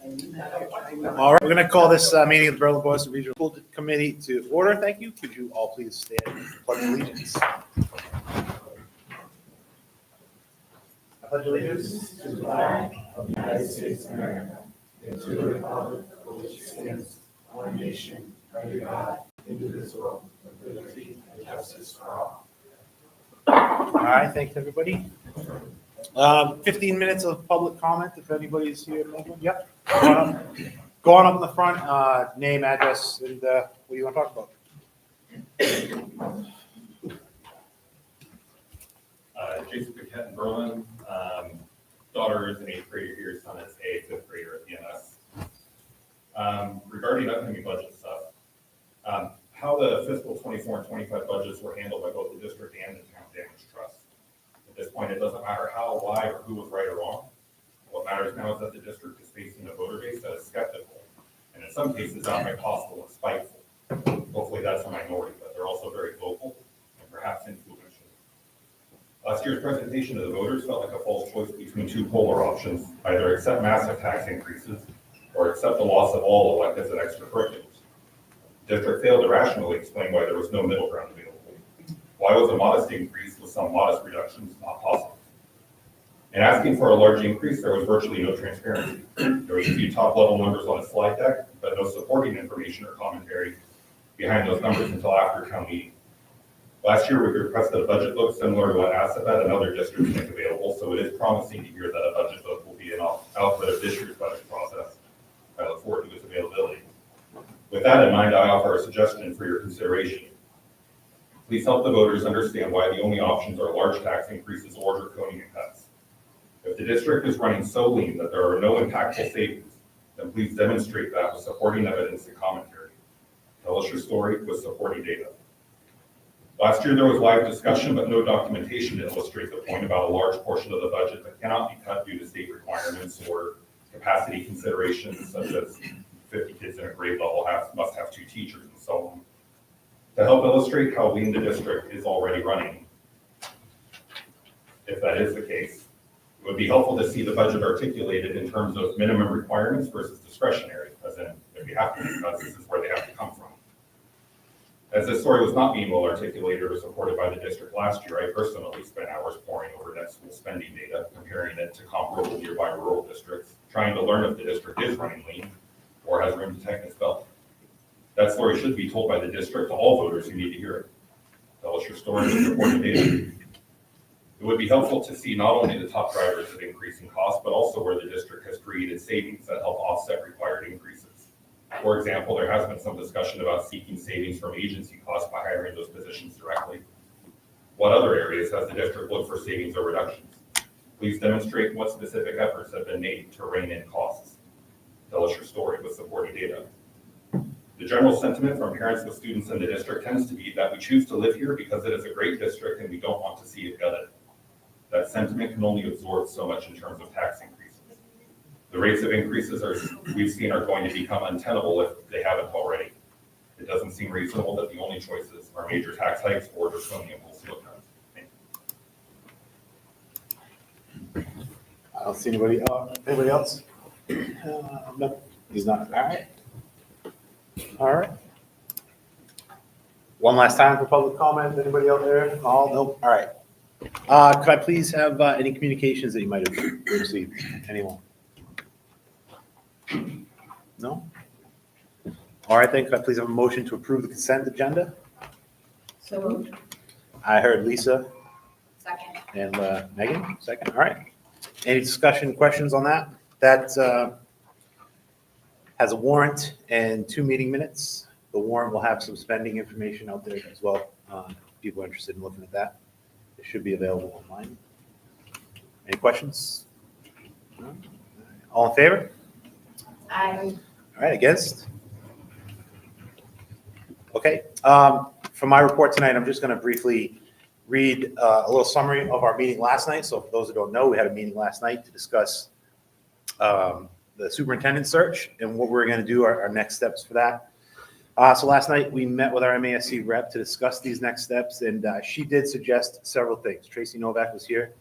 All right, we're going to call this meeting of the Berlin Boys Regional School Committee to order. Thank you. Could you all please stand and pledge allegiance? I pledge allegiance to the flag of the United States of America and to the republic for which it stands, one nation, under God, indivisible, with liberty and justice for all. All right, thanks everybody. 15 minutes of public comment if anybody's here. Yep. Go on up in the front, name, address, and what do you want to talk about? Jason Paquette in Berlin. Daughter is an 8th grader here, son is a 5th grader at BNS. Regarding upcoming budget stuff, how the fiscal 24 and 25 budgets were handled by both the district and the town damage trust. At this point, it doesn't matter how, why, or who was right or wrong. What matters now is that the district is facing a voter base that is skeptical, and in some cases outright hostile and spiteful. Hopefully that's a minority, but they're also very vocal and perhaps influential. Last year's presentation to the voters felt like a false choice between two polar options: either accept massive tax increases or accept the loss of all electives and extracurriculars. The district failed to rationally explain why there was no middle ground available. Why was a modest increase with some modest reductions not possible? In asking for a large increase, there was virtually no transparency. There was a few top-level numbers on a slide deck, but no supporting information or commentary behind those numbers until after town meeting. Last year, we requested a budget book similar to what ASAPET and other districts make available, so it is promising to hear that a budget book will be an output of this year's budget process. I look forward to its availability. With that in mind, I offer a suggestion for your consideration. Please help the voters understand why the only options are large tax increases or draconian cuts. If the district is running so lean that there are no impactful savings, then please demonstrate that with supporting evidence and commentary. Tell us your story with supporting data. Last year there was live discussion but no documentation to illustrate the point about a large portion of the budget that cannot be cut due to state requirements or capacity considerations such as 50 kids in a grade level must have 2 teachers and so on. To help illustrate how lean the district is already running, if that is the case, it would be helpful to see the budget articulated in terms of minimum requirements versus discretionary, as in if you have to make cuts, this is where they have to come from. As this story was not being well articulated or supported by the district last year, I personally spent hours poring over net school spending data, comparing it to comparable nearby rural districts, trying to learn if the district is running lean or has room to tighten its belt. That story should be told by the district to all voters who need to hear it. Tell us your story with supporting data. It would be helpful to see not only the top drivers of increasing costs, but also where the district has created savings that help offset required increases. For example, there has been some discussion about seeking savings from agency costs by hiring those positions directly. What other areas has the district looked for savings or reductions? Please demonstrate what specific efforts have been made to rein in costs. Tell us your story with supporting data. The general sentiment from parents with students in the district tends to be that we choose to live here because it is a great district and we don't want to see it gutted. That sentiment can only absorb so much in terms of tax increases. The rates of increases we've seen are going to become untenable if they haven't already. It doesn't seem reasonable that the only choices are major tax hikes or draconian wholesale cuts. Thank you. I don't see anybody else. No, he's not. All right. One last time for public comment. Anybody out there? All nope. All right. Could I please have any communications that you might have received? Anyone? No? All right, then could I please have a motion to approve the consent agenda? So moved. I heard Lisa Second. and Megan, second. All right. Any discussion, questions on that? That has a warrant and 2 meeting minutes. The warrant will have some spending information out there as well. People are interested in looking at that. It should be available online. Any questions? No? All in favor? Aye. All right, against? Okay. For my report tonight, I'm just going to briefly read a little summary of our meeting last night. So for those who don't know, we had a meeting last night to discuss the superintendent search and what we're going to do, our next steps for that. So last night we met with our MASC rep to discuss these next steps, and she did suggest several things. Tracy Novak was here.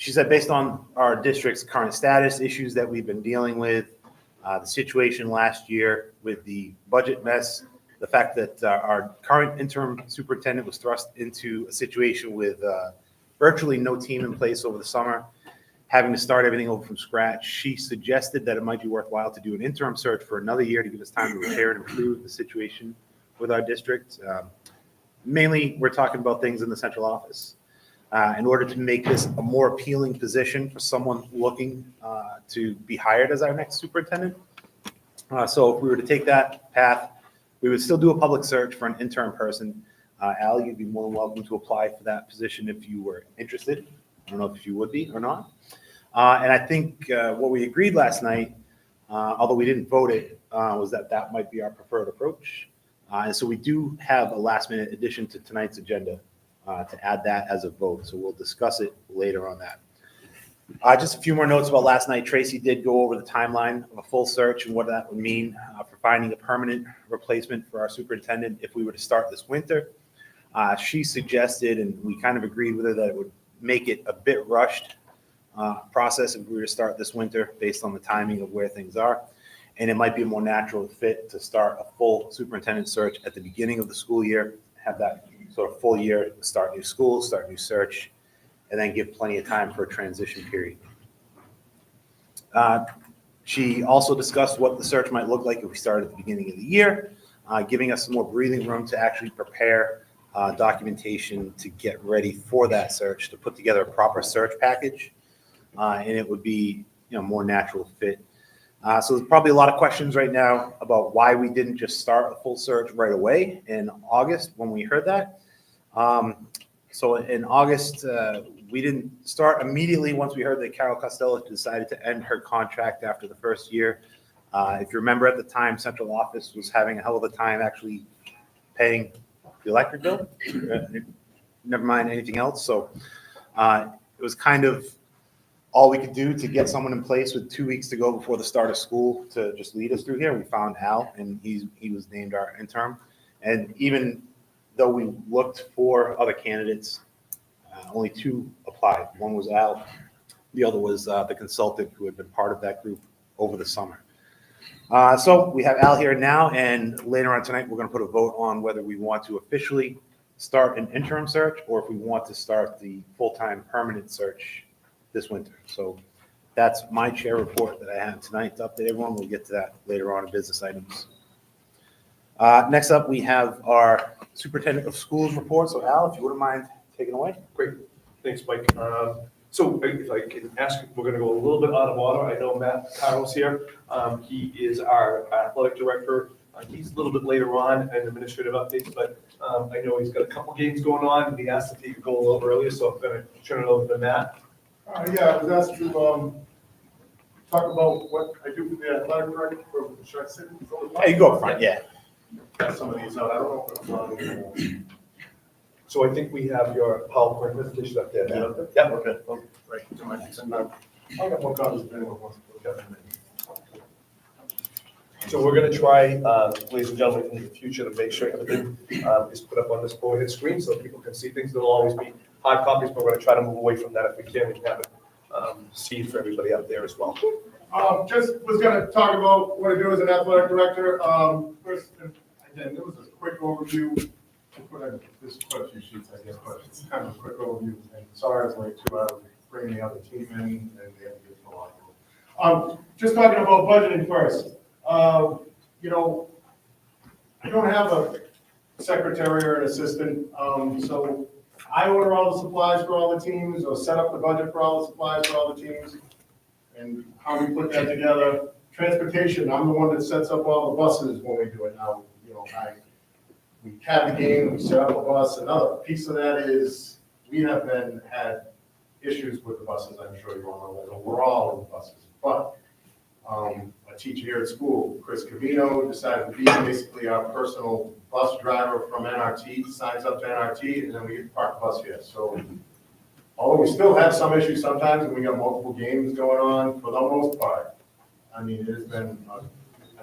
She said, based on our district's current status, issues that we've been dealing with, the situation last year with the budget mess, the fact that our current interim superintendent was thrust into a situation with virtually no team in place over the summer, having to start everything over from scratch, she suggested that it might be worthwhile to do an interim search for another year to give us time to repair and improve the situation with our district. Mainly, we're talking about things in the central office. In order to make this a more appealing position for someone looking to be hired as our next superintendent. So if we were to take that path, we would still do a public search for an interim person. Al, you'd be more than welcome to apply for that position if you were interested. I don't know if you would be or not. And I think what we agreed last night, although we didn't vote it, was that that might be our preferred approach. And so we do have a last minute addition to tonight's agenda to add that as a vote. So we'll discuss it later on that. Just a few more notes about last night. Tracy did go over the timeline of a full search and what that would mean for finding a permanent replacement for our superintendent if we were to start this winter. She suggested, and we kind of agreed with her, that it would make it a bit rushed process if we were to start this winter based on the timing of where things are. And it might be a more natural fit to start a full superintendent search at the beginning of the school year, have that sort of full year, start new school, start new search, and then give plenty of time for a transition period. She also discussed what the search might look like if we started at the beginning of the year, giving us some more breathing room to actually prepare documentation to get ready for that search, to put together a proper search package, and it would be more natural fit. So there's probably a lot of questions right now about why we didn't just start a full search right away in August when we heard that. So in August, we didn't start immediately once we heard that Carol Costello decided to end her contract after the first year. If you remember at the time, central office was having a hell of a time actually paying the electric bill, never mind anything else. So it was kind of all we could do to get someone in place with 2 weeks to go before the start of school to just lead us through here. We found Al, and he was named our interim. And even though we looked for other candidates, only 2 applied. One was Al, the other was the consultant who had been part of that group over the summer. So we have Al here now, and later on tonight, we're going to put a vote on whether we want to officially start an interim search or if we want to start the full-time permanent search this winter. So that's my chair report that I have tonight to update everyone. We'll get to that later on in business items. Next up, we have our superintendent of schools report. So Al, if you wouldn't mind taking away. Great, thanks, Mike. So if I can ask, we're gonna go a little bit out of order. I know Matt Carroll's here. He is our athletic director. He's a little bit later on in administrative updates, but I know he's got a couple games going on, and he asked if he could go a little earlier, so I'm gonna turn it over to Matt. Yeah, I was asked to talk about what I do for the athletic director. Should I sit? Hey, you go up front, yeah. Got some of these out. I don't know if it's on. So I think we have your PowerPoint presentation up there. Yeah. Yep. Okay. Oh, right. I got more copies if anyone wants to look at them. So we're gonna try, ladies and gentlemen, in the future to make sure everything is put up on this overhead screen so people can see things. There'll always be hard copies, but we're gonna try to move away from that if we can and have it seen for everybody out there as well. Just was gonna talk about what I do as an athletic director. First, again, it was a quick overview. This is quite a few sheets, I guess, but it's kind of a quick overview. And sorry, I was late too. I was bringing the other team in, and they had to get to the locker room. Just talking about budgeting first. I don't have a secretary or an assistant, so I order all the supplies for all the teams, or set up the budget for all the supplies for all the teams, and how we put that together. Transportation, I'm the one that sets up all the buses when we do it now. We have the game, we set up a bus. Another piece of that is we have had issues with the buses. I'm sure you all know that overall with the buses, but a teacher here at school, Chris Cavino, decided to be basically our personal bus driver from NRT, signs up to NRT, and then we get to park the bus here. So although we still have some issues sometimes, and we got multiple games going on, for the most part, I mean, it has been,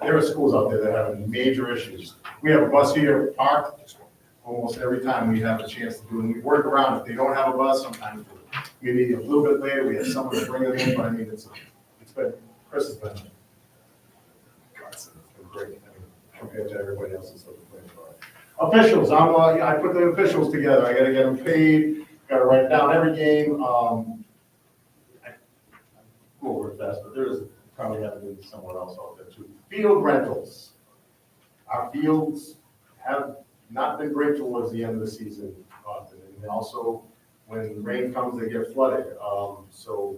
there are schools out there that have major issues. We have a bus here parked almost every time we have a chance to do it. And we work around. If they don't have a bus, sometimes we'll maybe a little bit later, we have someone to bring them in, but I mean, it's been, Chris has been, it's been great, I mean, compared to everybody else's other playing for it. Officials, I put the officials together, I gotta get them paid, gotta write down every game, I go over it fast, but there is, probably have to do somewhere else out there too. Field rentals. Our fields have not been great towards the end of the season often, and also when rain comes, they get flooded. So,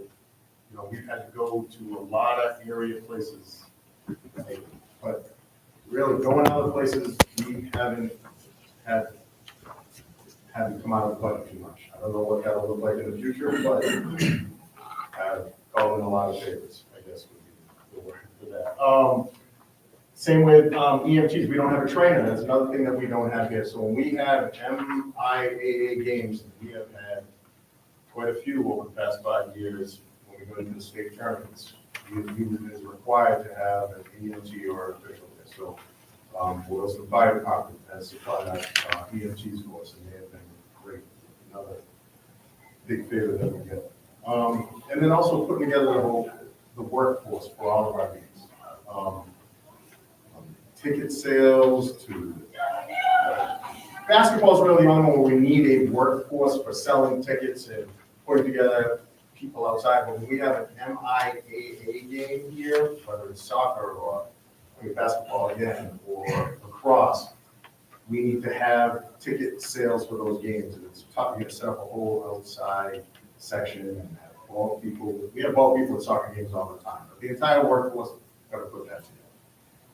you know, we've had to go to a lot of area places, but really going other places, we haven't come out of the budget too much. I don't know what that'll look like in the future, but I've called in a lot of favorites, I guess, would be the word for that. Same with EMTs, we don't have a trainer, that's another thing that we don't have here. So when we have MIAA games, we have had quite a few over the past 5 years when we go into the state tournaments. You is required to have an EMT or official there. So Wilson Fire Department has supplied us EMTs for us, and they have been great. Another big favor that we get. And then also putting together the workforce for all of our games. Ticket sales to basketball is really the only one where we need a workforce for selling tickets and putting together people outside. But when we have an MIAA game here, whether it's soccer or basketball again or lacrosse, we need to have ticket sales for those games. And it's tough. You have to set up a whole outside section and have ball people. We have ball people at soccer games all the time. But the entire workforce got to put that together.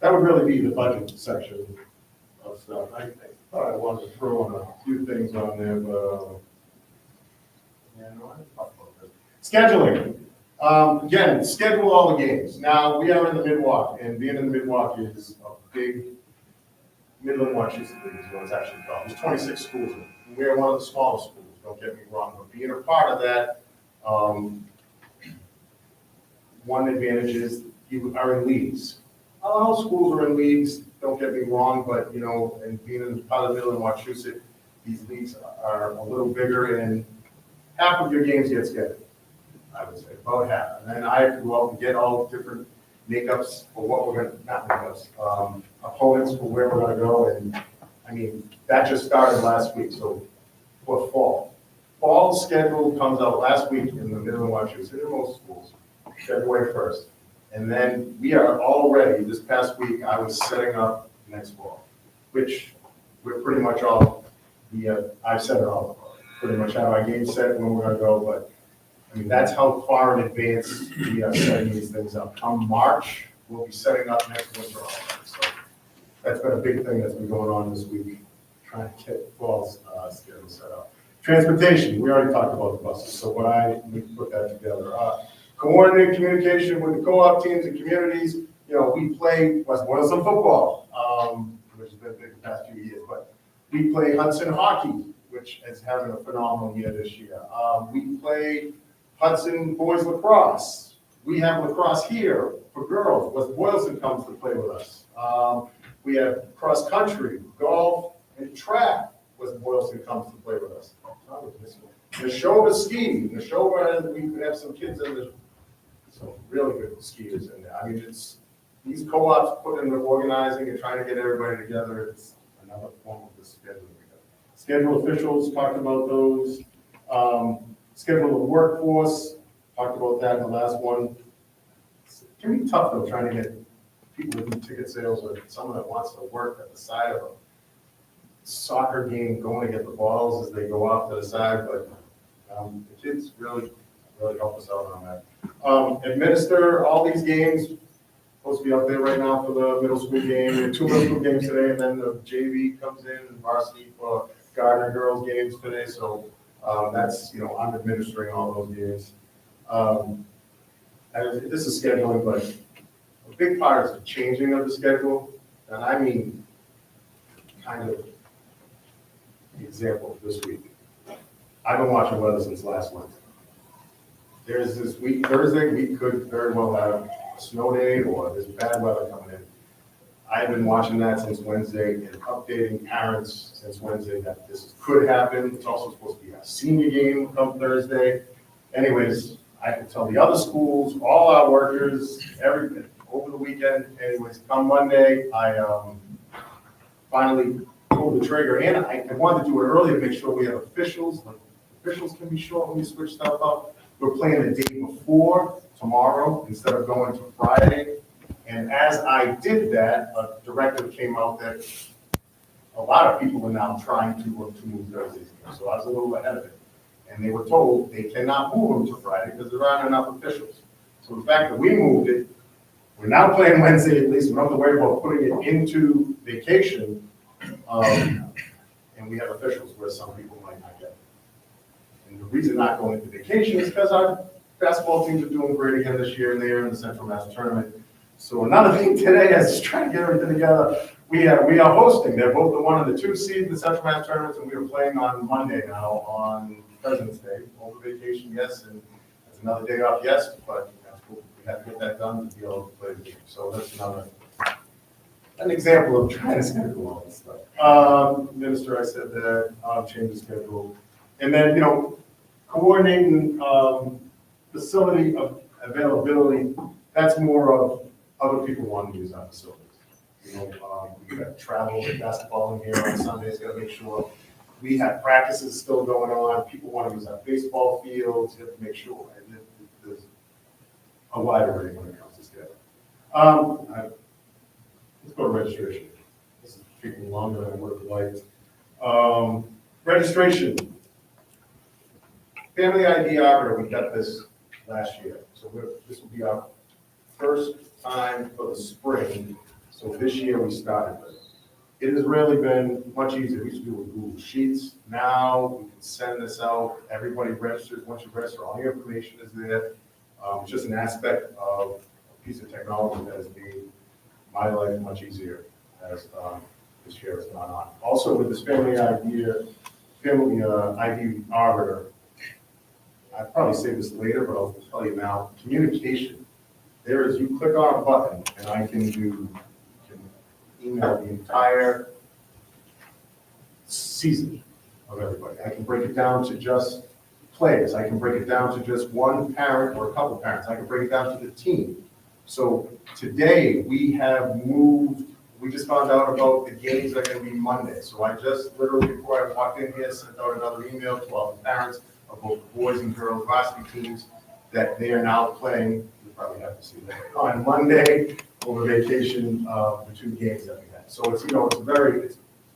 That would really be the budget section of stuff. I thought I wanted to throw in a few things on there, but yeah, no, I didn't talk about this. Scheduling. Again, schedule all the games. Now, we are in the Midwalk, and being in the Midwalk is a big, Midland Washington is what it's actually called. There's 26 schools. We are one of the smallest schools, don't get me wrong, but being a part of that, one advantage is you are in leagues. All schools are in leagues, don't get me wrong, but, you know, and being in part of Midland, Wachusett, these leagues are a little bigger, and half of your games get scheduled, I would say, about half. And then I have to go out and get all different makeups for what we're going to, not makeups, opponents for where we're going to go, and, I mean, that just started last week, so for fall. Fall schedule comes out last week in the Midland, Wachusett, in most schools, February 1st. And then we are already, this past week, I was setting up next fall, which we're pretty much all, I've set it all, pretty much have our game set when we're gonna go, but, I mean, that's how far in advance we are setting these things up. Come March, we'll be setting up next winter already, so that's been a big thing that's been going on this week, trying to get fall's schedule set up. Transportation, we already talked about the buses, so we put that together. Coordinate communication with the co-op teams and communities. You know, we play West Boylston football, which has been big the past few years, but we play Hudson hockey, which is having a phenomenal year this year. We play Hudson boys lacrosse. We have lacrosse here for girls. West Boylston comes to play with us. We have cross country, golf, and track. West Boylston comes to play with us. Neshoba ski. Neshoba, we have some kids in the some really good skiers in there. I mean, it's these co-ops put in the organizing and trying to get everybody together. It's another form of the scheduling. Schedule officials, talked about those. Schedule the workforce, talked about that in the last one. It can be tough though, trying to get people to do ticket sales or someone that wants to work at the side of a soccer game, going to get the balls as they go off to the side, but the kids really help us out on that. Administer all these games, supposed to be out there right now for the middle school game. We had 2 middle school games today, and then the JV comes in and varsity for Gardner girls games today. So that's, you know, I'm administering all those games. And this is scheduling, but a big part is the changing of the schedule. And I mean, kind of the example this week. I've been watching weather since last month. There's this week, Thursday, we could very well have a snow day or there's bad weather coming in. I've been watching that since Wednesday and updating parents since Wednesday that this could happen. It's also supposed to be a senior game come Thursday. Anyways, I can tell the other schools, all our workers, everything, over the weekend. Anyways, come Monday, I finally pulled the trigger, and I wanted to do it early to make sure we have officials. Like, officials can be short when we switch stuff up. We're playing the day before, tomorrow, instead of going to Friday. And as I did that, a directive came out that a lot of people are now trying to move Thursdays. So I was a little ahead of it. And they were told they cannot move them to Friday because there aren't enough officials. So the fact that we moved it, we're now playing Wednesday at least. We don't have to worry about putting it into vacation. And we have officials where some people might not get it. And the reason not going into vacation is because our basketball teams are doing great again this year, and they are in the Central Mass tournament. So another thing today is trying to get everything together. We are hosting. They're both the 1 and the 2 seed in the Central Mass tournaments, and we are playing on Monday now on President's Day. Over vacation, yes, and it's another day off, yes, but we have to get that done to be able to play the game. So that's an example of trying to schedule all this stuff. Minister, I said that, change the schedule. And then, coordinating facility availability, that's more of other people wanting to use our facilities. We've got travel with basketball in here on Sundays, got to make sure we have practices still going on. People want to use our baseball fields, you have to make sure. And there's a wide array when it comes to schedule. Let's go to registration. This is taking longer than I would have liked. Registration. Family ID Arbiter, we got this last year. So this will be our first time for the spring. So this year we started with it. It has really been much easier. We used to do it with Google Sheets. Now we can send this out. Everybody registers. Once you register, all your information is there. It's just an aspect of a piece of technology that has made my life much easier as this year has gone on. Also with this family ID Arbiter, I'd probably say this later, but I'll tell you now, communication. There is, you click on a button and I can email the entire season of everybody. I can break it down to just players. I can break it down to just one parent or a couple parents. I can break it down to the team. So today we have moved, we just found out about the games that are going to be Monday. So I just literally before I walked in here sent out another email to all the parents of both boys and girls varsity teams that they are now playing. You probably have to see that on Monday over vacation the 2 games that we had. So it's it's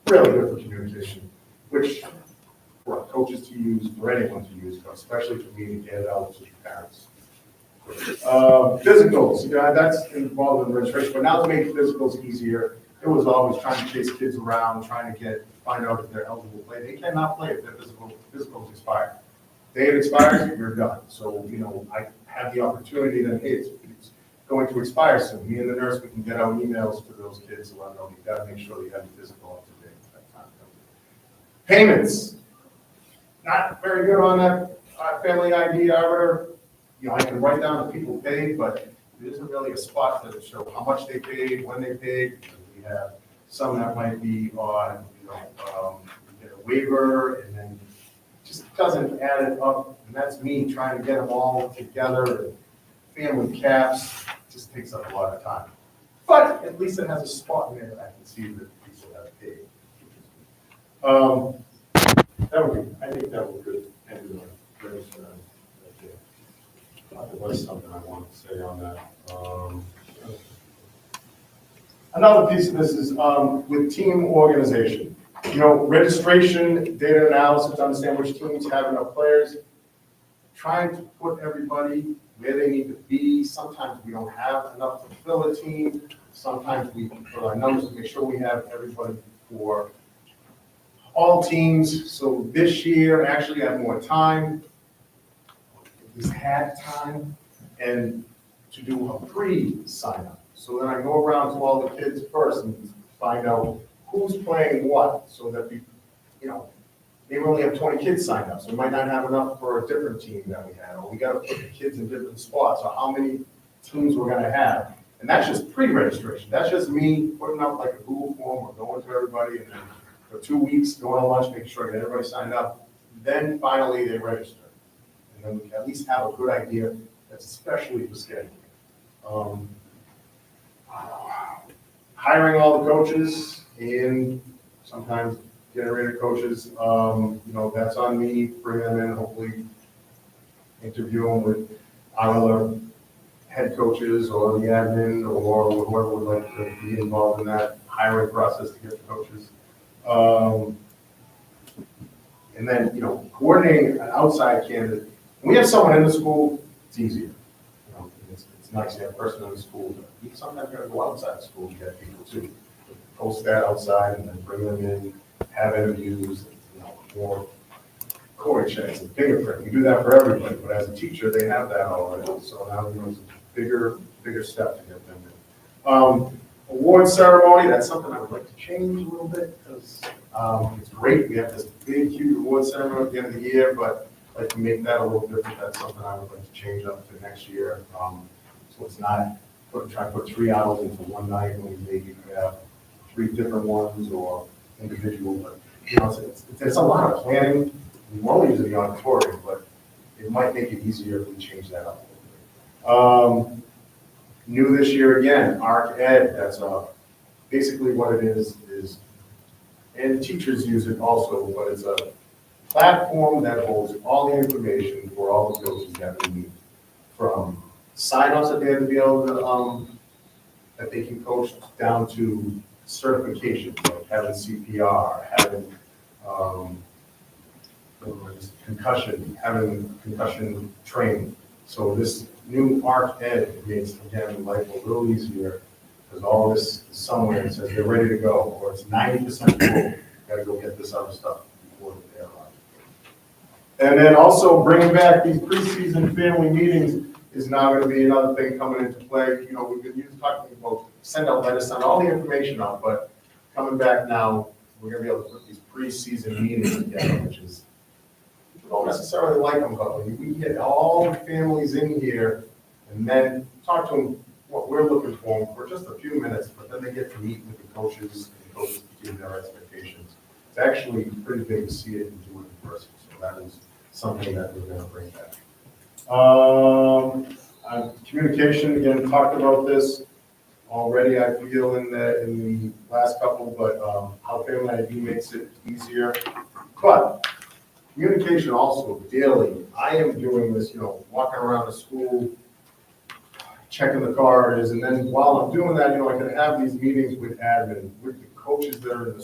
really good for communication, which for coaches to use, for anyone to use, but especially for me to get it out to parents. Physicals, that's involved in registration, but now to make physicals easier, it was always trying to chase kids around, trying to find out if they're eligible to play. They cannot play if their physicals expire. Day it expires, you're done. So, I have the opportunity that, hey, it's going to expire soon. Me and the nurse, we can get out emails to those kids to let them know you've got to make sure you have your physical up to date at that time. Payments, not very good on that family ID Arbiter. I can write down the people paid, but there isn't really a spot to show how much they paid, when they paid. We have some that might be on, you get a waiver, and then just doesn't add it up. And that's me trying to get them all together. And family caps just takes up a lot of time. But at least it has a spot in there that I can see that people have paid. I think that would be good. And there was something I wanted to say on that. Another piece of this is with team organization. Registration, data analysis, to understand which teams have enough players, trying to put everybody where they need to be. Sometimes we don't have enough to fill a team. Sometimes we put our numbers to make sure we have everybody for all teams. So this year, actually, I have more time. Just had time and to do a pre-sign up. So then I go around to all the kids first and find out who's playing what, so that maybe we only have 20 kids signed up, so we might not have enough for a different team that we had, or we got to put the kids in different spots, or how many teams we're going to have. And that's just pre-registration. That's just me putting up like a Google form or going to everybody and then for 2 weeks, going on lunch, making sure I get everybody signed up. Then finally they register. And then we can at least have a good idea, that's especially for scheduling. Hiring all the coaches and sometimes generator coaches, that's on me, bring them in, hopefully interview them with our head coaches or the admin or whoever would like to be involved in that hiring process to get the coaches. And then, coordinating an outside candidate. When we have someone in the school, it's easier. It's nice to have a person in the school, but you sometimes gotta go outside the school to get people too. Post that outside and then bring them in, have interviews, more core checks and fingerprint. We do that for everybody, but as a teacher, they have that already. So now, it's a bigger step to get them in. Award ceremony, that's something I would like to change a little bit because it's great. We have this big, huge award ceremony at the end of the year, but I'd like to make that a little different. That's something I would like to change up to next year. So it's not try to put 3 hours into one night when we maybe have 3 different ones or individual. But it's a lot of planning. We won't use the auditorium, but it might make it easier if we change that up a little bit. New this year again, ARC Ed. That's basically what it is, and teachers use it also, but it's a platform that holds all the information for all the coaches that we need, from sign-ups that they have to be able to, that they can coach, down to certifications, like having CPR, having having concussion training. So this new ARC Ed makes, again, life a little easier, because all this is somewhere that says they're ready to go, or it's 90% full, gotta go get this other stuff before they're on. And then also bringing back these preseason family meetings is now gonna be another thing coming into play. We've been talking about send out letters, send all the information out, but coming back now, we're gonna be able to put these preseason meetings together, which is, we don't necessarily like them, but we get all the families in here and then talk to them what we're looking for them for just a few minutes, but then they get to meet with the coaches and the coaches give their expectations. It's actually pretty big to see it and do it in person, so that is something that we're gonna bring back. Communication, again, talked about this already, I feel, in the last couple, but how Family ID makes it easier. But communication also daily. I am doing this, walking around the school, checking the cars, and then while I'm doing that, I can have these meetings with admin, with the coaches that are in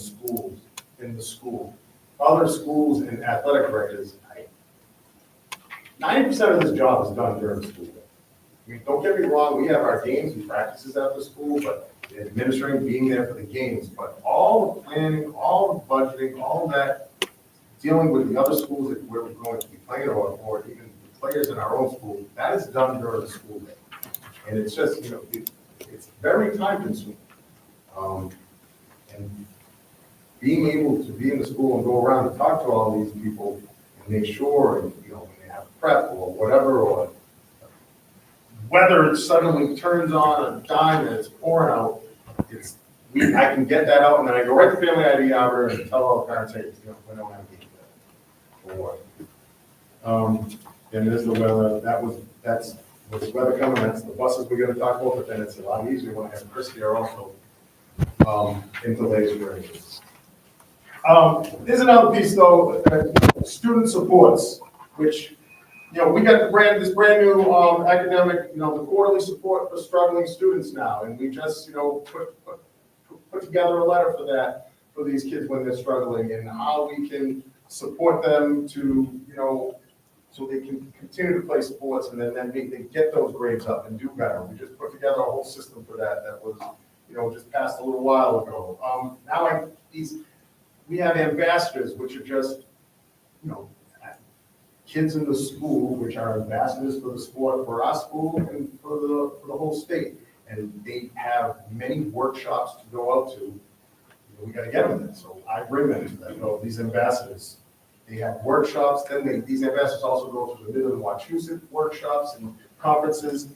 the school, other schools and athletic directors. 90% of this job is done during the school day. Don't get me wrong, we have our games and practices after school, but administering, being there for the games, but all the planning, all the budgeting, all that, dealing with the other schools that we're going to be playing, or even the players in our own school, that is done during the school day. And it's just, it's very time consuming. And being able to be in the school and go around and talk to all these people and make sure, when they have prep or whatever, or weather suddenly turns on a dime and it's pouring out, I can get that out and then I go right to Family ID hour and tell all the parents, hey, we don't have to do that. Or what? And there's the weather, that's with the weather coming, that's the buses we're gonna talk about, but then it's a lot easier when I have Chris here also, in today's races. There's another piece though, student supports, which, we got this brand new academic, the quarterly support for struggling students now, and we just, put together a letter for that, for these kids when they're struggling, and how we can support them to, so they can continue to play sports, and then they get those grades up and do better. We just put together a whole system for that was, just passed a little while ago. Now we have ambassadors, which are just, kids in the school, which are ambassadors for the sport, for our school and for the whole state. And they have many workshops to go out to. We got to get them there. So I bring them to them. These ambassadors, they have workshops. Then these ambassadors also go to the Midland Wachusett workshops and conferences.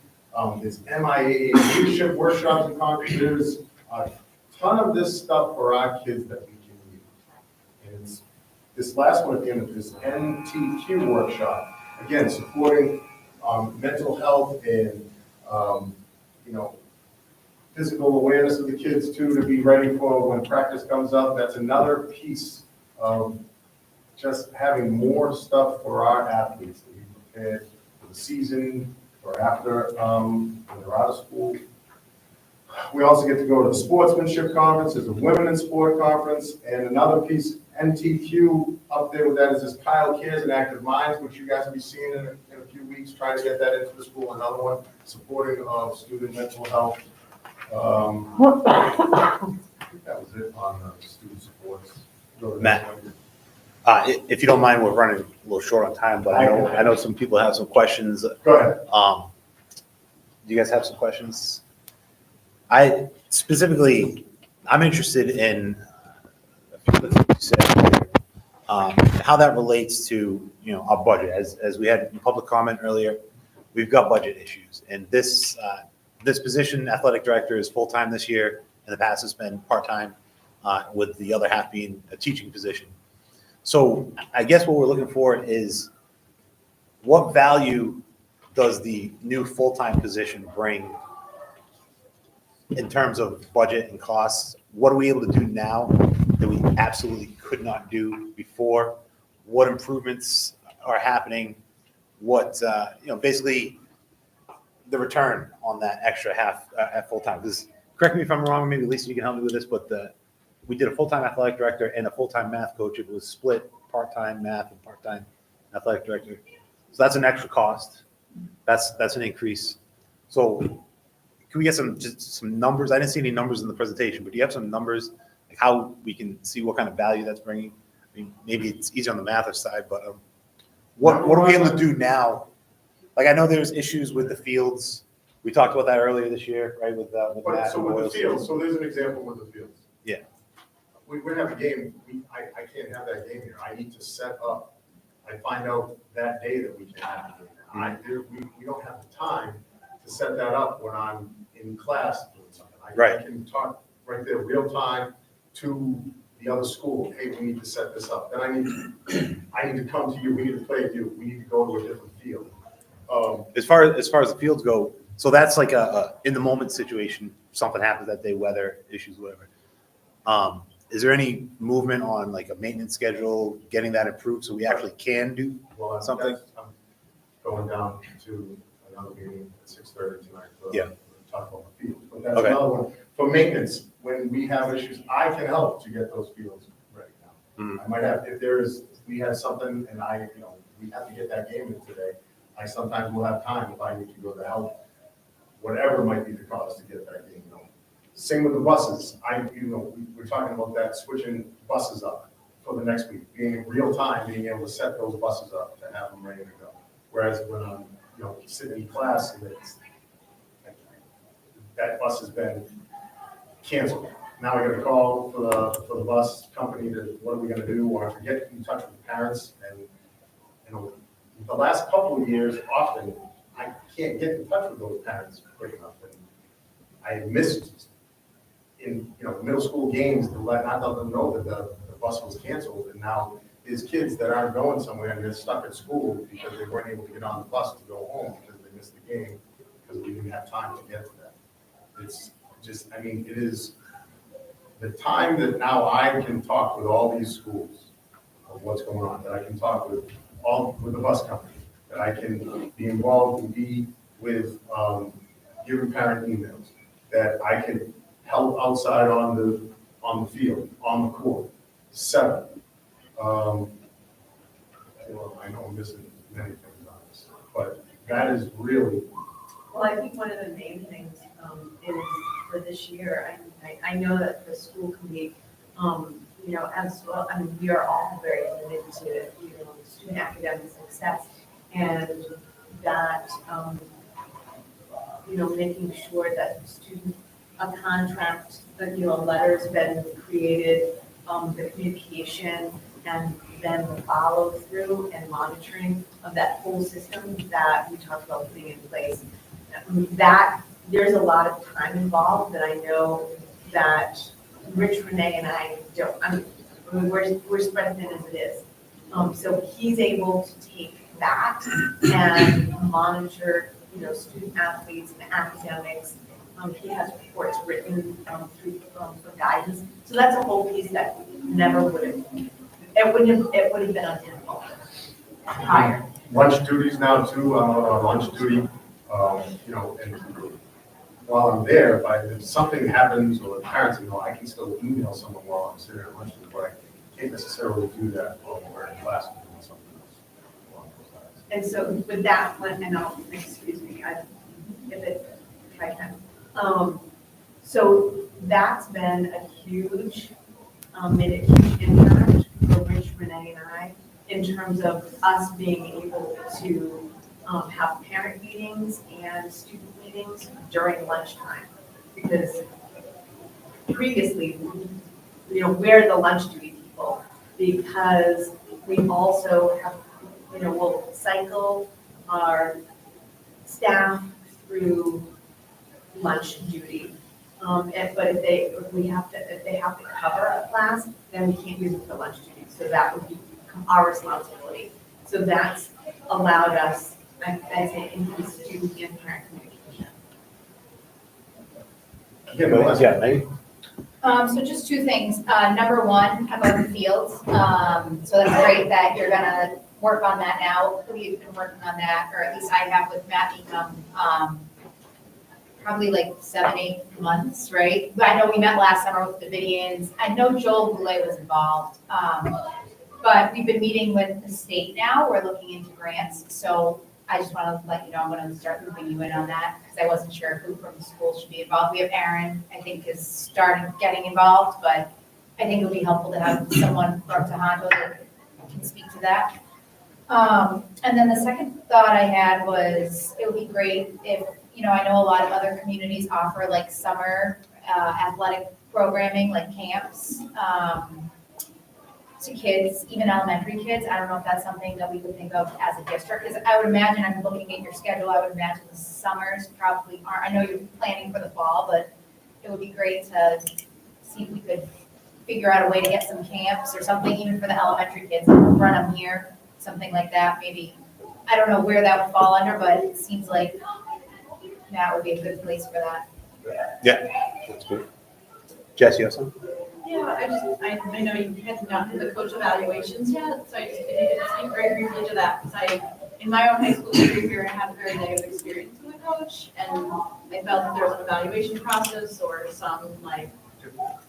There's MIA leadership workshops and conferences. There's a ton of this stuff for our kids that we can use. And it's this last one at the end of this NTQ workshop, again, supporting mental health and, physical awareness of the kids too, to be ready for when practice comes up. That's another piece of just having more stuff for our athletes to be prepared for the season or after when they're out of school. We also get to go to the sportsmanship conference, there's a women in sport conference, and another piece, NTQ, up there with that is this Kyle Cares and Active Minds, which you guys will be seeing in a few weeks, trying to get that into the school. Another one, supporting student mental health. I think that was it on student sports. Go to the Matt. next one. If you don't mind, we're running a little short on time, but I know some people have some questions. Go ahead. Do you guys have some questions? I'm interested in a few of the things you said, how that relates to, our budget. As we had public comment earlier, we've got budget issues, and this position, athletic director, is full-time this year. In the past, it's been part-time, with the other half being a teaching position. So I guess what we're looking for is, what value does the new full-time position bring in terms of budget and costs? What are we able to do now that we absolutely could not do before? What improvements are happening? What, basically the return on that extra half at full-time. Because correct me if I'm wrong, maybe Lisa, you can help me with this, but we did a full-time athletic director and a full-time math coach. It was split part-time math and part-time athletic director. So that's an extra cost. That's an increase. So can we get some numbers? I didn't see any numbers in the presentation, but do you have some numbers, like how we can see what kind of value that's bringing? I mean, maybe it's easy on the math side, but what are we able to do now? Like, I know there's issues with the fields. We talked about that earlier this year, right? With Matt. So with the fields, so there's an example with the fields. Yeah. We have a game, I can't have that game here. I need to set up. I find out that day that we can have the game. We don't have the time to set that up when I'm in class doing something. I can talk right there, real time, to the other school. Hey, we need to set this up. Then I need to come to you. We need to play with you. We need to go to a different field. As far as the fields go, so that's like a in the moment situation. Something happens that day, weather issues, whatever. Is there any movement on like a maintenance schedule, getting that improved so we actually can do something? I'm going down to another meeting at 6:30 tonight. Yeah. Talk about the field. But that's another one. For maintenance, when we have issues, I can help to get those fields ready now. Mhm. I might have, we had something and we have to get that game in today. I sometimes will have time if I need to go to help, whatever might be the cost to get that game going. Same with the buses. We're talking about that, switching buses up for the next week, being in real time, being able to set those buses up to have them ready to go. Whereas when I'm, sitting in class and that bus has been canceled. Now I got to call for the bus company to, what are we going to do? Or to get in touch with parents. And, the last couple of years, often I can't get in touch with those parents quick enough. And I missed in middle school games to let them know that the bus was canceled, and now there's kids that aren't going somewhere and they're stuck at school because they weren't able to get on the bus to go home because they missed the game because we didn't have time to get to that. It's just, it is the time that now I can talk with all these schools of what's going on, that I can talk with the bus company, that I can be involved and be with giving parent emails, that I can help outside on the field, on the court, set. I know I'm missing many things on this, but that is really. Well, I think one of the main things is for this year, I know that the school can be, as well, we are all very committed to, student academic success, and that, making sure that a contract, a letter's been created, the communication, and then the follow through and monitoring of that whole system that we talked about putting in place that, there's a lot of time involved that I know that Rich, Renee, and I don't, we're spread thin as it is. So he's able to take that and monitor, student athletes and academics. He has reports written through for guidance. So that's a whole piece that never would have, it would have been on him prior. Lunch duties now too, I'm on lunch duty, and while I'm there, if something happens or the parents, I can still email someone while I'm sitting at lunch, but I can't necessarily do that while we're in class and doing something else along those lines. And so with that, and I'll, excuse me, if I can. So that's been a huge, made a huge impact for Rich, Renee, and I in terms of us being able to have parent meetings and student meetings during lunchtime. Because previously, we're the lunch duty people because we also have, we'll cycle our staff through lunch duty. But if they have to cover a class, then we can't use it for lunch duty. So that would be our responsibility. So that's allowed us, I say, increase student and parent communication. Yeah, maybe. So just two things. Number one, about the fields. So that's great that you're gonna work on that now. We've been working on that, or at least I have with Matt Ecom, probably like 7-8 months, right? But I know we met last summer with the Davidians. I know Joel Goulet was involved. But we've been meeting with the state now. We're looking into grants. So I just want to let you know, I'm going to start moving you in on that because I wasn't sure who from the school should be involved. We have Aaron, I think, is starting getting involved, but I think it would be helpful to have someone from Tohoto that can speak to that. And then the second thought I had was it would be great if, I know a lot of other communities offer like summer athletic programming, like camps. To kids, even elementary kids. I don't know if that's something that we would think of as a district, because I would imagine, I'm looking at your schedule, I would imagine the summers probably aren't, I know you're planning for the fall, but it would be great to see if we could figure out a way to get some camps or something, even for the elementary kids, run them here, something like that, maybe. I don't know where that would fall under, but it seems like that would be a good place for that. Yeah, that's good. Jess, you have something? Yeah, I know you hadn't gotten the coach evaluations yet, so I just did speak very briefly to that, because in my own high school career, I had a very negative experience with a coach, and I felt that there was an evaluation process or some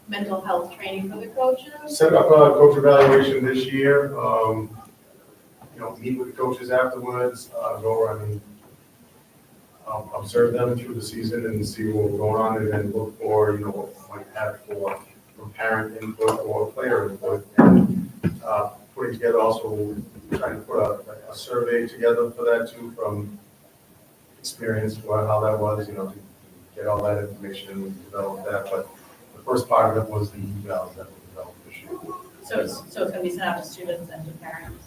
mental health training for the coaches. Set up a coach evaluation this year, meet with the coaches afterwards, go around and observe them through the season and see what's going on, and then look for, what we might have for parent input or player input, and putting together also trying to put a survey together for that too, from experience, how that was, to get all that information and we develop that. But the first part of it was the evals that we developed this year. So it's going to be sent out to students and to parents?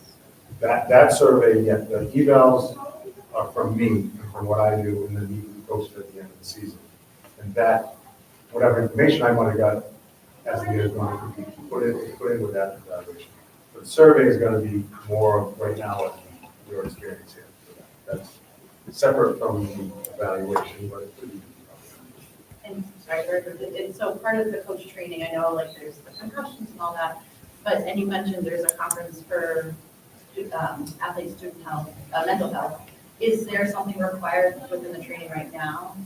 That survey, yeah, the evals are from me and from what I do, and then meet with the coaches at the end of the season. And that, whatever information I might have got as the year is going to be put in with that evaluation. But the survey is going to be more right now of your experience here. So that's separate from the evaluation, but it could be. And sorry, very quickly, and so part of the coach training, I know there's the concussions and all that, and you mentioned there's a conference for athletes' student health, mental health. Is there something required within the training right now?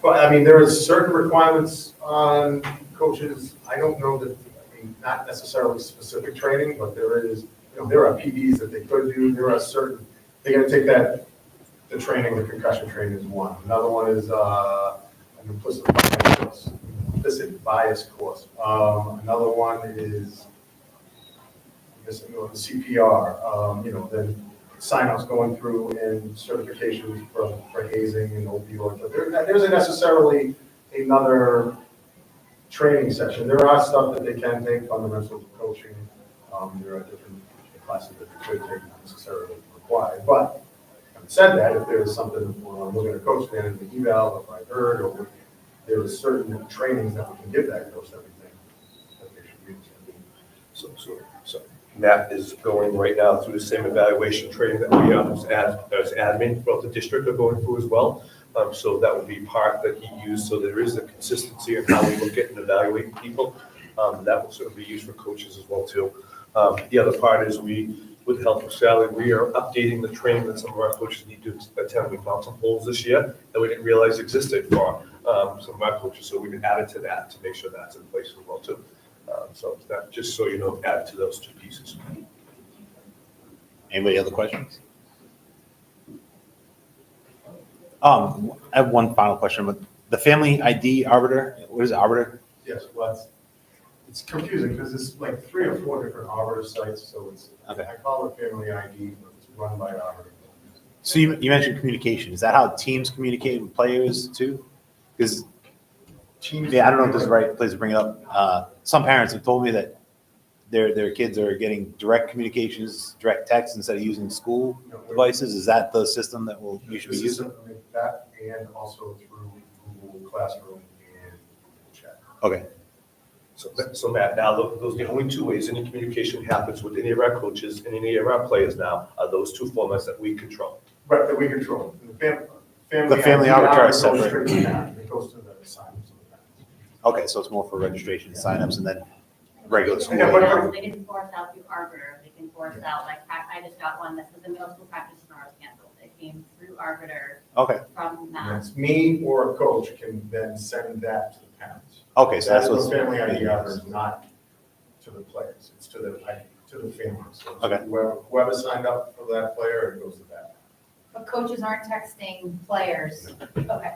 Well, there are certain requirements on coaches. I don't know that, not necessarily specific training, but there is, there are PDs that they could do. There are certain, they got to take the training, the concussion training is one. Another one is an implicit bias course. Another one is, the CPR, then sign-ups going through and certifications for hazing and opioids. But there isn't necessarily another training section. There are stuff that they can take, fundamental coaching. There are different classes that they could take, not necessarily required. But said that if there was something, when I'm looking at coach management eval, if I heard, or there was certain trainings that we can give that coach that we think that they should use. So Matt is going right now through the same evaluation training that we as admin throughout the district are going through as well. So that would be part that he used, so there is a consistency in how we look at and evaluate people. That will certainly be used for coaches as well too. The other part is with the help of Sally, we are updating the training that some of our coaches need to attend. We found some holes this year that we didn't realize existed for some of our coaches, so we've added to that to make sure that's in place as well too. So that, just so you know, add to those two pieces. Anybody other questions? I have one final question, but the family ID arbiter, what is arbiter? Yes, well, it's confusing because it's like 3 or 4 different arbiter sites, so it's, Okay. I call it family ID, but it's run by arbiter. So you mentioned communication. Is that how teams communicate with players too? Because, yeah, I don't know if this is the right place to bring it up. Some parents have told me that their kids are getting direct communications, direct text instead of using school devices. Is that the system that we should be This is using? something like that, and also through Google Classroom and chat. Okay, So Matt, now those are the only two ways any communication happens with any of our coaches and any of our players now are those two formats that we control. Right, that we control. The family arbiter is goes separate. straight to that. It goes to the assignments of the parents. okay, so it's more for registration, signups, and then regular school. Yeah, but- No, they didn't force out through Arbiter, they can force out, like, I just got one that says the middle school practice tomorrow is canceled. It came through Arbiter Okay, from And Matt. that's me or a coach can then send that to the parents. okay, so that's That's what's. what family ID arbiter is not to the players, it's to the families. So Okay. Whoever signed up for that player, it goes to that. But coaches aren't texting players. Okay.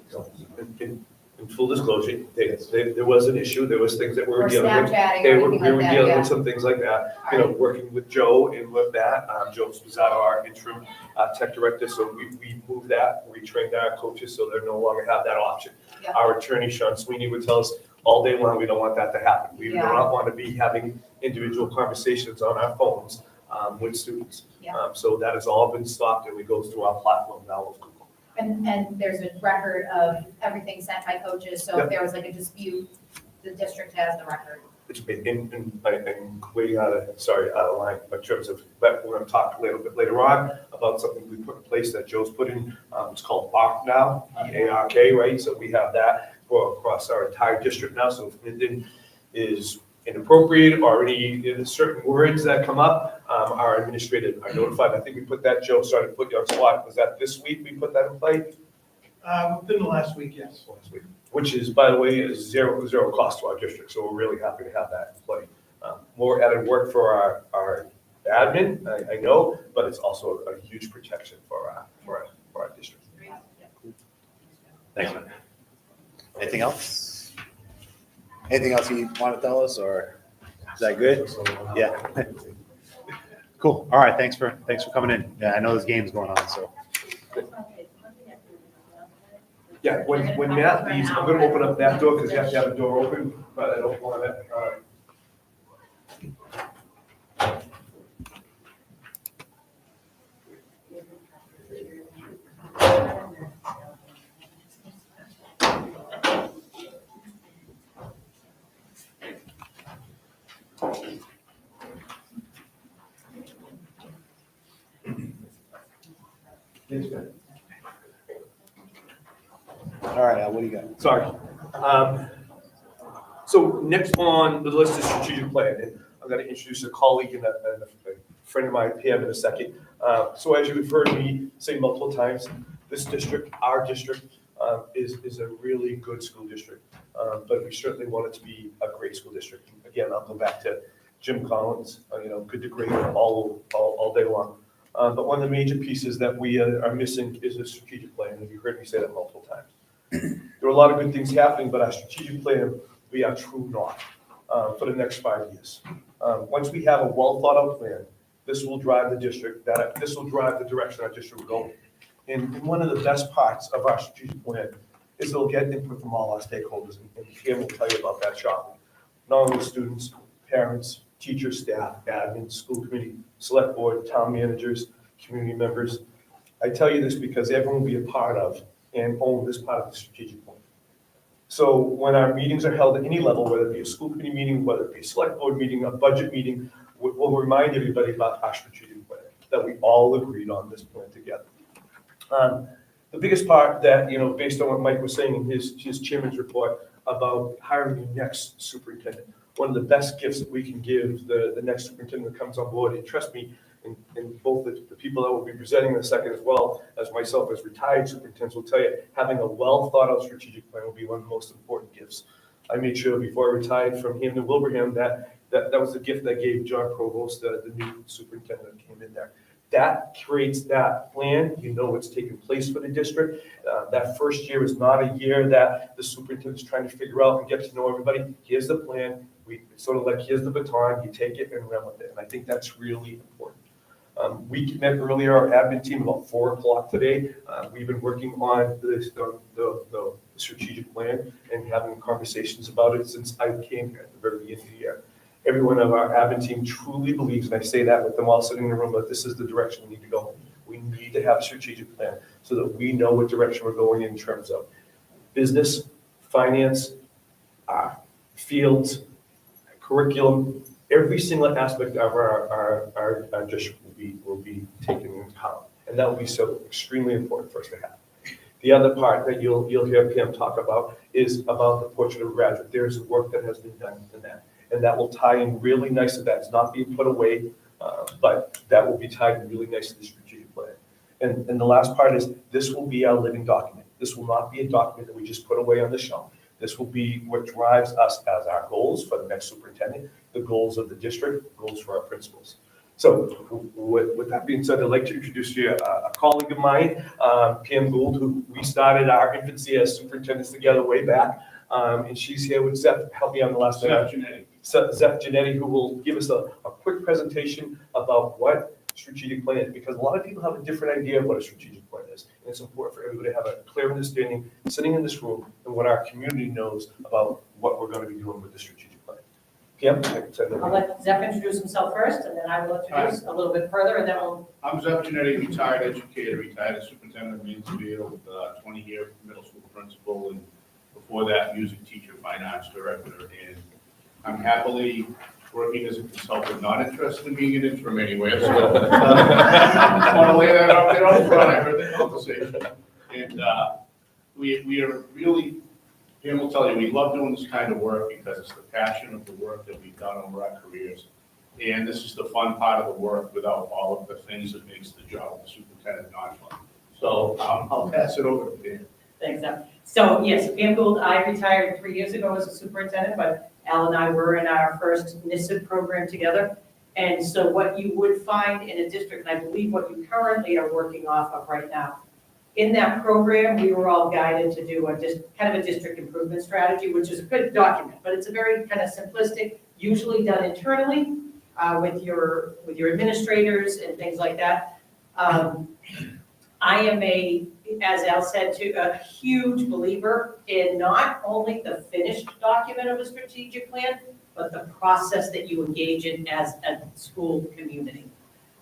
So, in full disclosure, there was an issue, there was things that we were Or dealing with. Snapchatting We or were anything like that, dealing yeah. with some things like that, you know, working with Joe and with that. Joe Spizzato, our interim tech director, so we moved that, we trained our coaches so they no longer have that option. Yeah. Our attorney, Sean Sweeney, would tell us all day long, we don't want that to happen. We do Yeah. not want to be having individual conversations on our phones with students. Yeah. So that has all been stopped and we go through our platform now of Google. And there's a record of everything sent by coaches, so Yep. if there was like a dispute, the district has the record. It's been I'm way out of line in terms of, but we're gonna talk a little bit later on about something we put in place that Joe's put in. It's called BARK now, BARK, right? So we have that for across our entire district now. So if anything is inappropriate or any certain words that come up, our administrators are notified. I think we put that, Joe started to put you on spot. Was that this week we put that in play? Within the last week, yes. Last week. Which is, by the way, is zero cost to our district, so we're really happy to have that in play. More added work for our admin, I know, but it's also a huge protection for our district. Thanks, man. Anything else? Anything else you want to tell us, or is that good? Yeah. Cool. All right. Thanks for coming in. Yeah, I know this game's going on, so. Yeah, when Matt leaves, I'm gonna open up that door, because you have to have a door open, but I don't want it. All right, Al, what do you got? Sorry. So next on the list is strategic plan, and I'm going to introduce a colleague and a friend of mine, Pam, in a second. So as you've heard me say multiple times, this district, our district, is a really good school district, but we certainly want it to be a great school district. Again, I'll go back to Jim Collins, good to great all day long. But one of the major pieces that we are missing is a strategic plan, and you heard me say that multiple times. There are a lot of good things happening, but our strategic plan, we are true north for the next 5 years. Once we have a well thought out plan, this will drive the district, this will drive the direction our district will go. And one of the best parts of our strategic plan is it'll get input from all our stakeholders, and Pam will tell you about that shortly. Not only students, parents, teachers, staff, admin, school committee, select board, town managers, community members. I tell you this because everyone will be a part of and own this part of the strategic plan. So when our meetings are held at any level, whether it be a school committee meeting, whether it be a select board meeting, a budget meeting, we'll remind everybody about our strategic plan, that we all agreed on this plan together. The biggest part that, based on what Mike was saying in his chairman's report about hiring the next superintendent, one of the best gifts that we can give the next superintendent that comes on board, and trust me, and both the people that will be presenting in a second as well as myself as retired superintendents will tell you, having a well thought out strategic plan will be one of the most important gifts. I made sure before I retired from Hampton Wilbraham that was the gift that gave John Provost, the new superintendent that came in there. That creates that plan. You know what's taking place for the district. That first year is not a year that the superintendent's trying to figure out and get to know everybody. Here's the plan. We sort of like, here's the baton. You take it and run with it. And I think that's really important. We met earlier, our admin team, about 4 o'clock today. We've been working on the strategic plan and having conversations about it since I came here at the very beginning of the year. Every one of our admin team truly believes, and I say that with them all sitting in the room, that this is the direction we need to go. We need to have a strategic plan so that we know what direction we're going in terms of business, finance, fields, curriculum. Every single aspect of our district will be taken into account, and that will be so extremely important for us to have. The other part that you'll hear Pam talk about is about the portrait of a graduate. There's work that has been done in that, and that will tie in really nicely. That's not being put away, but that will be tied in really nicely to the strategic plan. And the last part is this will be our living document. This will not be a document that we just put away on the shelf. This will be what drives us as our goals for the next superintendent, the goals of the district, goals for our principals. So with that being said, I'd like to introduce you a colleague of mine, Pam Gould, who we started our infancy as superintendents together way back. And she's here with Zeph, help me on the last name. Zeph Genetti, who will give us a quick presentation about what strategic plan is, because a lot of people have a different idea of what a strategic plan is. And it's important for everybody to have a clear understanding sitting in this room and what our community knows about what we're going to be doing with the strategic plan. Pam, I can send it. I'll let Zeph introduce himself first, and then I will introduce a little bit further, and then we'll. I'm Zeph Genetti, retired educator, retired superintendent of Mansfield, 20-year middle school principal, and before that, music teacher, fine arts director, and I'm happily working as a consultant, not interested in being an interim anywhere, so I want to lay that out there up front. I heard the conversation. And we are really, Pam will tell you, we love doing this kind of work because it's the passion of the work that we've done over our careers. And this is the fun part of the work without all of the things that makes the job of the superintendent not fun. So I'll pass it over to Pam. Thanks, Zeph. So yes, Pam Gould, I retired 3 years ago as a superintendent, but Al and I were in our first NISIP program together. And so what you would find in a district, and I believe what you currently are working off of right now, in that program, we were all guided to do kind of a district improvement strategy, which is a good document, but it's a very kind of simplistic, usually done internally with your administrators and things like that. I am as Al said, a huge believer in not only the finished document of a strategic plan, but the process that you engage in as a school community.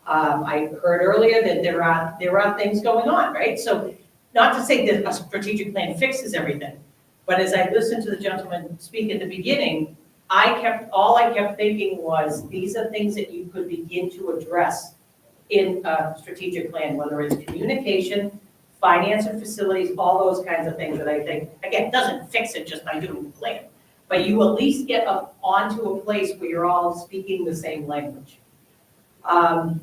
I heard earlier that there are things going on, right? So not to say that a strategic plan fixes everything, but as I listened to the gentleman speak at the beginning, all I kept thinking was these are things that you could begin to address in a strategic plan, whether it's communication, finance and facilities, all those kinds of things that I think, again, doesn't fix it just by doing the plan, but you at least get up onto a place where you're all speaking the same language. I'm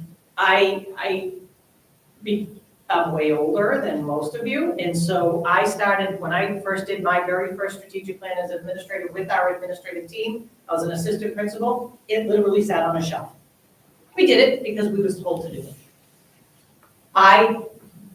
way older than most of you, and so I started, when I first did my very first strategic plan as administrator with our administrative team, I was an assistant principal, it literally sat on a shelf. We did it because we was told to do it. I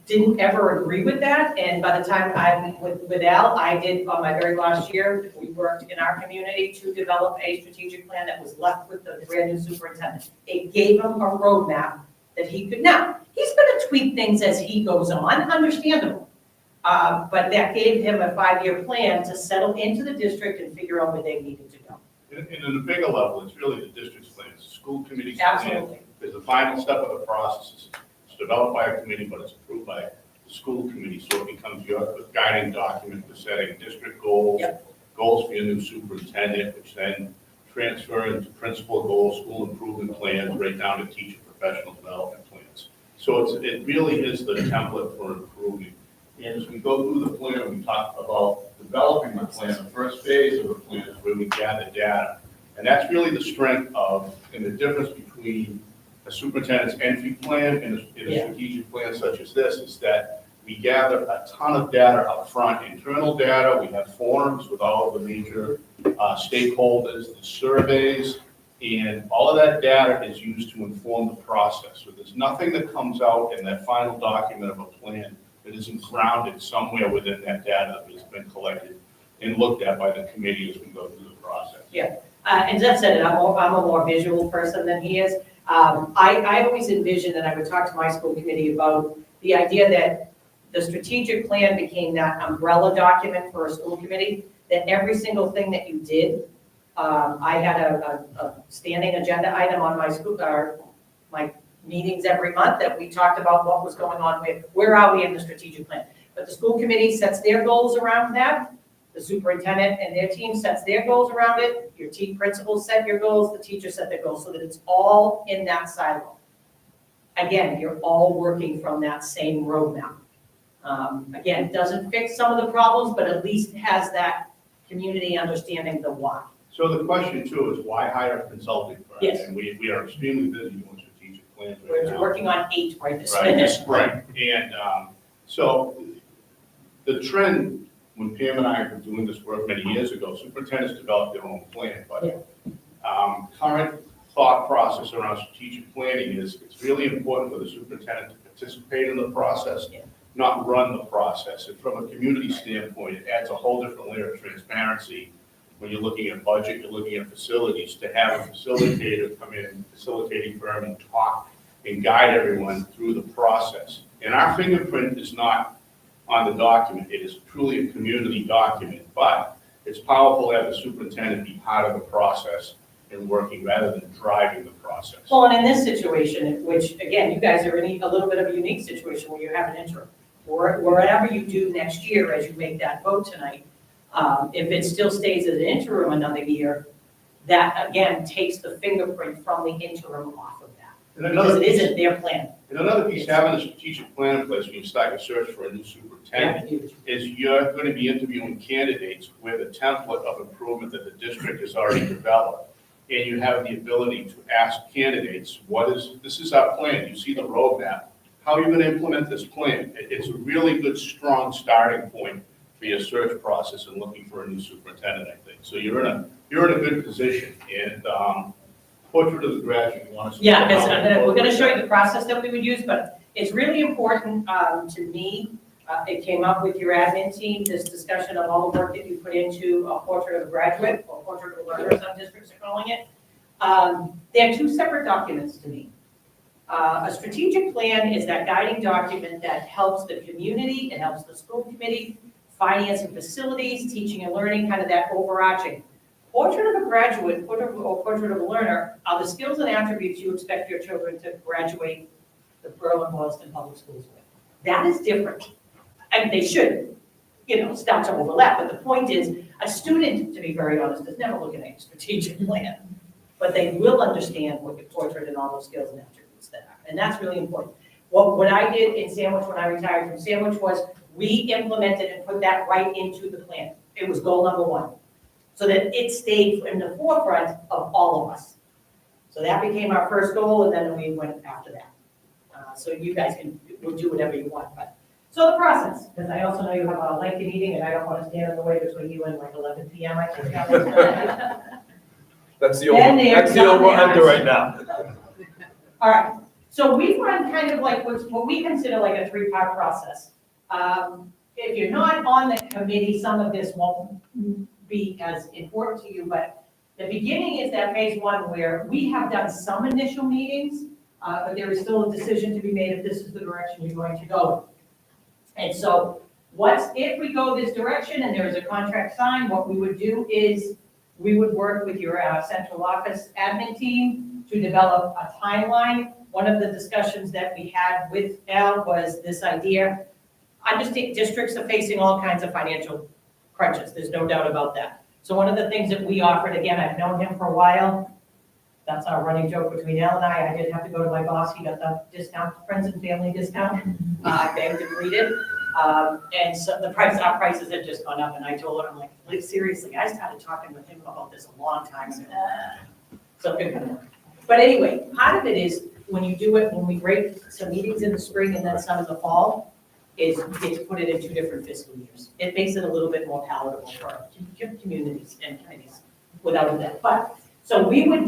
didn't ever agree with that, and by the time I'm with Al, I did, on my very last year, we worked in our community to develop a strategic plan that was left with the brand new superintendent. It gave him a roadmap that he could, now, he's gonna tweak things as he goes on, understandable. But that gave him a 5-year plan to settle into the district and figure out where they needed to go. And at a bigger level, it's really the district's plan, it's the school committee's plan. Absolutely. Because the final step of the process is developed by a committee, but it's approved by the school committee, so it becomes your guiding document for setting district goals, goals for your new superintendent, which then transfer into principal goals, school improvement plans, right down to teacher professional development plans. So it really is the template for improving. And as we go through the plan, we talk about developing the plan. The first phase of the plan is where we gather data. And that's really the strength of, and the difference between a superintendent's entry plan and a strategic plan such as this, is that we gather a ton of data up front, internal data. We have forums with all of the major stakeholders, the surveys, and all of that data is used to inform the process. So there's nothing that comes out in that final document of a plan that isn't grounded somewhere within that data that has been collected and looked at by the committee as we go through the process. And Jeff said it, I'm a more visual person than he is. I always envisioned, and I would talk to my school committee about the idea that the strategic plan became that umbrella document for a school committee, that every single thing that you did, I had a standing agenda item on my meetings every month that we talked about what was going on with, where are we in the strategic plan? But the school committee sets their goals around that. The superintendent and their team sets their goals around it. Your team principals set your goals, the teachers set their goals, so that it's all in that silo. Again, you're all working from that same roadmap. Again, it doesn't fix some of the problems, but at least has that community understanding the why. So the question too is why hire a consulting firm? Yes. And we are extremely busy doing strategic plans right We're now. working on 8 right this Right, minute. spring. And so the trend, when Pam and I were doing this work many years ago, superintendents developed their own plan, but current thought process around strategic planning is it's really important for the superintendent to participate in the process, not run the process. And from a community standpoint, it adds a whole different layer of transparency. When you're looking at budget, you're looking at facilities, to have a facilitator come in, facilitating firm, and talk and guide everyone through the process. And our fingerprint is not on the document. It is truly a community document, but it's powerful to have the superintendent be part of the process and working rather than driving the process. Well, and in this situation, which again, you guys are in a little bit of a unique situation where you have an interim, or wherever you do next year as you make that vote tonight, if it still stays as an interim another year, that again takes the fingerprint from the interim off of that. And Because it isn't their plan. And another piece, having a strategic plan in place when you start your search for a new superintendent, is you're going to be interviewing candidates with a template of improvement that the district has already developed. And you have the ability to ask candidates, this is our plan, you see the roadmap, how are you going to implement this plan? It's a really good, strong starting point for your search process and looking for a new superintendent, I think. So you're in a good position. And portrait of the graduate, you want to? Yeah, because we're going to show you the process that we would use, but it's really important to me. It came up with your admin team, this discussion of all the work that you put into a portrait of a graduate, or portrait of a learner, some districts are calling it. They're 2 separate documents to me. A strategic plan is that guiding document that helps the community, it helps the school committee, finance and facilities, teaching and learning, kind of that overarching. Portrait of a graduate, or portrait of a learner are the skills and attributes you expect your children to graduate the Berlin-Boylston Public Schools with. That is different. And they should, start to overlap. But the point is, a student, to be very honest, is never looking at a strategic plan. But they will understand what your portrait and all those skills and attributes that are. And that's really important. What I did in Sandwich when I retired from Sandwich was we implemented and put that right into the plan. It was goal number 1. So that it stayed in the forefront of all of us. So that became our first goal, and then we went after that. So you guys will do whatever you want. But so the process, because I also know you have a lengthy meeting, and I don't want to stand in the way between you and like 11 p.m. I think that was That's the over-under right now. All right. So we run kind of like what we consider like a 3-part process. If you're not on the committee, some of this won't be as important to you, but the beginning is that phase 1 where we have done some initial meetings, but there is still a decision to be made if this is the direction you're going to go. And so if we go this direction and there is a contract signed, what we would do is we would work with your central office admin team to develop a timeline one of the discussions that we had with Al was this idea. Understand districts are facing all kinds of financial crunches, there's no doubt about that. So one of the things that we offered, again, I've known him for a while, that's our running joke between Al and I didn't have to go to my boss, he got the discount, friends and family discount, begged and pleaded. And so our prices had just gone up, and I told her, I'm like seriously, I started talking with him about this a long time ago. So good for him. But anyway, part of it is when you do it, when we break some meetings in the spring and then some in the fall, is to put it in 2 different fiscal years. It makes it a little bit more palatable for communities and committees without that. But, so we would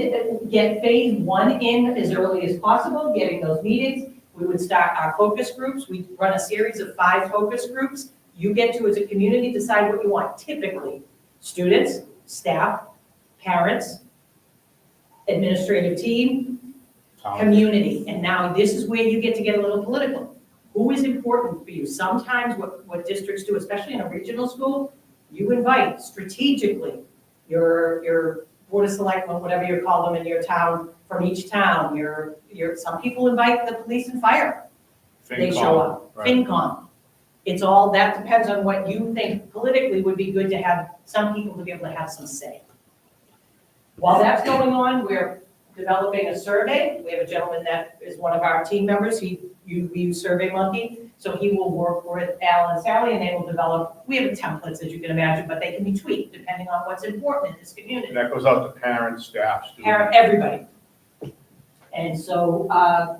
get phase 1 in as early as possible, getting those meetings. We would start our focus groups. We run a series of 5 focus groups. You get to, as a community, decide what you want. Typically, students, staff, parents, administrative team, community. And now this is where you get to get a little political. Who is important for you? Sometimes what districts do, especially in a regional school, you invite strategically your board of selectmen, whatever you call them in your town, from each town. Some people invite the police and fire. They show up. right. FinCom. It's all, that depends on what you think politically would be good to have some people to be able to have some say. While that's going on, we're developing a survey. We have a gentleman that is one of our team members. We use SurveyMonkey. So he will work with Al and Sally, and they will develop, we have templates, as you can imagine, but they can be tweaked depending on what's important in this community. And that goes out to parents, staff, students. Everybody. And so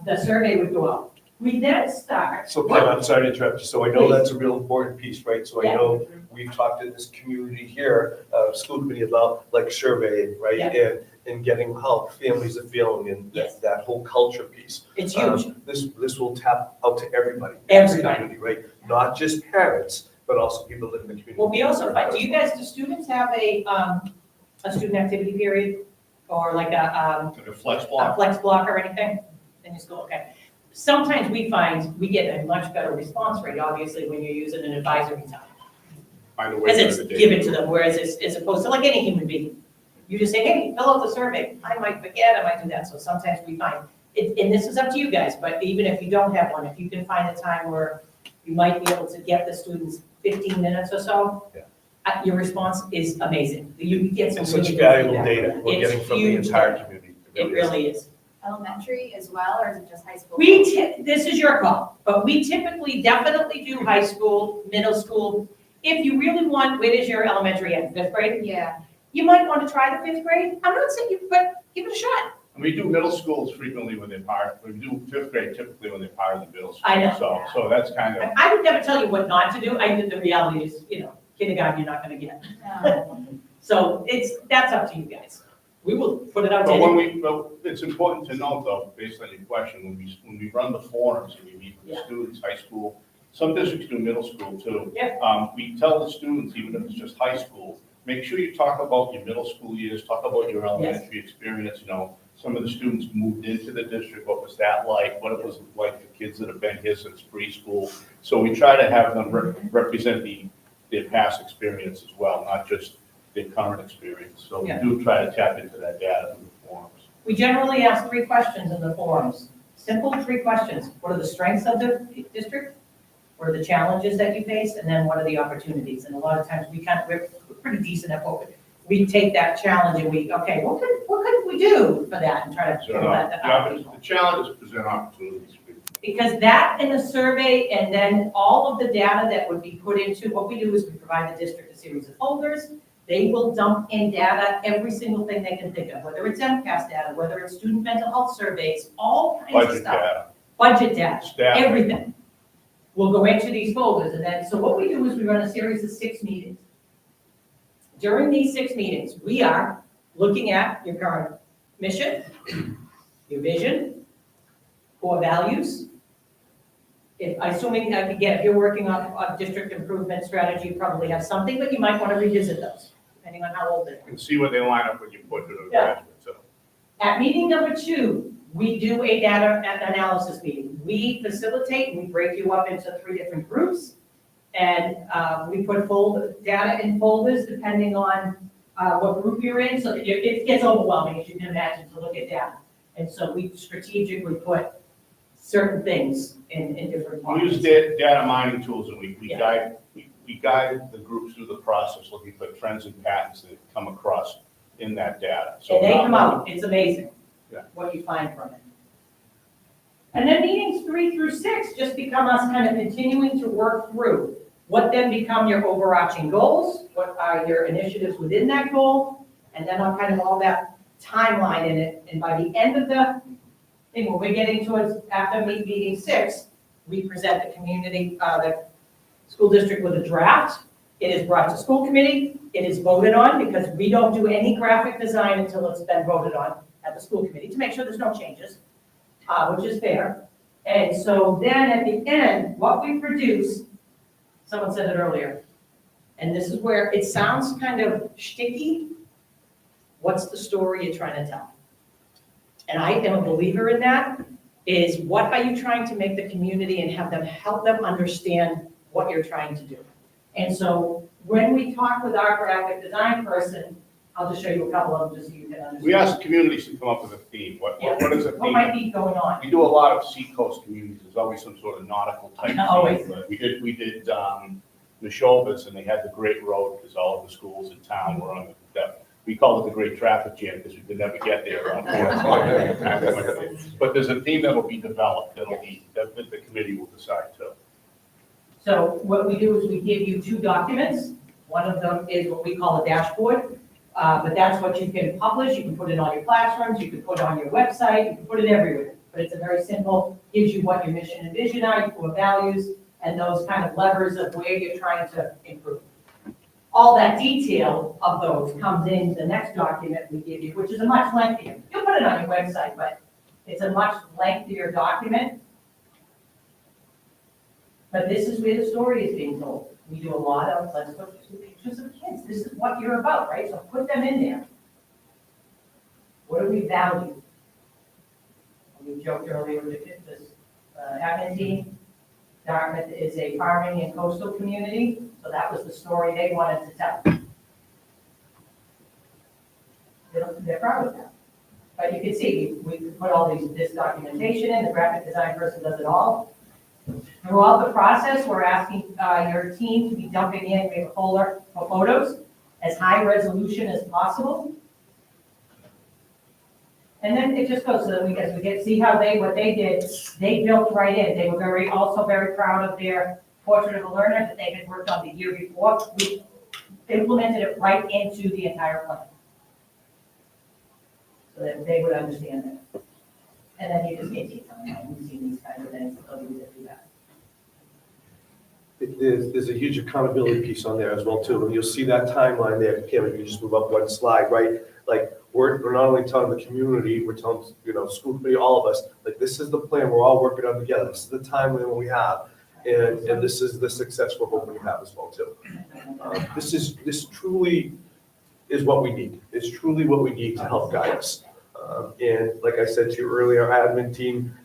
the survey would go out. We then start. So Pam, I'm sorry to interrupt you. So I know that's a real important piece, right? So I know we've talked in this community here, school committee about like surveying, right? Yeah. And getting how families are feeling and Yes. that whole culture piece. It's huge. This will tap out to everybody. in this Everybody. community, right? Not just parents, but also people living in the community. Well, we also, do you guys, do students have a student activity period? Or like a Like a flex block. flex block or anything in your school? Okay. Sometimes we find we get a much better response rate, obviously, when you're using an advisory time. Find a way Because to it's the day. given to them, whereas it's as opposed to like any human being. You just say, hey, fill out the survey. I might forget, I might do that. So sometimes we find, and this is up to you guys, but even if you don't have one, if you can find a time where you might be able to get the students 15 minutes or so, your response is amazing. You get some It's such really good valuable feedback. data we're It's getting from the huge entire data. community. It really is. Elementary as well, or is it just high school? This is your call, but we typically definitely do high school, middle school. If you really want, where does your elementary end, 5th grade? Yeah. You might want to try the 5th grade. I'm not saying you, but give it a shot. And we do middle schools frequently when they're part, we do 5th grade typically when they're part of the middle school. I know. So that's kind of, I would never tell you what not to do. The reality is, kindergarten, you're not going to get. So that's up to you guys. We will put it out to but it's important to note though, based on your question, when we run the forums and we meet with the students, high school, some districts do middle school too. Yeah. We tell the students, even if it's just high school, make sure you talk about your middle school years, talk about your elementary experience, some of the students moved into the district, what was that like, what it was like for kids that have been here since preschool. So we try to have them represent their past experience as well, not just their current experience. So we do try to tap into that data in the forums. We generally ask 3 questions in the forums. Simple 3 questions. What are the strengths of the district? What are the challenges that you face? And then what are the opportunities? And a lot of times we're pretty decent at what we take that challenge and what could we do for that and try to So pull that out. the challenges present opportunities. Because that in the survey and then all of the data that would be put into, what we do is we provide the district a series of folders. They will dump in data, every single thing they can think of, whether it's MCAS data, whether it's student mental health surveys, all kinds of Budget stuff. data. Budget data, Staff. everything will go into these folders. And then, so what we do is we run a series of 6 meetings. During these 6 meetings, we are looking at your current mission, your vision, core values. Assuming, again, if you're working on a district improvement strategy, you probably have something, but you might want to revisit those, depending on how old they are. And see where they line up with your portrait of the Yeah. graduate. So At meeting number 2, we do a data analysis meeting. We facilitate, we break you up into 3 different groups, and we put data in folders depending on what group you're in, so that it gets overwhelming, as you can imagine, to look at data. And so we strategically put certain things in different We use pockets. data mining tools, and we Yeah. guide the groups through the process, looking for trends and patterns that come across in that data. So And they come out, it's amazing Yeah. what you find from it. And then meetings 3 through 6 just become us kind of continuing to work through what then become your overarching goals, what are your initiatives within that goal, and then on kind of all that timeline in it. And by the end of the thing, when we're getting towards after meeting 6, we present the community, the school district with a draft. It is brought to school committee, it is voted on, because we don't do any graphic design until it's been voted on at the school committee, to make sure there's no changes, which is fair. And so then at the end, what we produce, someone said it earlier, and this is where it sounds kind of shticky. What's the story you're trying to tell? And I am a believer in that, is what are you trying to make the community and have them help them understand what you're trying to do. And so when we talk with our graphic design person, I'll just show you a couple of them just so you can understand. we ask communities to come up with a theme. What is a What theme? might be going on? We do a lot of seacoast communities. There's always some sort of nautical type. Always. theme. We did Neshoba's, and they had the Great Road, because all of the schools in town were on that. We call it the Great Traffic Jam, because we could never get there. But there's a theme that will be developed, that the committee will decide to. So what we do is we give you 2 documents. One of them is what we call a dashboard, but that's what you can publish. You can put it on your classrooms, you can put it on your website, you can put it everywhere. But it's a very simple, gives you what your mission and vision are, your core values, and those kind of levers of where you're trying to improve. All that detail of those comes into the next document we give you, which is a much lengthier. You'll put it on your website, but it's a much lengthier document. But this is where the story is being told. We do a lot of, let's put pictures of kids. This is what you're about, right? So put them in there. What do we value? We joked earlier with this admin team. Dartmouth is a farming and coastal community, so that was the story they wanted to tell. They're proud of that. But you can see, we put all this documentation in, the graphic design person does it all. Throughout the process, we're asking your team to be dumping in, we have a folder for photos, as high resolution as possible. And then it just goes, so that we get, see how what they did, they built right in. They were also very proud of their portrait of a learner that they had worked on the year before. We implemented it right into the entire plan. So that they would understand that. And then you just get to we've seen these kinds of things, so we just do that. There's a huge accountability piece on there as well too, and you'll see that timeline there. Kim, if you just move up one slide, right? Like, we're not only telling the community, we're telling, school committee, all of us, like, this is the plan we're all working on together. This is the timeline we have, and this is the success we're hoping to have as well too. This truly is what we need. It's truly what we need to help guide us. And like I said to you earlier, our admin team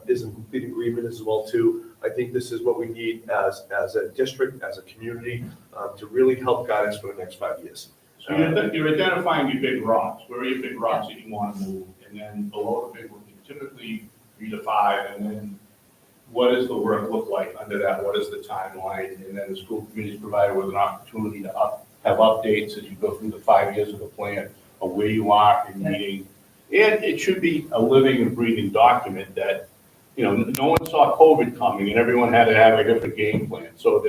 is in complete agreement as well too. I think this is what we need as a district, as a community, to really help guide us for the next 5 years. So you're identifying your big rocks. Where are your big rocks that you want to move? And then below the big ones, typically 3 to 5, and then what does the work look like under that? What is the timeline? And then the school committee is provided with an opportunity to have updates as you go through the 5 years of the plan of where you are in meeting. And it should be a living and breathing document that, no one saw COVID coming and everyone had to have a different game plan. So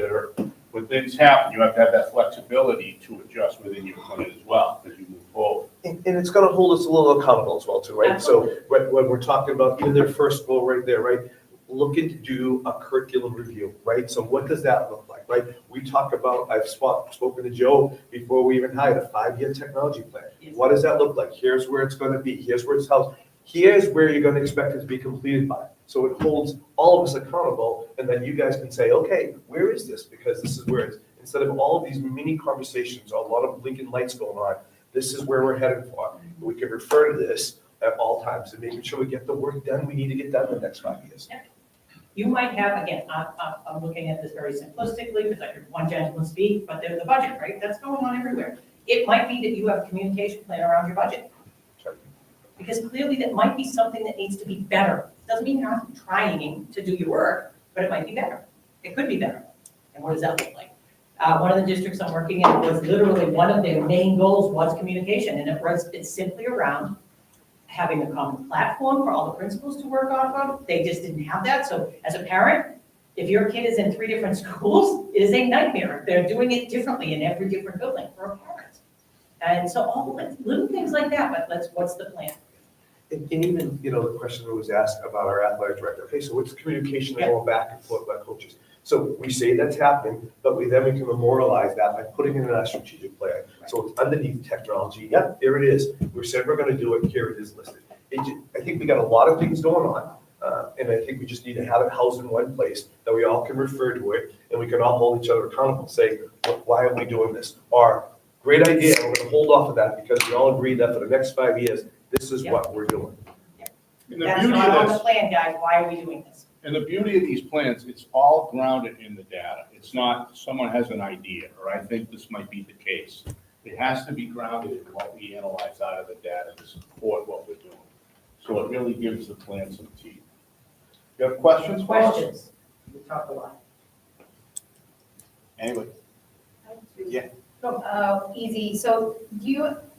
when things happen, you have to have that flexibility to adjust within your plan as well as you move forward. And it's gonna hold us a little accountable as well too, right? Absolutely. So when we're talking about even their first goal right there, right? Looking to do a curriculum review, right? So what does that look like, right? We talk about, I've spoken to Joe before we even hired a 5-year technology plan. Yes. What does that look like? Here's where it's gonna be. Here's where it's housed. Here's where you're gonna expect it to be completed by. So it holds all of us accountable, and then you guys can say, okay, where is this? Because this is where it's, instead of all of these mini conversations, a lot of blinking lights going on, this is where we're headed for. We can refer to this at all times and making sure we get the work done we need to get done in the next 5 years. You might have, again, I'm looking at this very simplistically because I heard one gentleman speak, but there's the budget, right? That's going on everywhere. It might be that you have a communication plan around your budget. Because clearly that might be something that needs to be better. Doesn't mean you're not trying to do your work, but it might be better. It could be better. And what does that look like? One of the districts I'm working in was literally one of their main goals was communication, and it's simply around having a common platform for all the principals to work off of. They just didn't have that. So as a parent, if your kid is in 3 different schools, it is a nightmare. They're doing it differently in every different building for a parent. And so all little things like that, but what's the plan? And even, the question that was asked about our athletic director, okay, so what's the communication going back and forth by coaches? So we say that's happening, but we can memorialize that by putting it in our strategic plan. So it's underneath technology. Yep, there it is. We said we're going to do it. Here it is listed. I think we got a lot of things going on. And I think we just need to have it housed in one place that we all can refer to it and we can all hold each other accountable and say, why are we doing this? Or great idea, we're going to hold off of that because we all agree that for the next 5 years, this is what we're doing. And the That's beauty not on of the this, plan, guys. Why are we doing this? and the beauty of these plans, it's all grounded in the data. It's not someone has an idea, or I think this might be the case. It has to be grounded in what we analyze out of the data to support what we're doing. So it really gives the plan some teeth. You have questions for us? Questions? We talked a lot. Anyway, Easy. So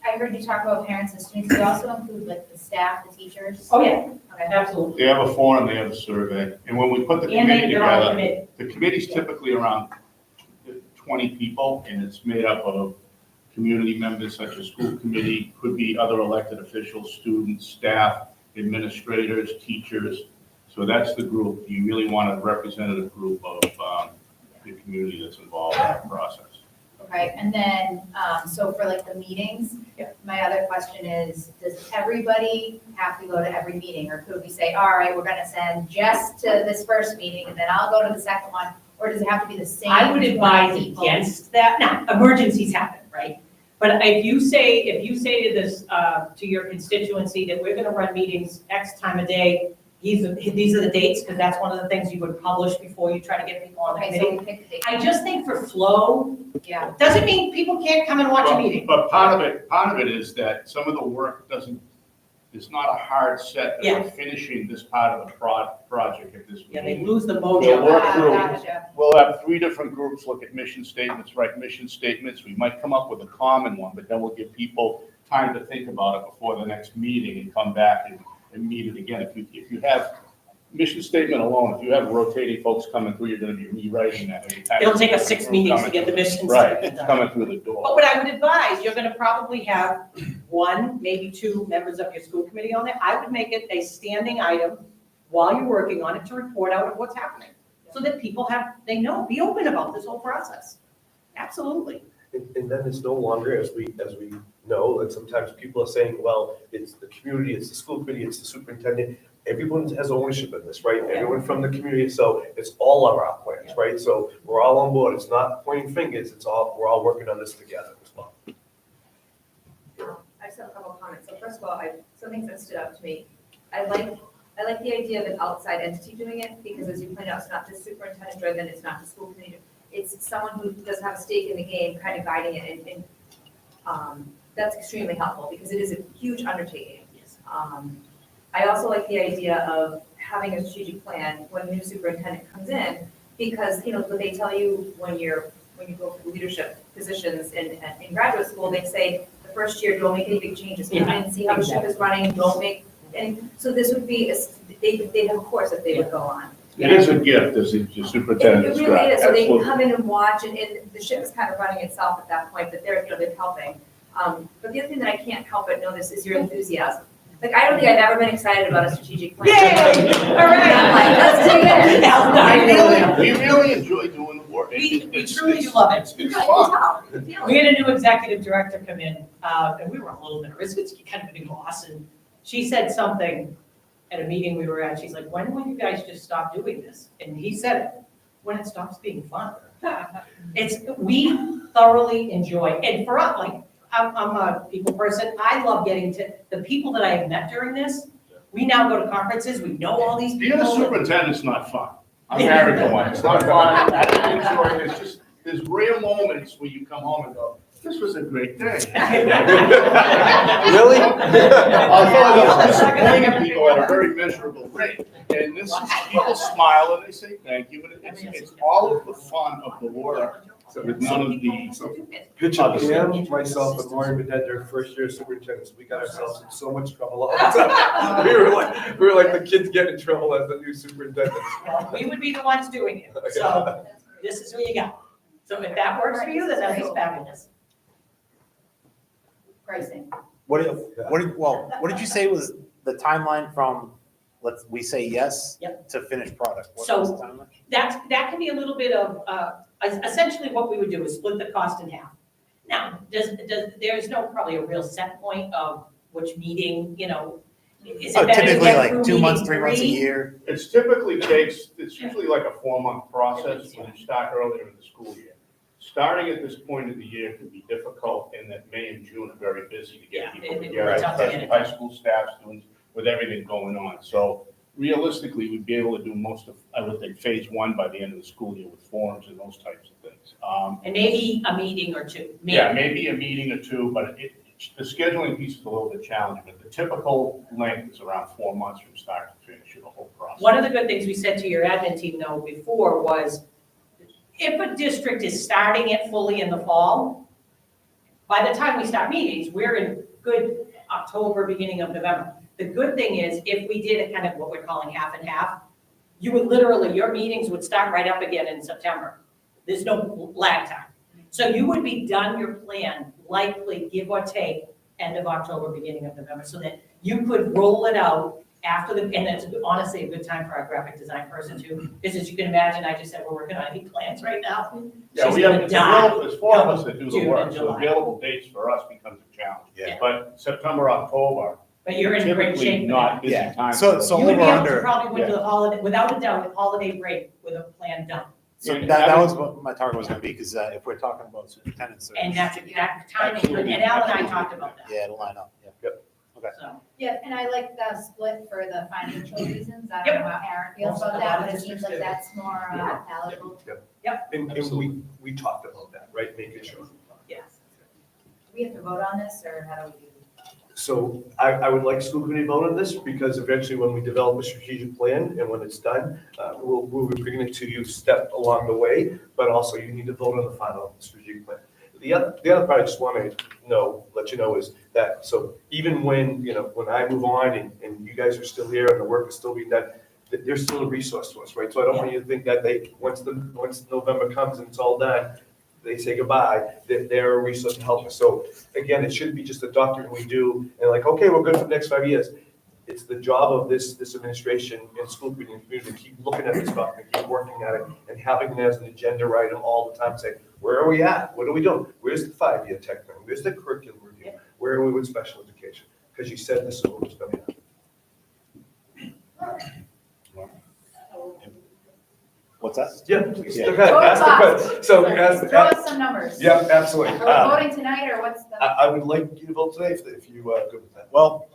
I heard you talk about parents and students. Do you also include like the staff, the teachers? Oh, yeah, Okay. absolutely. they have a forum, they have a survey, and when we put the And committee they're all together, committed. the committee's typically around 20 people, and it's made up of community members such as school committee, could be other elected officials, students, staff, administrators, teachers. So that's the group. You really want a representative group of the community that's involved in that process. Okay, and then, so for like the meetings, my other question is, does everybody have to go to every meeting? Or could we say, all right, we're gonna send Jess to this first meeting and then I'll go to the second one? Or does it have to be the same? I would 20 advise people? against that. Now, emergencies happen, right? But if you say to this, to your constituency that we're gonna run meetings X time of day, these are the dates, because that's one of the things you would publish before you try to get people on the Okay, so committee. we pick the date. I just think for flow, Yeah, doesn't mean people can't come and watch a meeting. But part of it is that some of the work it's not a hard set that Yeah. we're finishing this part of the project at this Yeah, they meeting. lose the We'll mojo. work through. Gotcha. We'll have 3 different groups look at mission statements, write mission statements. We might come up with a common one, but then we'll give people time to think about it before the next meeting and come back and meet it again. If you have mission statement alone, if you have rotating folks coming through, you're gonna be rewriting that every time. It'll take us 6 meetings to get the mission Right, statement it's done. coming through the But door. what I would advise, you're gonna probably have 1, maybe 2 members of your school committee on there. I would make it a standing item while you're working on it to report out of what's happening. So that people be open about this whole process. Absolutely. And then it's no longer, as we know, that sometimes people are saying, well, it's the community, it's the school committee, it's the superintendent. Everyone has ownership in this, right? Everyone from the community, so it's all of our plans, right? So we're all on board. It's not pointing fingers, we're all working on this together as well. I just have a couple of comments. So first of all, something that stood out to me. I like the idea of an outside entity doing it because as you pointed out, it's not just superintendent driven, it's not the school committee. It's someone who does have a stake in the game, kind of guiding it and that's extremely helpful because it is a huge undertaking. I also like the idea of having a strategic plan when the new superintendent comes in because, what they tell you when you go for leadership positions in graduate school, they say the first year, don't make any big changes. Come in, see how the ship is running, don't make any. So this would be, they'd have a course that they would go on. It is a gift as the It superintendent really described. is, so they can Absolutely. come in and watch, and the ship is kind of running itself at that point, but they're helping. But the other thing that I can't help but notice is your enthusiasm. Like, I don't think I've ever been excited about a strategic plan. Yay! All right. I'm like, let's do it. We really enjoy doing the work. We truly do love it. It's I fun. can tell. We had a new executive director come in, and we were a little nervous, it's kind of a new boss, and she said something at a meeting we were at, she's like, when will you guys just stop doing this? And he said it, when it stops being fun. We thoroughly enjoy, and for us, like, I'm a people person, I love getting to, the people that I have met during this, we now go to conferences, we know all these Being a people. superintendent's not fun. I'm married to one. It's not fun. I enjoy it. It's just, there's rare moments where you come home and go, This was a great day. Really? Although I was disappointing people at a very measurable rate. And this, people smile and they say thank you, and it's all of the fun of the work with none of the. Good job, Pam, myself, and Lori, but had their first year superintendents. We got ourselves in so much trouble all the time. We were like the kids get in trouble as the new superintendents. We would be the ones doing it, so this is what you got. So if that works for you, then that's fabulous. Pricing. What did you say was the timeline from, we say yes? Yep. To finished product? What So- was the timeline? That can be a little bit of, essentially what we would do is split the cost in half. Now, there's no probably a real set point of which meeting, is it Oh, better to typically get like through 2 months, meeting 3 months, a 3? year. It's usually like a 4-month process when you start earlier in the school year. Starting at this point of the year can be difficult in that May and June are very busy to Yeah, get people it'd be together, tough to get especially it high done. school staff, students, with everything going on. So realistically, we'd be able to do most of, I would think, phase 1 by the end of the school year with forums and those types of things. And maybe a meeting or two. Yeah, maybe a meeting or two, but the scheduling piece is a little bit challenging, but the typical length is around 4 months from start to finish of the whole process. One of the good things we said to your admin team though before was, if a district is starting it fully in the fall, by the time we start meetings, we're in good October, beginning of November. The good thing is, if we did a kind of what we're calling half and half, you would literally, your meetings would start right up again in September. There's no lag time. So you would be done your plan, likely, give or take, end of October, beginning of November, so that you could roll it out after and it's honestly a good time for our graphic design person too, because as you can imagine, I just said, we're working on any plans right now. Yeah, She's we gonna have, die. there's 4 of us that do the June work, and so July. available dates for us becomes a challenge. Yeah. But September, October, But you're in great typically shape. not busy Yeah. time. So for us. So You would be over able to under- probably went to the holiday, without a doubt, holiday break with a plan done. So Yeah, that having- was what my target was gonna be, because if we're talking about superintendent search. And that time is good, and Al and I talked about that, Yeah, it'll line up, yeah. so. Yeah, and I like the split for the financial reasons. I Yep. don't know how Aaron feels Most about of that, the but it districts seems like do. that's more palatable. And we talked about that, right, making sure. Yes. Do we have to vote on this, or how do we do? So I would like school committee to vote on this, because eventually when we develop a strategic plan and when it's done, we'll be bringing it to you step along the way, but also you need to vote on the final strategic plan. The other part I just want to let you know is that, so even when, when I move on and you guys are still here and the work is still being done, that there's still a resource to us, right? So I don't want you to think that once November comes and it's all done, they say goodbye, that they're a resource to help us. So again, it shouldn't be just a document we do and like, okay, we're good for the next 5 years. It's the job of this administration and school committee and community to keep looking at this document, keep working at it, and having it as an agenda item all the time, saying, where are we at? What are we doing? Where's the 5-year tech plan? Where's the curriculum review? Where are we with special education? Because you said this is what was going to happen. What's that? Yeah, please. Yeah. Go ahead, ask the question. So Throw us some numbers. yeah, absolutely. Are we voting tonight, or what's the? I would like you to vote today if you are good with that. Well,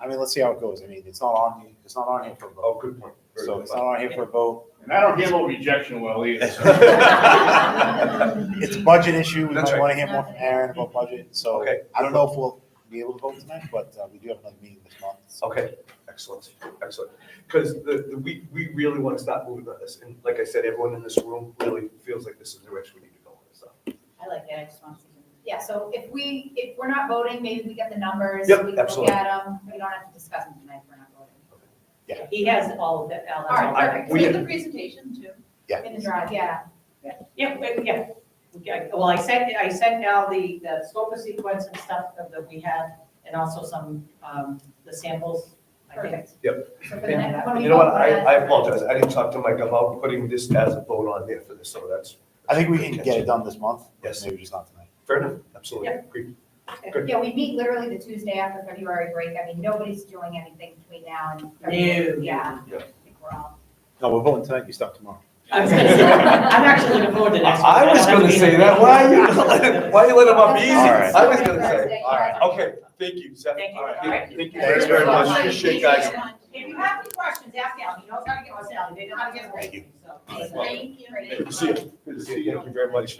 let's see how it goes. It's not on here for a vote. Oh, good point. Very So good. it's not on here for a vote. And I don't handle rejection well either. so. It's a budget issue. We That's might right. want to hear more from Aaron about budget. So Okay. I don't know if we'll be able to vote tonight, but we do have another meeting this month. So Okay, excellent. Because we really want to start moving on this. And like I said, everyone in this room really feels like this is the direction we need to go on this stuff. I like it, I just want to see. Yeah, so if we're not voting, maybe we get the numbers. Yep, We can look absolutely. at them, we don't have to discuss them tonight, if we're not voting. He has all of it, Al. All right, perfect. We- We have the presentation too. In the drive, yeah. Yeah. Okay, well, I sent Al the scope of sequence and stuff that we had, and also some, the samples, I think. Perfect. Yep. So for the next, when we You know what, vote, I apologize. I didn't talk to Mike about putting this as a vote on there for this, so that's I think we can get it done this month. Yes. Maybe just not tonight. fair enough. Absolutely. Yeah. Agreed. Yeah, we meet literally the Tuesday after February break. I mean, nobody's doing anything between now and. No. Yeah. Yeah. I think we're all. No, we're voting tonight. You start tomorrow. I was gonna say, I'm actually looking forward to next week. I was going to say that. Why are you letting them up easy? All right. I was going to say. All right. Okay, thank you, Seth. Thank you. All right. All right. Thank you very much. Appreciate it, guys. If you have any questions, ask Al, he knows how to get, Al, they know how to get Thank you. so. Thank you. Good to see you. Good to see you. Thank you very much.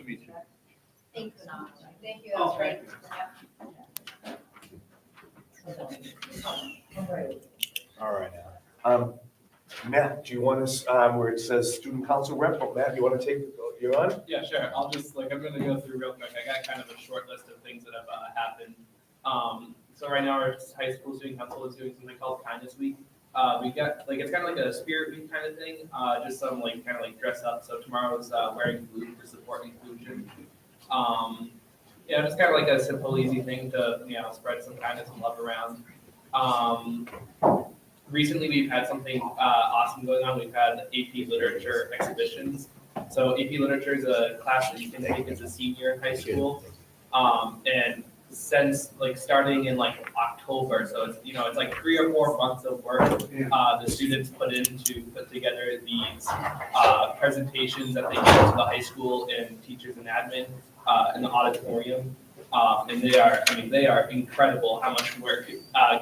Thanks. Thank you, that's great. All right. Matt, do you want us, where it says student council rep, Matt, you want to take, you're on? Yeah, sure. I'll just, I'm gonna go through real quick. I got kind of a short list of things that have happened. So right now our high school student council is doing something called Kindness Week. We got, it's kind of like a spirit week kind of thing, just some kind of dress up. So tomorrow's wearing blue for support inclusion. Yeah, just kind of like a simple, easy thing to, spread some kindness and love around. Recently, we've had something awesome going on. We've had AP Literature exhibitions. So AP Literature is a class that you can take as a senior in high school. And since starting in October, so it's it's 3 or 4 months of work the students put in to put together these presentations that they give to the high school and teachers and admin in the auditorium. And they are incredible how much work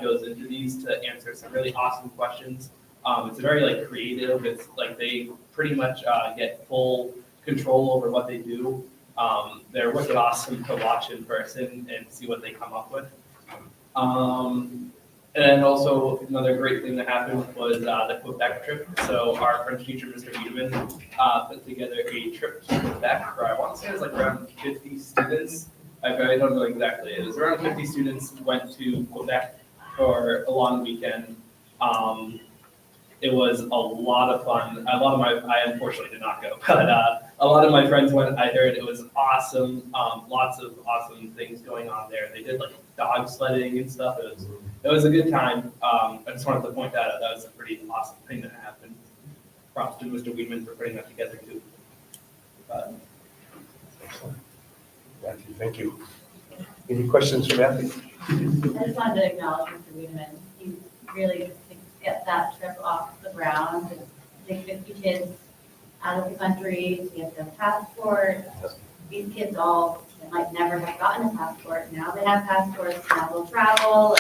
goes into these to answer some really awesome questions. It's very creative. It's they pretty much get full control over what they do. They're wicked awesome to watch in person and see what they come up with. And also another great thing that happened was the Quebec trip. So our French teacher, Mr. Wiedemann, put together a trip to Quebec where I want to say it was around 50 students. I don't know exactly. It was around 50 students went to Quebec for a long weekend. It was a lot of fun. I unfortunately did not go, but a lot of my friends went. I heard it was awesome. Lots of awesome things going on there. They did dog sledding and stuff. It was a good time. I just wanted to point that out. That was a pretty awesome thing that happened. Props to Mr. Wiedemann for putting that together too. Excellent. Matthew, thank you. Any questions for Matthew? I just wanted to acknowledge Mr. Wiedemann. He really get that trip off the ground and take 50 kids out of the country to get their passport. These kids all might never have gotten a passport. Now they have passports. Now they'll travel.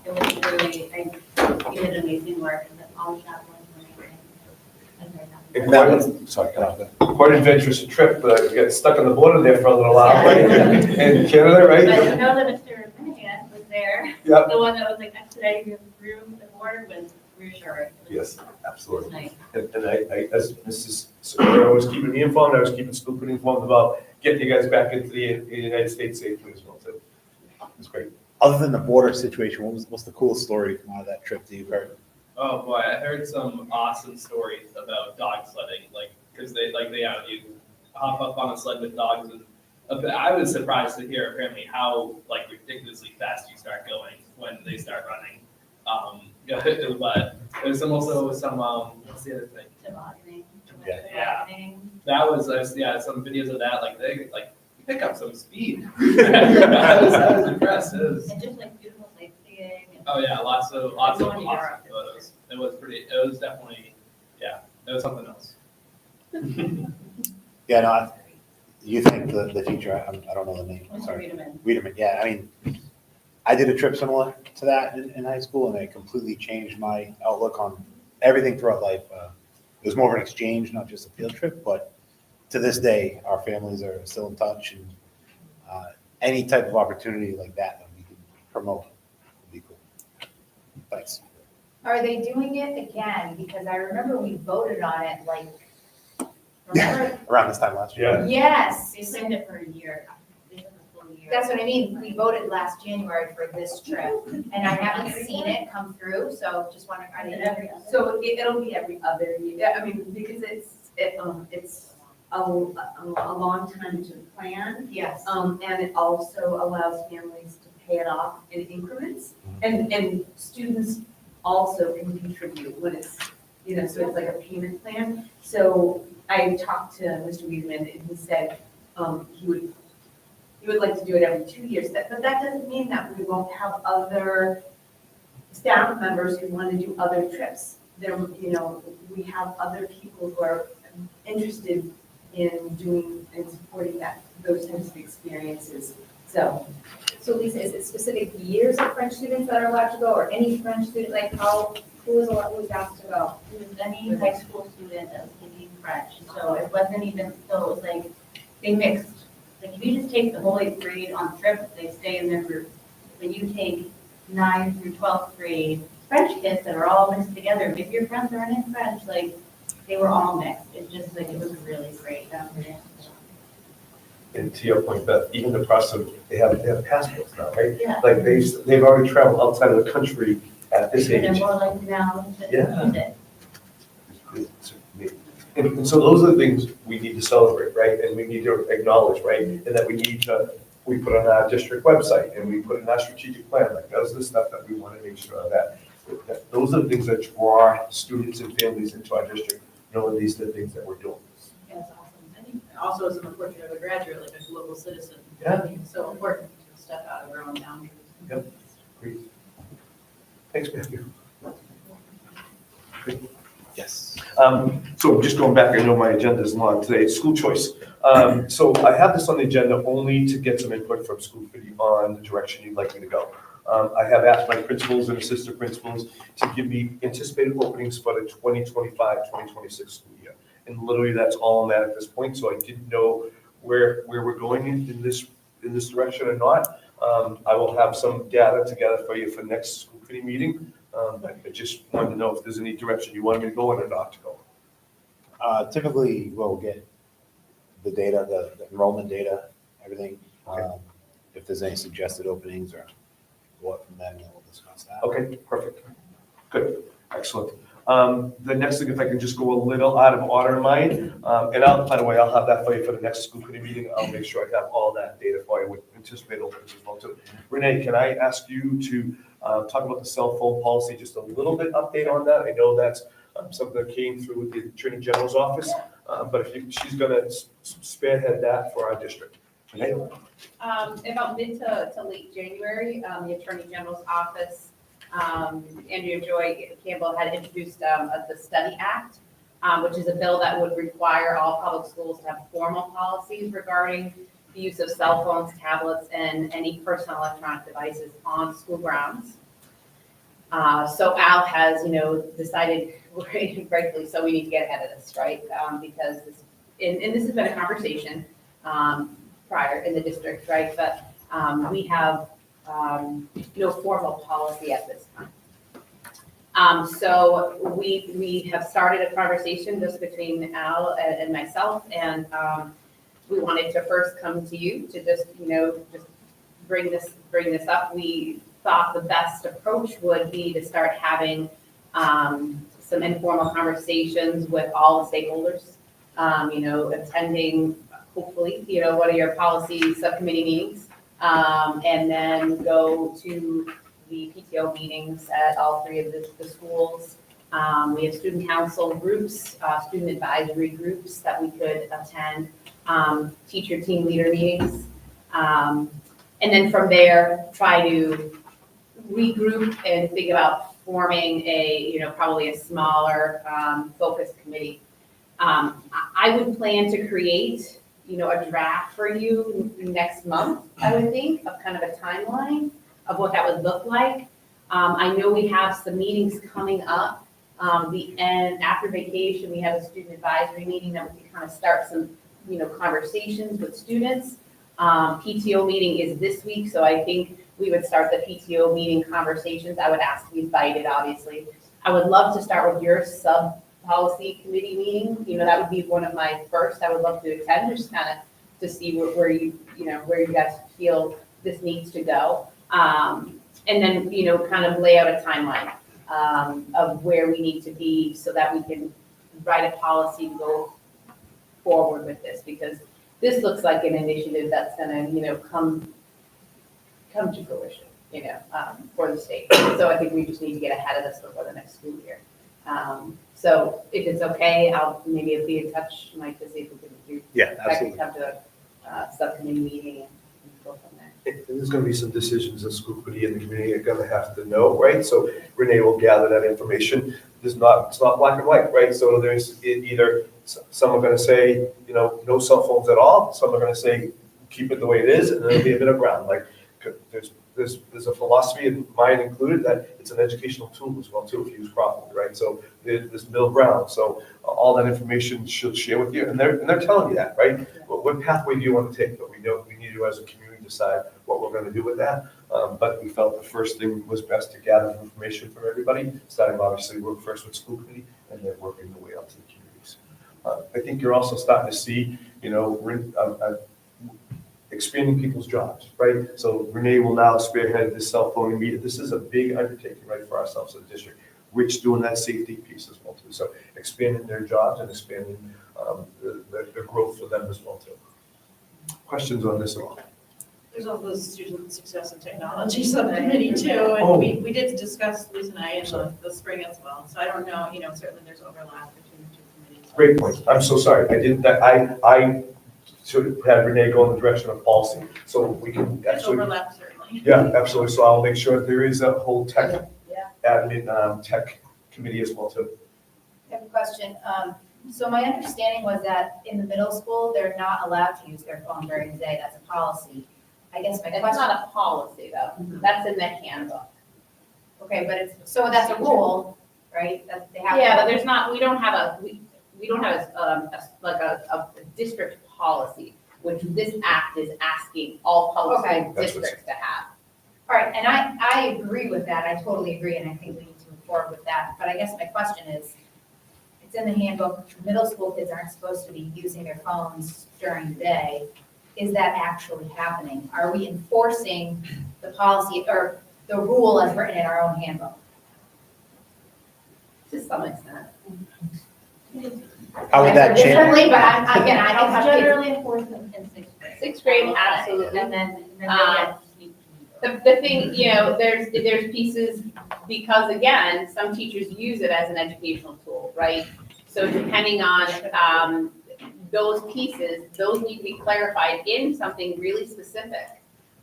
It was really, he did amazing work. And all the chaperones were amazing. I'm very happy. And that was, sorry, quite an adventurous trip, but you got stuck on the border there for a little while, right? In Canada, right? But to know that Mr. Finnegan was there, Yep. the one that was expediting through the border was reassuring. Yes, It was absolutely. nice. And I, as Mrs. Severo was keeping me informed, I was keeping school pretty informed about getting you guys back into the United States safely as well, so it was great. Other than the border situation, what's the coolest story from out of that trip that you've heard? Oh boy, I heard some awesome stories about dog sledding, because they you hop up on a sled with dogs, and I was surprised to hear apparently how ridiculously fast you start going when they start running. But there's also some what's the other thing? Tobogganing. Yeah. Tobogganing. That was some videos of that they pick up some speed. I was impressed. It was, And just beautiful sightseeing. oh yeah, lots of awesome Going to Europe. photos. It was definitely, it was something else. Yeah, no, you think the teacher, I don't know the name, Mr. sorry. Wiedemann. Wiedemann, yeah, I did a trip similar to that in high school, and it completely changed my outlook on everything throughout life. It was more of an exchange, not just a field trip, but to this day, our families are still in touch, and any type of opportunity like that we can promote would be cool. Thanks. Are they doing it again? Because I remember we voted on it, remember? Around this time last year. Yeah. Yes. They planned it for a year. They took a full year. That's what I mean. We voted last January for this trip, and I haven't seen it come through, so just wondering, are they every? So it'll be every other year, because it's a long time to plan. Yes. And it also allows families to pay it off in increments. And students also can contribute when it's, so it's a payment plan. So I talked to Mr. Wiedemann, and he said he would like to do it every 2 years. But that doesn't mean that we won't have other staff members who want to do other trips. There, we have other people who are interested in doing and supporting those types of experiences. So Lisa, is it specific years of French students that are allowed to go, or any French student, who was asked to go? It was any high school student that was taking French, so it wasn't even, so it was they mixed Like, if you just take the whole 8th grade on trip, they stay in their group. When you take 9th through 12th grade French kids that are all mixed together, if your friends aren't in French, like, they were all mixed. It's just like, it was really great. And to your point, Beth, even the process, they have passports now, right? Yeah. Like they've already traveled outside of the country at this They're age. more like now. Yeah. And so those are the things we need to celebrate, right? And we need to acknowledge, right? And that we put on our district website and we put in our strategic plan, like those are the stuff that we want to make sure that those are the things that draw students and families into our district, knowing these are the things that we're doing. Yeah, it's awesome. I think also as an unfortunate of a graduate, like as a local citizen, Yeah. I think it's so important to step out of our own boundaries. Yep. Great. Thanks, Matthew. Yes. So just going back, I know my agenda is long today, school choice. So I have this on the agenda only to get some input from school committee on the direction you'd like me to go. I have asked my principals and assistant principals to give me anticipated openings for the 2025-2026 school year. And literally that's all I'm at this point, so I didn't know where we're going in this direction or not. I will have some data together for you for next school committee meeting. I just wanted to know if there's any direction you wanted me to go in or not to go. Typically, we'll get the data, the enrollment data, everything. Okay. If there's any suggested openings or what from them, then we'll discuss that. Okay, perfect. Good, excellent. The next thing, if I can just go a little out of order in mind, and by the way, I'll have that for you for the next school committee meeting. I'll make sure I have all that data for you with anticipated openings as well too. Renee, can I ask you to talk about the cell phone policy, just a little bit update on that? I know that's something that came through with the Attorney General's office, but she's gonna spearhead that for our district. Renee? About mid to late January, the Attorney General's office, Andrea Joy Campbell had introduced the Study Act, which is a bill that would require all public schools to have formal policies regarding the use of cell phones, tablets, and any personal electronic devices on school grounds. So Al has, decided, rightfully so, we need to get ahead of this, right? Because this, and this has been a conversation prior in the district, right? But we have no formal policy at this time. So we have started a conversation just between Al and myself, and we wanted to first come to you to just bring this up. We thought the best approach would be to start having some informal conversations with all the stakeholders, attending hopefully, one of your policy subcommittee meetings, and then go to the PTO meetings at all three of the schools. We have student council groups, student advisory groups that we could attend, teacher team leader meetings. And then from there, try to regroup and think about forming probably a smaller focus committee. I would plan to create a draft for you next month, I would think, of kind of a timeline of what that would look like. I know we have some meetings coming up. After vacation, we have a student advisory meeting that we can kind of start some, conversations with students. PTO meeting is this week, so I think we would start the PTO meeting conversations. I would ask to be invited, obviously. I would love to start with your sub-policy committee meeting. That would be one of my first. I would love to attend, just kind of to see where you guys feel this needs to go. And then, kind of lay out a timeline of where we need to be so that we can write a policy to go forward with this, because this looks like an initiative that's gonna, come to fruition, for the state. So I think we just need to get ahead of this before the next school year. So if it's okay, I'll maybe be in touch, Mike, to see if we can do. Yeah, If I can absolutely. come to a subcommittee meeting and go from there. And there's gonna be some decisions the school committee and the community are gonna have to know, right? So Renee will gather that information. It's not black and white, right? So there's either, some are gonna say, no cell phones at all. Some are gonna say, keep it the way it is, and then there'll be a bit of ground. Like, there's there's a philosophy, and mine included, that it's an educational tool as well too, if used properly, right? So there's middle ground, so all that information should share with you, and they're telling you that, right? What pathway do you want to take? But we know we need to, as a community, decide what we're going to do with that. But we felt the first thing was best to gather information from everybody, starting obviously work first with school committee, and then working the way out to the communities. I think you're also starting to see, expanding people's jobs, right? So Renee will now spearhead this cell phone and media. This is a big undertaking, right, for ourselves as a district. Rich doing that safety piece as well too. So expanding their jobs and expanding the growth for them as well too. Questions on this at all? There's also the Student Success and Technology Subcommittee too, Oh. and we did discuss, Lisa and I, in the spring as well. So I don't know, certainly there's overlap between the two committees. Great point. I'm so sorry. I didn't, I should have had Renee go in the direction of policy, so we can There's actually. overlap certainly. Yeah, absolutely. So I'll make sure there is a whole tech, Yeah. admin, tech committee as well too. I have a question. So my understanding was that in the middle school, they're not allowed to use their phone during the day. That's a policy. I guess my It's question. not a policy though, that's in the handbook. Okay, but so that's a rule, right? That they have. Yeah, but there's not, we don't have a district policy, which this act is asking all public Okay. school districts to have. All right, and I agree with that. I totally agree, and I think we need to move forward with that. But I guess my question is, it's in the handbook, middle school kids aren't supposed to be using their phones during the day. Is that actually happening? Are we enforcing the policy or the rule as written in our own handbook? To some extent. How would that change? Differently, but again, I don't have kids. Generally enforced in sixth grade. Sixth grade, absolutely. And then they Um, The thing, there's pieces, because again, some teachers use it as an educational tool, right? So depending on, those pieces, those need to be clarified in something really specific,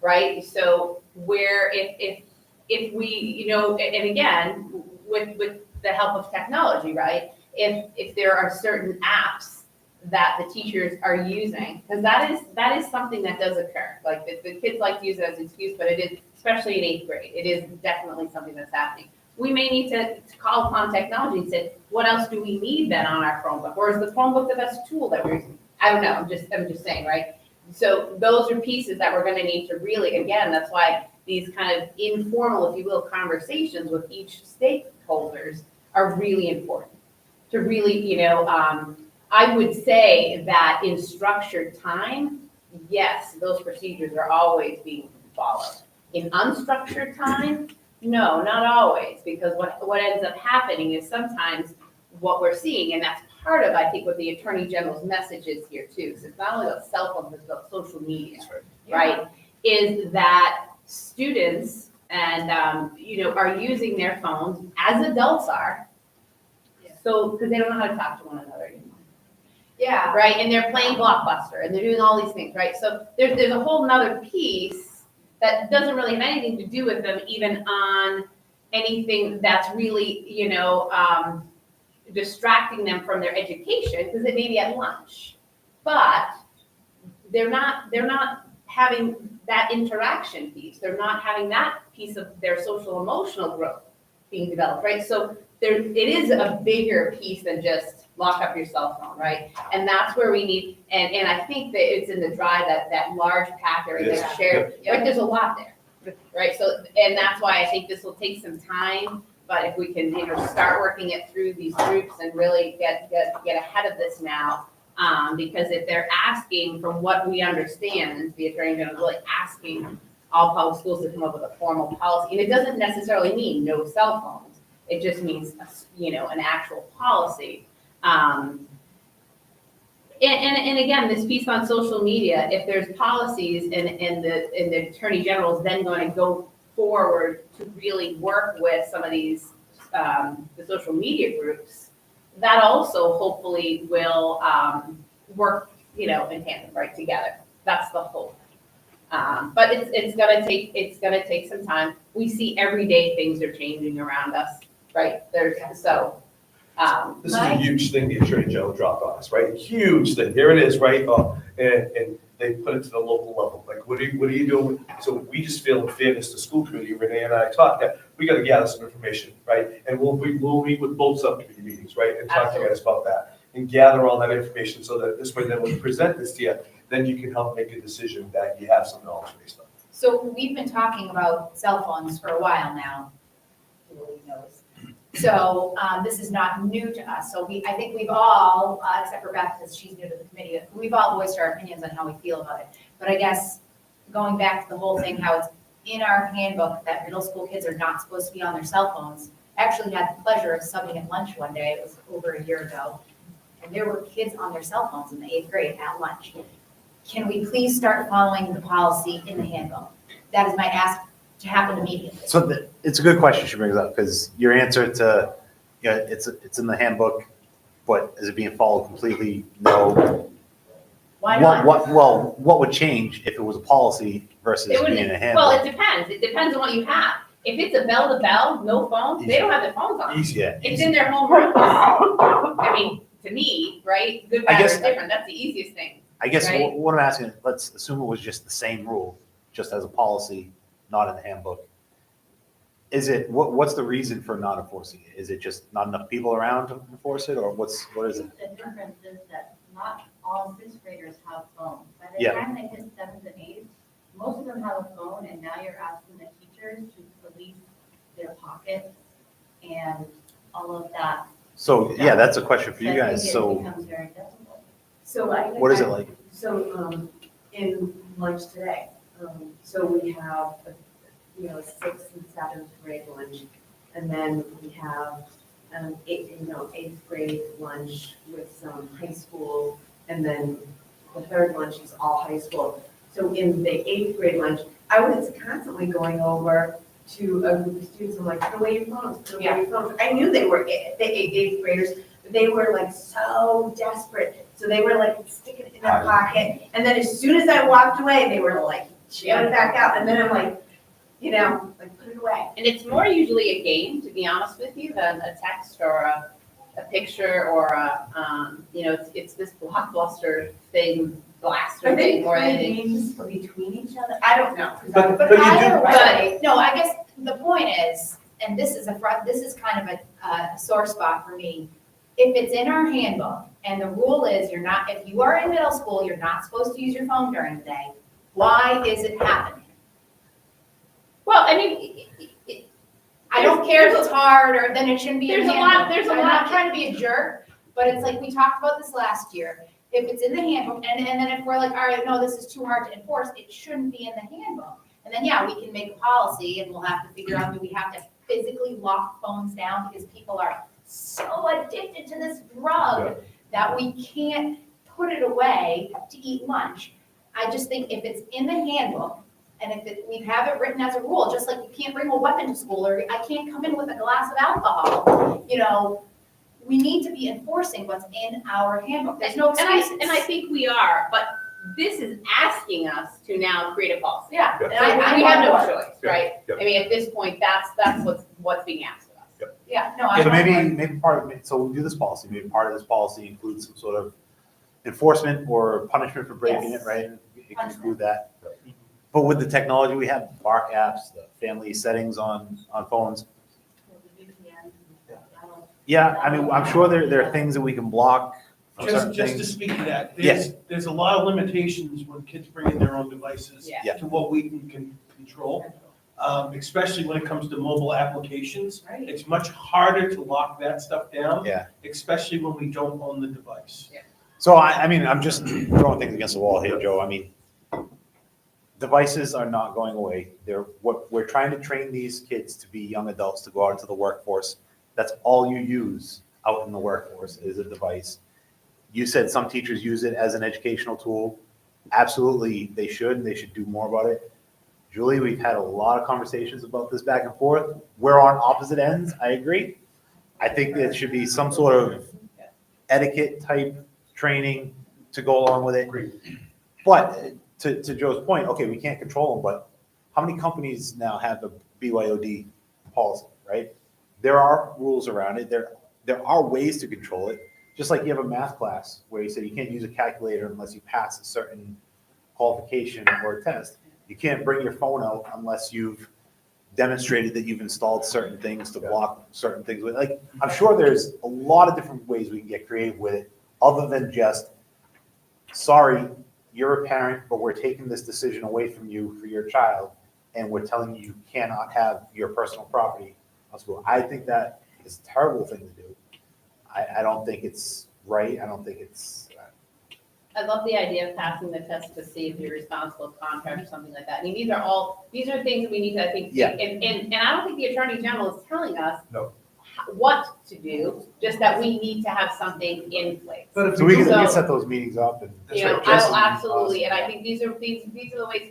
right? So where if we, and again, with the help of technology, right? If there are certain apps that the teachers are using, because that is something that does occur. Like the kids like to use it as an excuse, but it is, especially in eighth grade, it is definitely something that's happening. We may need to call upon technology and say, what else do we need then on our Chromebook? Or is the Chromebook the best tool that we're using? I don't know, I'm just saying, right? So those are pieces that we're gonna need to really, again, that's why these kind of informal, if you will, conversations with each stakeholders are really important. To really, I would say that in structured time, yes, those procedures are always being followed. In unstructured time, no, not always, because what ends up happening is sometimes what we're seeing, and that's part of, I think, what the Attorney General's message is here too, so it's not only about cell phones, it's about social media, right? Is that students and, are using their phones, as adults are, so, because they don't know how to talk to one another anymore. Yeah. Right, and they're playing Blockbuster, and they're doing all these things, right? So there's a whole nother piece that doesn't really have anything to do with them even on anything that's really, distracting them from their education, because it may be at lunch. But they're not having that interaction piece. They're not having that piece of their social emotional growth being developed, right? So it is a bigger piece than just lock up your cell phone, right? And that's where we need, and I think that it's in the drive, that large pack area that's shared, like there's a lot there, right? So, and that's why I think this will take some time, but if we can, start working it through these groups and really get ahead of this now, because if they're asking, from what we understand, the Attorney General is really asking all public schools to come up with a formal policy, and it doesn't necessarily mean no cell phones. It just means, an actual policy. And again, this piece on social media, if there's policies and the Attorney General is then going to go forward to really work with some of these, the social media groups, that also hopefully will work, in tandem, right, together. That's the hope. But it's gonna take some time. We see every day things are changing around us, right? This is a huge thing the Attorney General dropped on us, right? Huge thing. Here it is, right? And they put it to the local level. Like, what are you doing? So we just feel in fairness to school committee, Renee and I talked that we gotta gather some information, right? And we'll meet with both subcommittee meetings, right? And talk to you guys about that and gather all that information so that this way, then when we present this to you, then you can help make a decision that you have some knowledge based on. So we've been talking about cell phones for a while now. Julie knows. So this is not new to us. So I think we've all, except for Beth, because she's new to the committee, we've all voiced our opinions on how we feel about it. But I guess going back to the whole thing, how it's in our handbook that middle school kids are not supposed to be on their cell phones. I actually had the pleasure of subbing at lunch one day. It was over a year ago. And there were kids on their cell phones in the 8th grade at lunch. Can we please start following the policy in the handbook? That is my ask to happen immediately. So it's a good question she brings up, because your answer to, it's in the handbook, but is it being followed completely? No. Why not? What would change if it was a policy versus It would, being a handbook? well, it depends. It depends on what you have. If it's a bell-to-bell, no phones, they don't have their phones on. Easy, yeah. It's in their home room. I mean, to me, right, good, I bad, or guess- different, that's the easiest thing. I guess Right. what I'm asking, let's assume it was just the same rule, just as a policy, not in the handbook. Is it, what's the reason for not enforcing it? Is it just not enough people around to enforce it, or what is it? The difference is that not all 6th graders have phones. By the Yeah. time they hit 7th and 8th, most of them have a phone, and now you're asking the teachers to police their pockets and all of that. So, yeah, that's a question for you So I guys. think it So becomes very difficult. So what is it like? So, in lunch today, so we have, 6th and 7th grade lunch, and then we have, 8th grade lunch with some high school, and then the third lunch is all high school. So in the 8th grade lunch, I was constantly going over to a group of students, I'm like, put away your phones, put away your phones. I knew they were the 8th graders, but they were like so desperate. So they were like sticking it in their pocket. And then as soon as I walked away, they were like, shove it back out. And then I'm like, put it away. And it's more usually a game, to be honest with you, than a text or a picture or it's this blockbuster thing, blaster Are they thing more than playing anything. games between each other? I don't know. But you do- Either way, no, I guess the point is, and this is kind of a sore spot for me. If it's in our handbook and the rule is if you are in middle school, you're not supposed to use your phone during the day, why is it happening? Well, I mean, I don't care if it's hard or then it shouldn't be in the There's a lot- handbook. there's a I'm lot- not trying to be a jerk, but it's like we talked about this last year. If it's in the handbook and then if we're like, all right, no, this is too hard to enforce, it shouldn't be in the handbook. And then, yeah, we can make a policy and we'll have to figure out, do we have to physically lock phones down because people are so addicted to this drug that we can't put it away to eat lunch. I just think if it's in the handbook, and if we have it written as a rule, just like you can't bring a weapon to school, or I can't come in with a glass of alcohol, we need to be enforcing what's in our handbook. There's no excuses. And I think we are, but this is asking us to now create a policy. Yeah, Yeah. and I We have no want more. choice, right? Yeah. I mean, at this point, that's what's being asked of us. Yeah, no, I So want more. maybe part of it, so we'll do this policy, maybe part of this policy includes some sort of enforcement or punishment for breaking it, Yes. right? It can include that. But with the technology we have, the bark apps, the family settings on phones, yeah, I mean, I'm sure there are things that we can block from certain Just to things. speak to that, Yes. there's a lot of limitations when kids bring in their own devices Yeah. Yeah. to what we can control, especially when it comes to mobile applications. Right. It's much harder to lock that stuff down. Yeah. Especially when we don't own the device. So I mean, I'm just throwing things against the wall here, Joe. I mean, devices are not going away. We're trying to train these kids to be young adults to go out into the workforce. That's all you use out in the workforce is a device. You said some teachers use it as an educational tool. Absolutely, they should. They should do more about it. Julie, we've had a lot of conversations about this back and forth. We're on opposite ends. I agree. I think there should be some sort of etiquette type training to go along with it. But to Joe's point, okay, we can't control them, but how many companies now have a BYOD policy, right? There are rules around it. There are ways to control it. Just like you have a math class where you say you can't use a calculator unless you pass a certain qualification or a test, you can't bring your phone out unless you've demonstrated that you've installed certain things to block certain things. Like, I'm sure there's a lot of different ways we can get creative with it, other than just, sorry, you're a parent, but we're taking this decision away from you for your child, and we're telling you you cannot have your personal property on school. I think that is a terrible thing to do. I don't think it's right. I don't think it's, I love the idea of passing the test to see if you're responsible for contract or something like that. I mean, these are things that we need to, I think, Yeah. and I don't think the Attorney General is telling us No. what to do, just that we need to have something in place. But if so we do can So- set those meetings up and. That's You know, right, Jesse. absolutely, and I think these are the ways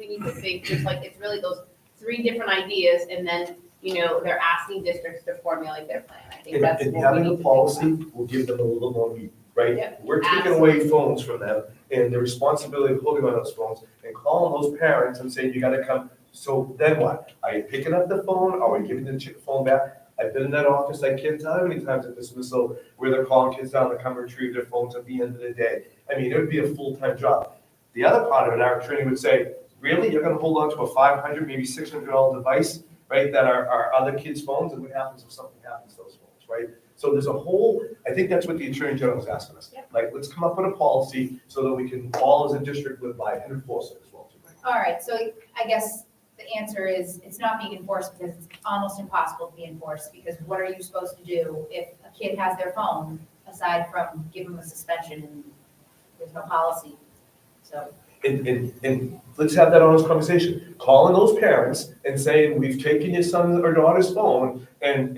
we need to think, just like it's really those 3 different ideas, and then, they're asking districts to formulate their plan. I think that's And what we having need a to think policy about. will give them a little more meat, right? Yep, We're taking away phones from them and the responsibility of holding on those phones and calling those parents and saying, you gotta come. So then what? Are you picking up the phone? Are we giving the phone back? I've been in that office, I can't tell how many times at dismissal where they're calling kids down to come retrieve their phones at the end of the day. I mean, it would be a full-time job. The other part of it, our attorney would say, really, you're gonna hold on to a $500, maybe $600 device, right, that are other kids' phones, and what happens if something happens to those phones, right? So there's a whole, I think that's what the Attorney General is asking us. Like, let's come up with a policy so that we can all as a district live by it and enforce it as well. All right, so I guess the answer is it's not being enforced because it's almost impossible to be enforced, because what are you supposed to do if a kid has their phone, aside from give them a suspension and there's no policy, so. And let's have that honest conversation. Calling those parents and saying, we've taken your son or daughter's phone and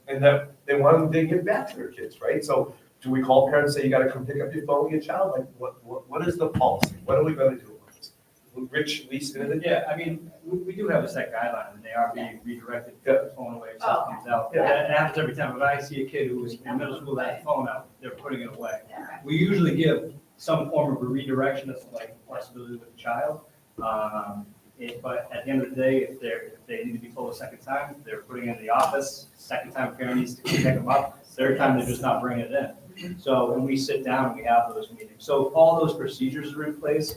that they want to give back to their kids, right? So do we call parents and say, you gotta come pick up your phone with your child? Like, what is the policy? What are we gonna do about this? Rich, Lisa, anything? Yeah, I mean, we do have a set guideline, and they are being redirected, put the phone away if something comes out. Yeah. It happens every time. If I see a kid who is in middle school that has a phone out, they're putting it away. We usually give some form of a redirection, that's like flexibility with the child. But at the end of the day, if they need to be told a second time, they're putting it in the office, second time parent needs to pick them up, third time they're just not bringing it in. So when we sit down and we have those meetings, so all those procedures are in place.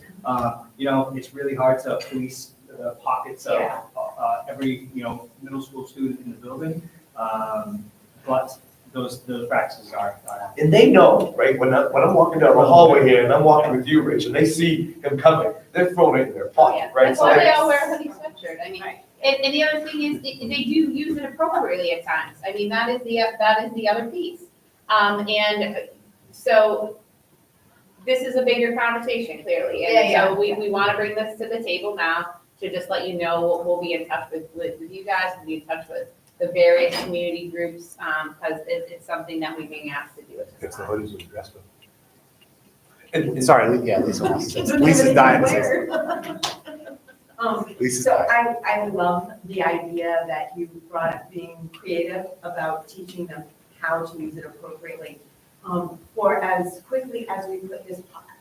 It's really hard to police the pockets of every, middle school student in the building. But those practices are. And they know, right, when I'm walking down the hallway here and I'm walking with you, Rich, and they see him coming, they're throwing it in their pocket, right? That's why they all wear a hoodie sweatshirt. I mean, and the other thing is, they do use it appropriately at times. I mean, that is the other piece. And so this is a bigger conversation, clearly. And so we want to bring this to the table now to just let you know, we'll be in touch with you guys, we'll be in touch with the various community groups, because it's something that we're being asked to do at this It's the time. hoodies with the dress code. Sorry, Lisa wants to say, Lisa's dying to say something. Lisa's So dying. I love the idea that you brought up being creative about teaching them how to use it appropriately. For as quickly as we put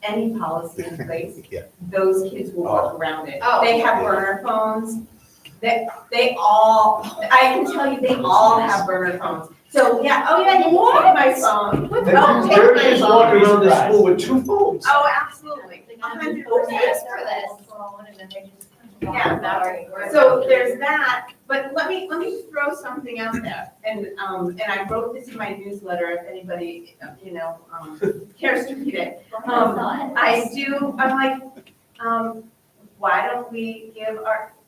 any policy in place, Yeah. those kids will work around it. Oh. They have burner phones. They all, I can tell you, they all have burner phones. So, yeah, oh yeah, you can take my phone. Oh, take They're my just phone. walking around the school with 2 phones. Oh, absolutely. 100%. For this. Yeah, so there's that, but let me throw something out there, and I wrote this in my newsletter, if anybody, cares to read it. I'm like, why don't we give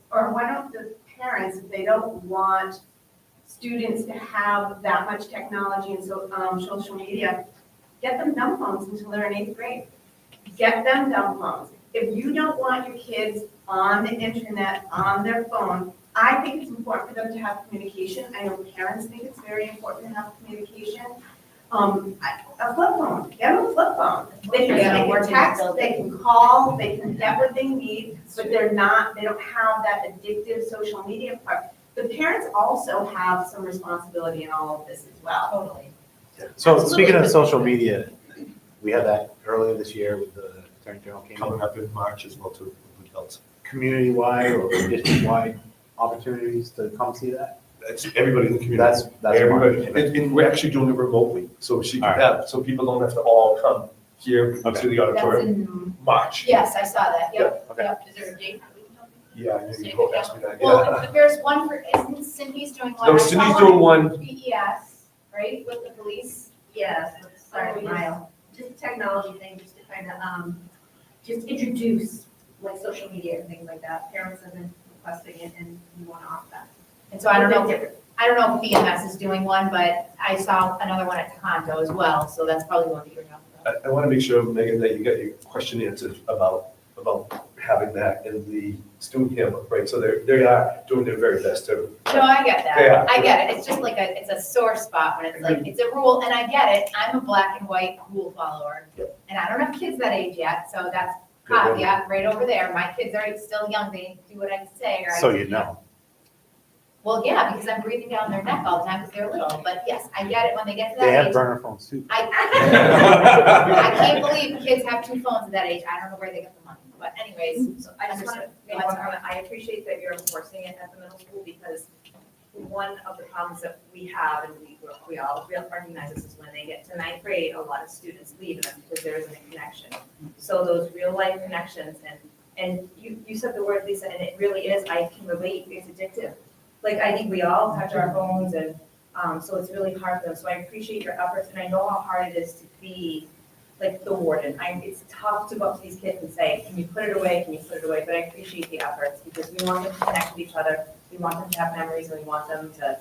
why don't the parents, if they don't want students to have that much technology and social media, get them dumb phones until they're in 8th grade. Get them dumb phones. If you don't want your kids on the internet, on their phone, I think it's important for them to have communication. I know parents think it's very important to have communication. A flip phone, get them a flip phone. They can text, they can call, they can get what they need, but they don't have that addictive social media part. The parents also have some responsibility in all of this as well. Totally. So speaking of social media, we had that earlier this year with the Attorney General came Coming up in March as well too. community-wide or district-wide opportunities to come see that? That's everybody in the community. That's Everybody, smart. and we're actually doing it remotely, so she can All right. have, so people don't have to all come here to the That's auditorium, in, March. yes, I saw that, yep, Okay. yep. Is there a date? Yeah, I knew you both asked me that, Well, yeah. but there's one for, isn't Cindy's doing one? No, I saw Cindy's doing one, BES, right, with the police? Yes, sorry, Mile. Just a technology thing, just to kind of, just introduce like social media and things like that. Parents have been requesting it and we want to offer that. And so I don't know if BMS is doing one, but I saw another one at Tohoto as well, so that's probably one that you're talking about. I want to make sure, Megan, that you got your question answered about having that in the student handbook, right? So they are doing their very best to. No, I get They are. that. I get it. It's just like it's a sore spot when it's like, it's a rule, and I get it. I'm a black and white rule follower. And I don't have kids that age yet, so that's caveat right over there. My kids are still young. They do what I say or So you know. Well, yeah, because I'm breathing down their neck all the time because they're little. But yes, I get it when they get to They that have age. burner phones too. I can't believe kids have 2 phones at that age. I don't know where they get the money. But anyways, So I just want to make one comment. I appreciate that you're enforcing it at the middle school because one of the problems that we have, and we all recognize this, is when they get to 9th grade, a lot of students leave and that's because there isn't a connection. So those real life connections, and you said the word, Lisa, and it really is, I can relate, it's addictive. Like, I think we all touch our phones and so it's really hard for them. So I appreciate your efforts and I know how hard it is to be like the warden. It's tough to go up to these kids and say, can you put it away, can you put it away? But I appreciate the efforts because we want them to connect with each other. We want them to have memories and we want them to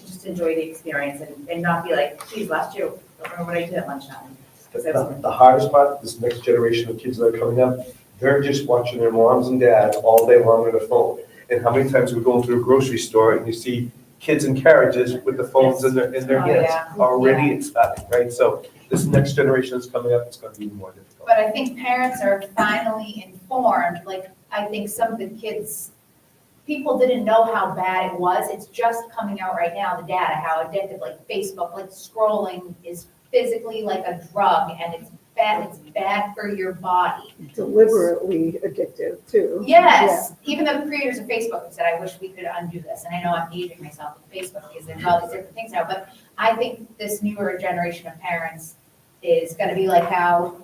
just enjoy the experience and not be like, geez, last year, I don't remember what I did at lunchtime. The hardest part, this next generation of kids that are coming up, they're just watching their moms and dads all day long on their phone. And how many times we go through a grocery store and you see kids in carriages with the phones in their Oh, hands. yeah. Already it's starting, right? So this next generation that's coming up, it's going to be more difficult. But I think parents are finally informed, like, I think some of the kids, people didn't know how bad it was. It's just coming out right now, the data, how addictive, like Facebook, like scrolling is physically like a drug and it's bad for your body. Deliberately addictive too. Yes, even the creators of Facebook have said, I wish we could undo this. And I know I'm aging myself with Facebook because there's all these different things now, but I think this newer generation of parents is gonna be like how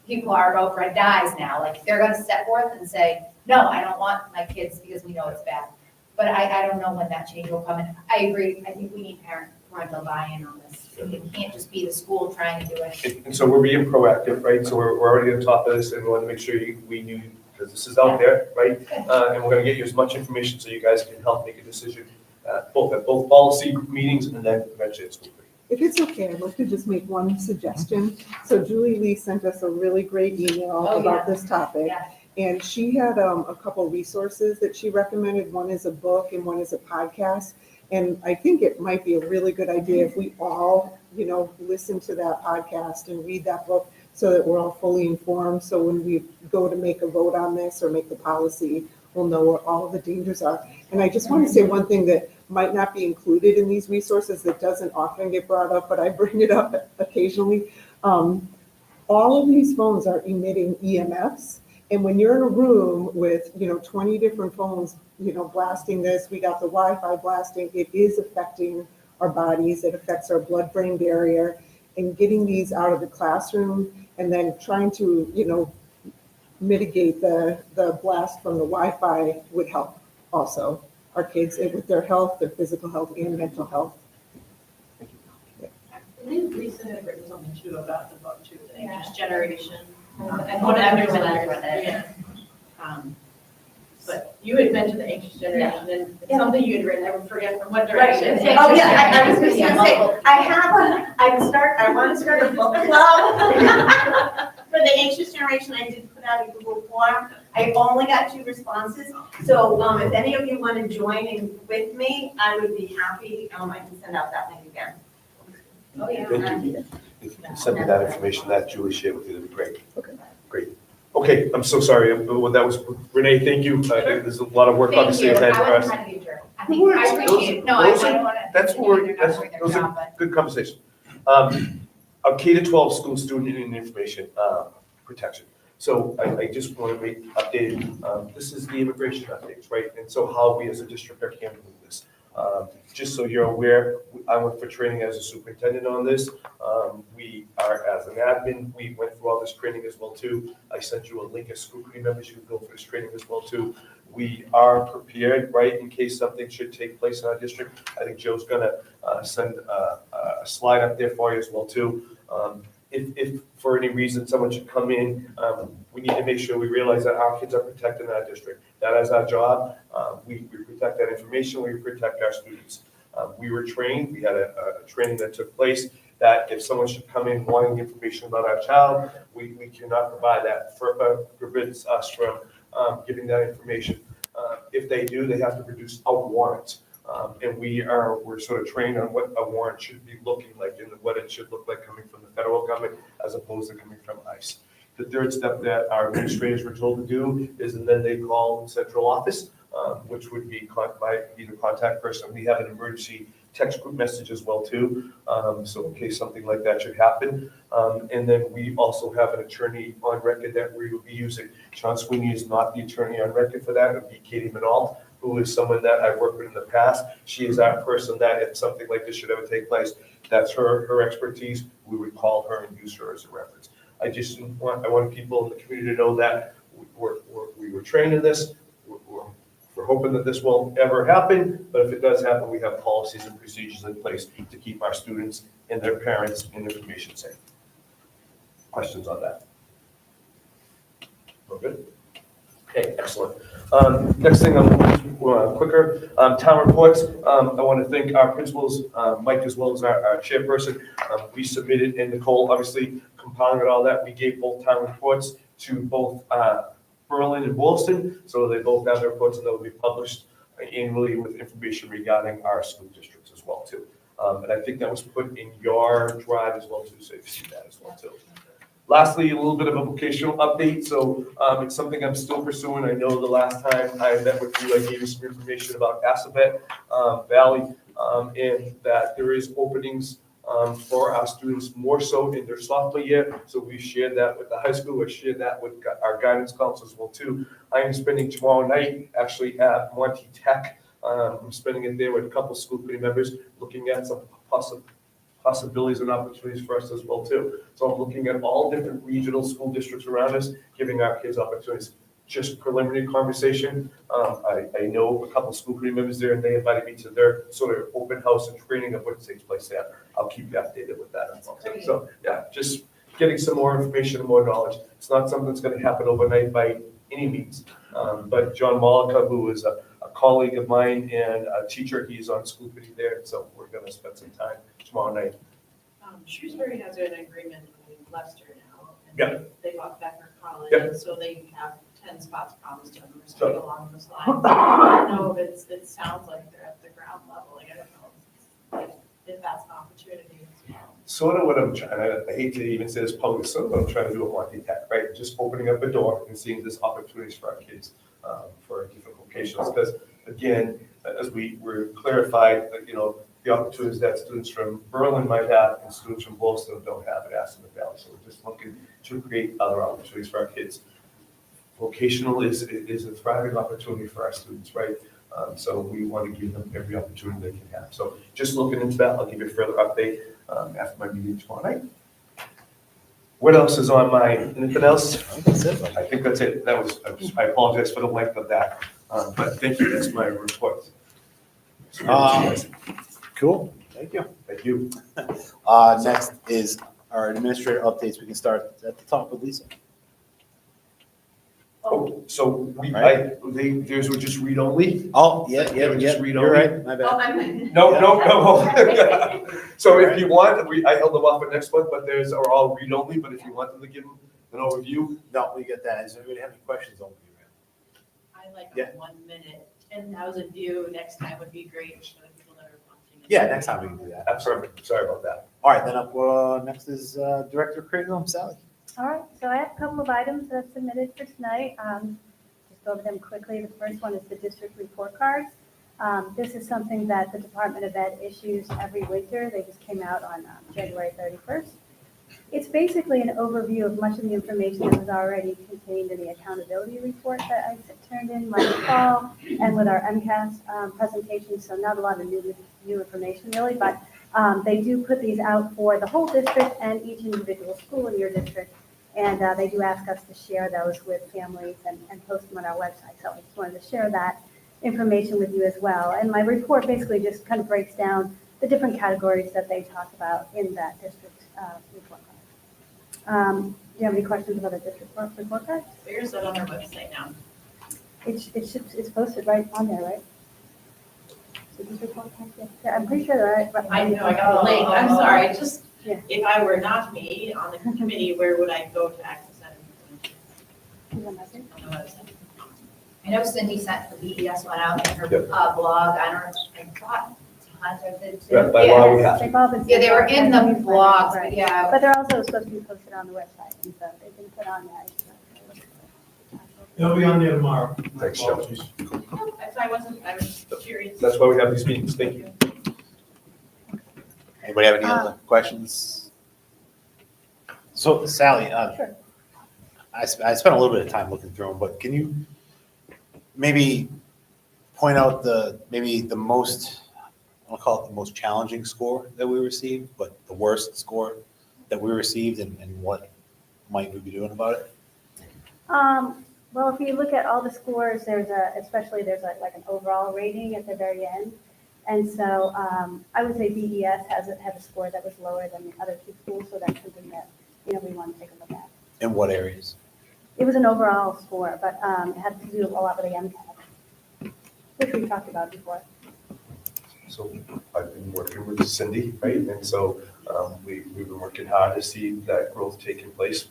people are about red dyes now. Like, they're gonna step forth and say, no, I don't want my kids because we know it's bad. But I don't know when that change will come. And I agree, I think we need parental buy-in on this. It can't just be the school trying to do it. And so we're being proactive, right? So we're already on top of this and we want to make sure we knew, because this is out there, right? And we're going to get you as much information so you guys can help make a decision, both at both policy meetings and then eventually at school. If it's okay, I'd like to just make one suggestion. So Julie Lee sent us a really great email about this topic. Yeah. And she had a couple resources that she recommended. One is a book and one is a podcast. And I think it might be a really good idea if we all, listen to that podcast and read that book so that we're all fully informed. So when we go to make a vote on this or make the policy, we'll know where all the dangers are. And I just want to say one thing that might not be included in these resources that doesn't often get brought up, but I bring it up occasionally. All of these phones are emitting EMFs. And when you're in a room with, 20 different phones, blasting this, we got the Wi-Fi blasting, it is affecting our bodies, it affects our blood-brain barrier, and getting these out of the classroom and then trying to, mitigate the blast from the Wi-Fi would help also our kids with their health, their physical health and mental health. I believe Lisa had written something too about the book too, the anxious generation. And whatever, yeah. But you had mentioned the anxious generation and something you had written, I would forget from what direction. Oh, yeah, I was just gonna say, I want to start a book club for the anxious generation. I did put out a Google form. I only got 2 responses. So if any of you want to join in with me, I would be happy. I can send out that link again. Oh, yeah. Thank you. If you can send me that information that Julie shared with you, that'd be great. Okay. Great. Okay, I'm so sorry. Well, that was, Renee, thank you. There's a lot of work obviously ahead for us. I wasn't trying to be a jerk. I appreciate it. No, I don't want to. That's those are good conversation. Our K-12 school student and information protection. So I just want to make updated, this is the immigration updates, right? And so how we as a district are handling this. Just so you're aware, I went for training as a superintendent on this. We are, as an admin, we went through all this training as well too. I sent you a link as school committee members, you can go for this training as well too. We are prepared, right, in case something should take place in our district. I think Joe's gonna send a slide up there for you as well too. If for any reason someone should come in, we need to make sure we realize that our kids are protected in our district. That is our job. We protect that information, we protect our students. We were trained, we had a training that took place that if someone should come in wanting information about our child, we cannot provide that, forbids us from giving that information. If they do, they have to produce a warrant. And we're sort of trained on what a warrant should be looking like and what it should look like coming from the federal government as opposed to coming from ICE. The third step that our administrators were told to do is, and then they call central office, which would be the contact person. We have an emergency text group message as well too, so in case something like that should happen. And then we also have an attorney on record that we will be using. Sean Sweeney is not the attorney on record for that. It would be Katie Manal, who is someone that I've worked with in the past. She is that person that if something like this should ever take place, that's her expertise. We would call her and use her as a reference. I want people in the community to know that we were trained in this. We're hoping that this won't ever happen, but if it does happen, we have policies and procedures in place to keep our students and their parents and information safe. Questions on that? We're good? Okay, excellent. Next thing, I'm quicker. Town reports. I want to thank our principals, Mike as well as our chairperson. We submitted, and Nicole obviously compiling all that. We gave both town reports to both Berlin and Boylston, so they both have their reports and they'll be published annually with information regarding our school districts as well too. And I think that was put in your drive as well too, so you've seen that as well too. Lastly, a little bit of a vocational update. So it's something I'm still pursuing. I know the last time I met with you, I gave you some information about Assabet Valley, and that there is openings for our students more so in their sophomore year. So we shared that with the high school. We shared that with our guidance counselors as well too. I am spending tomorrow night actually at Monty Tech. I'm spending it there with a couple school committee members, looking at some possibilities and opportunities for us as well too. So I'm looking at all different regional school districts around us, giving our kids opportunities. Just preliminary conversation. I know a couple of school committee members there, and they invited me to their sort of open house and training of what takes place there. I'll keep you updated with that as well. So yeah, just getting some more information and more knowledge. It's not something that's going to happen overnight by any means. But John Malika, who is a colleague of mine and a teacher, he's on school committee there, so we're going to spend some time tomorrow night. Shrewsbury has an agreement with Leicester now. And Yep. They bought Becker College, Yep. so they have 10 spots promised to them or So- something along those lines. I don't know if it sounds like they're at the ground level, like I don't know if that's an opportunity as well. Sort of what I'm trying, I hate to even say this publicly, sort of what I'm trying to do with Monty Tech, right? Just opening up a door and seeing this opportunities for our kids for different vocations. Because again, as we were clarified, that, the opportunities that students from Berlin might have and students from Boylston don't have at Assabet Valley. So we're just looking to create other opportunities for our kids. Vocational is a thriving opportunity for our students, right? So we want to give them every opportunity they can have. So just looking into that, I'll give you a further update after my meeting tomorrow night. What else is on anything else? I think that's it. I apologize for the length of that, but thank you, that's my report. Cool, thank you. Thank you. Next is our administrator updates. We can start at the top with Lisa. Oh, so theirs were just read only? Oh, yeah, Just read you're only? right, my Oh, bad. I'm. No. So if you want, I held them off for next month, but theirs are all read only, but if you want them to give an overview. No, we get that. Does anybody have any questions on you? I like Yeah. 1 minute, 10,000 view next time would be great for the people that are watching. Yeah, next time we can do that. That's perfect, sorry about that. All right, then next is Director of Curriculum, Sally. All right, so I have a couple of items that I've submitted for tonight. Just go over them quickly. The first one is the district report cards. This is something that the Department of Ed issues every winter. They just came out on January 31st. It's basically an overview of much of the information that was already contained in the accountability report that I turned in last fall and with our MCAS presentation, so not a lot of new information really, but they do put these out for the whole district and each individual school in your district, and they do ask us to share those with families and post them on our website, so I just wanted to share that information with you as well. And my report basically just kind of breaks down the different categories that they talk about in that district report card. Do you have any questions about the district report card? Where is that on our website now? It's posted right on there, right? So district report card, yeah. I'm pretty sure that I know, I got the link, I'm sorry, just, Yeah. if I were not me on the committee, where would I go to access that information? On the website. I know Cindy sent the BES one out in her Yep. blog, I don't know, I thought Hunter did too. Yeah, by law, we have to. They've all been. Yeah, they were in the blogs, but Right. yeah. But they're also supposed to be posted on the website, and so they've been put on there. It'll be on there tomorrow. Thanks, Joe. I was curious. That's why we have these meetings. Thank you. Anybody have any other questions? So Sally, Sure. I spent a little bit of time looking through them, but can you maybe point out maybe the most, I'll call it the most challenging score that we received, but the worst score that we received and what might we be doing about it? Well, if you look at all the scores, there's like an overall rating at the very end. And so I would say BES had a score that was lower than the other two schools, so that's something that, we want to take a look at. In what areas? It was an overall score, but it had to do a lot with the MCAS, which we talked about before. So I've been working with Cindy, right? And so we've been working hard to see that growth taking place.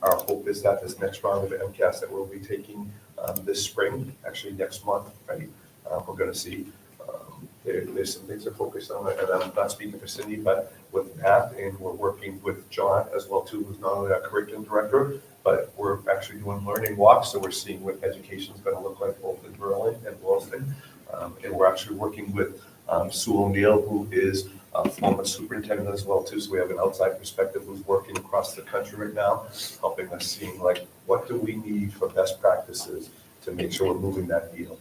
Our hope is that this next round of MCAS that we'll be taking this spring, actually next month, right? We're going to see there's some things to focus on, and I'm not speaking for Cindy, but with Matt, and we're working with John as well too, who's not only our curriculum director, but we're actually doing learning walks, so we're seeing what education is going to look like both in Berlin and Williston. And we're actually working with Sue O'Neill, who is a former superintendent as well too, so we have an outside perspective who's working across the country right now, helping us seeing like, what do we need for best practices to make sure we're moving that needle.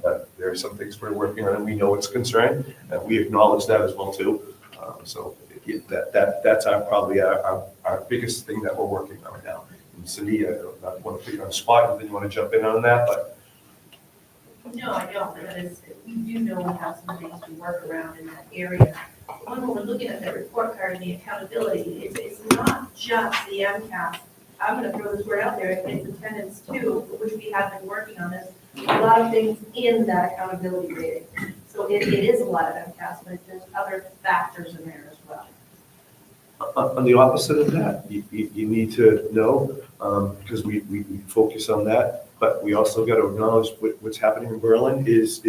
That there are some things we're working on, and we know it's a concern, and we acknowledge that as well too. So that's probably our biggest thing that we're working on right now. And Cindy, I don't want to put you on the spot, and then you want to jump in on that, but. No, I don't, because we do know we have some things to work around in that area. When we're looking at that report card and the accountability, it's not just the MCAS. I'm gonna throw this word out there, it's attendance too, which we have been working on this. A lot of things in that accountability rating. So it is a lot of MCAS, but there's other factors in there as well. On the opposite of that, you need to know, because we focus on that, but we also got to acknowledge what's happening in Berlin is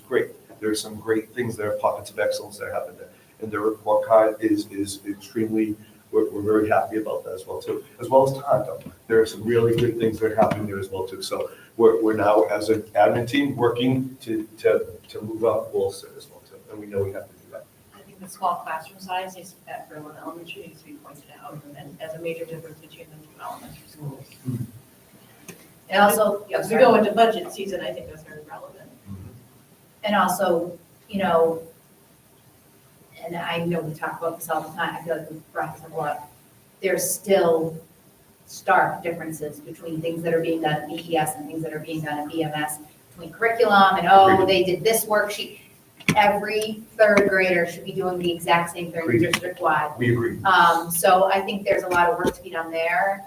great. There are some great things there, pockets of excellence that happen there. And the report card is extremely, we're very happy about that as well too, as well as Toronto. There are some really good things that are happening there as well too. So we're now, as an admin team, working to move up Wilson as well too, and we know we have to do that. I think the small classroom size is at Berlin Elementary needs to be pointed out and as a major difference between the two elementary schools. And also, as we go into budget season, I think that's very relevant. And also, and I know we talk about this all the time, I feel like we've brought this up a lot. There's still stark differences between things that are being done at BES and things that are being done at BMS, between curriculum and, they did this worksheet. Every third grader should be doing the exact same thing district-wide. We agree. So I think there's a lot of work to be done there.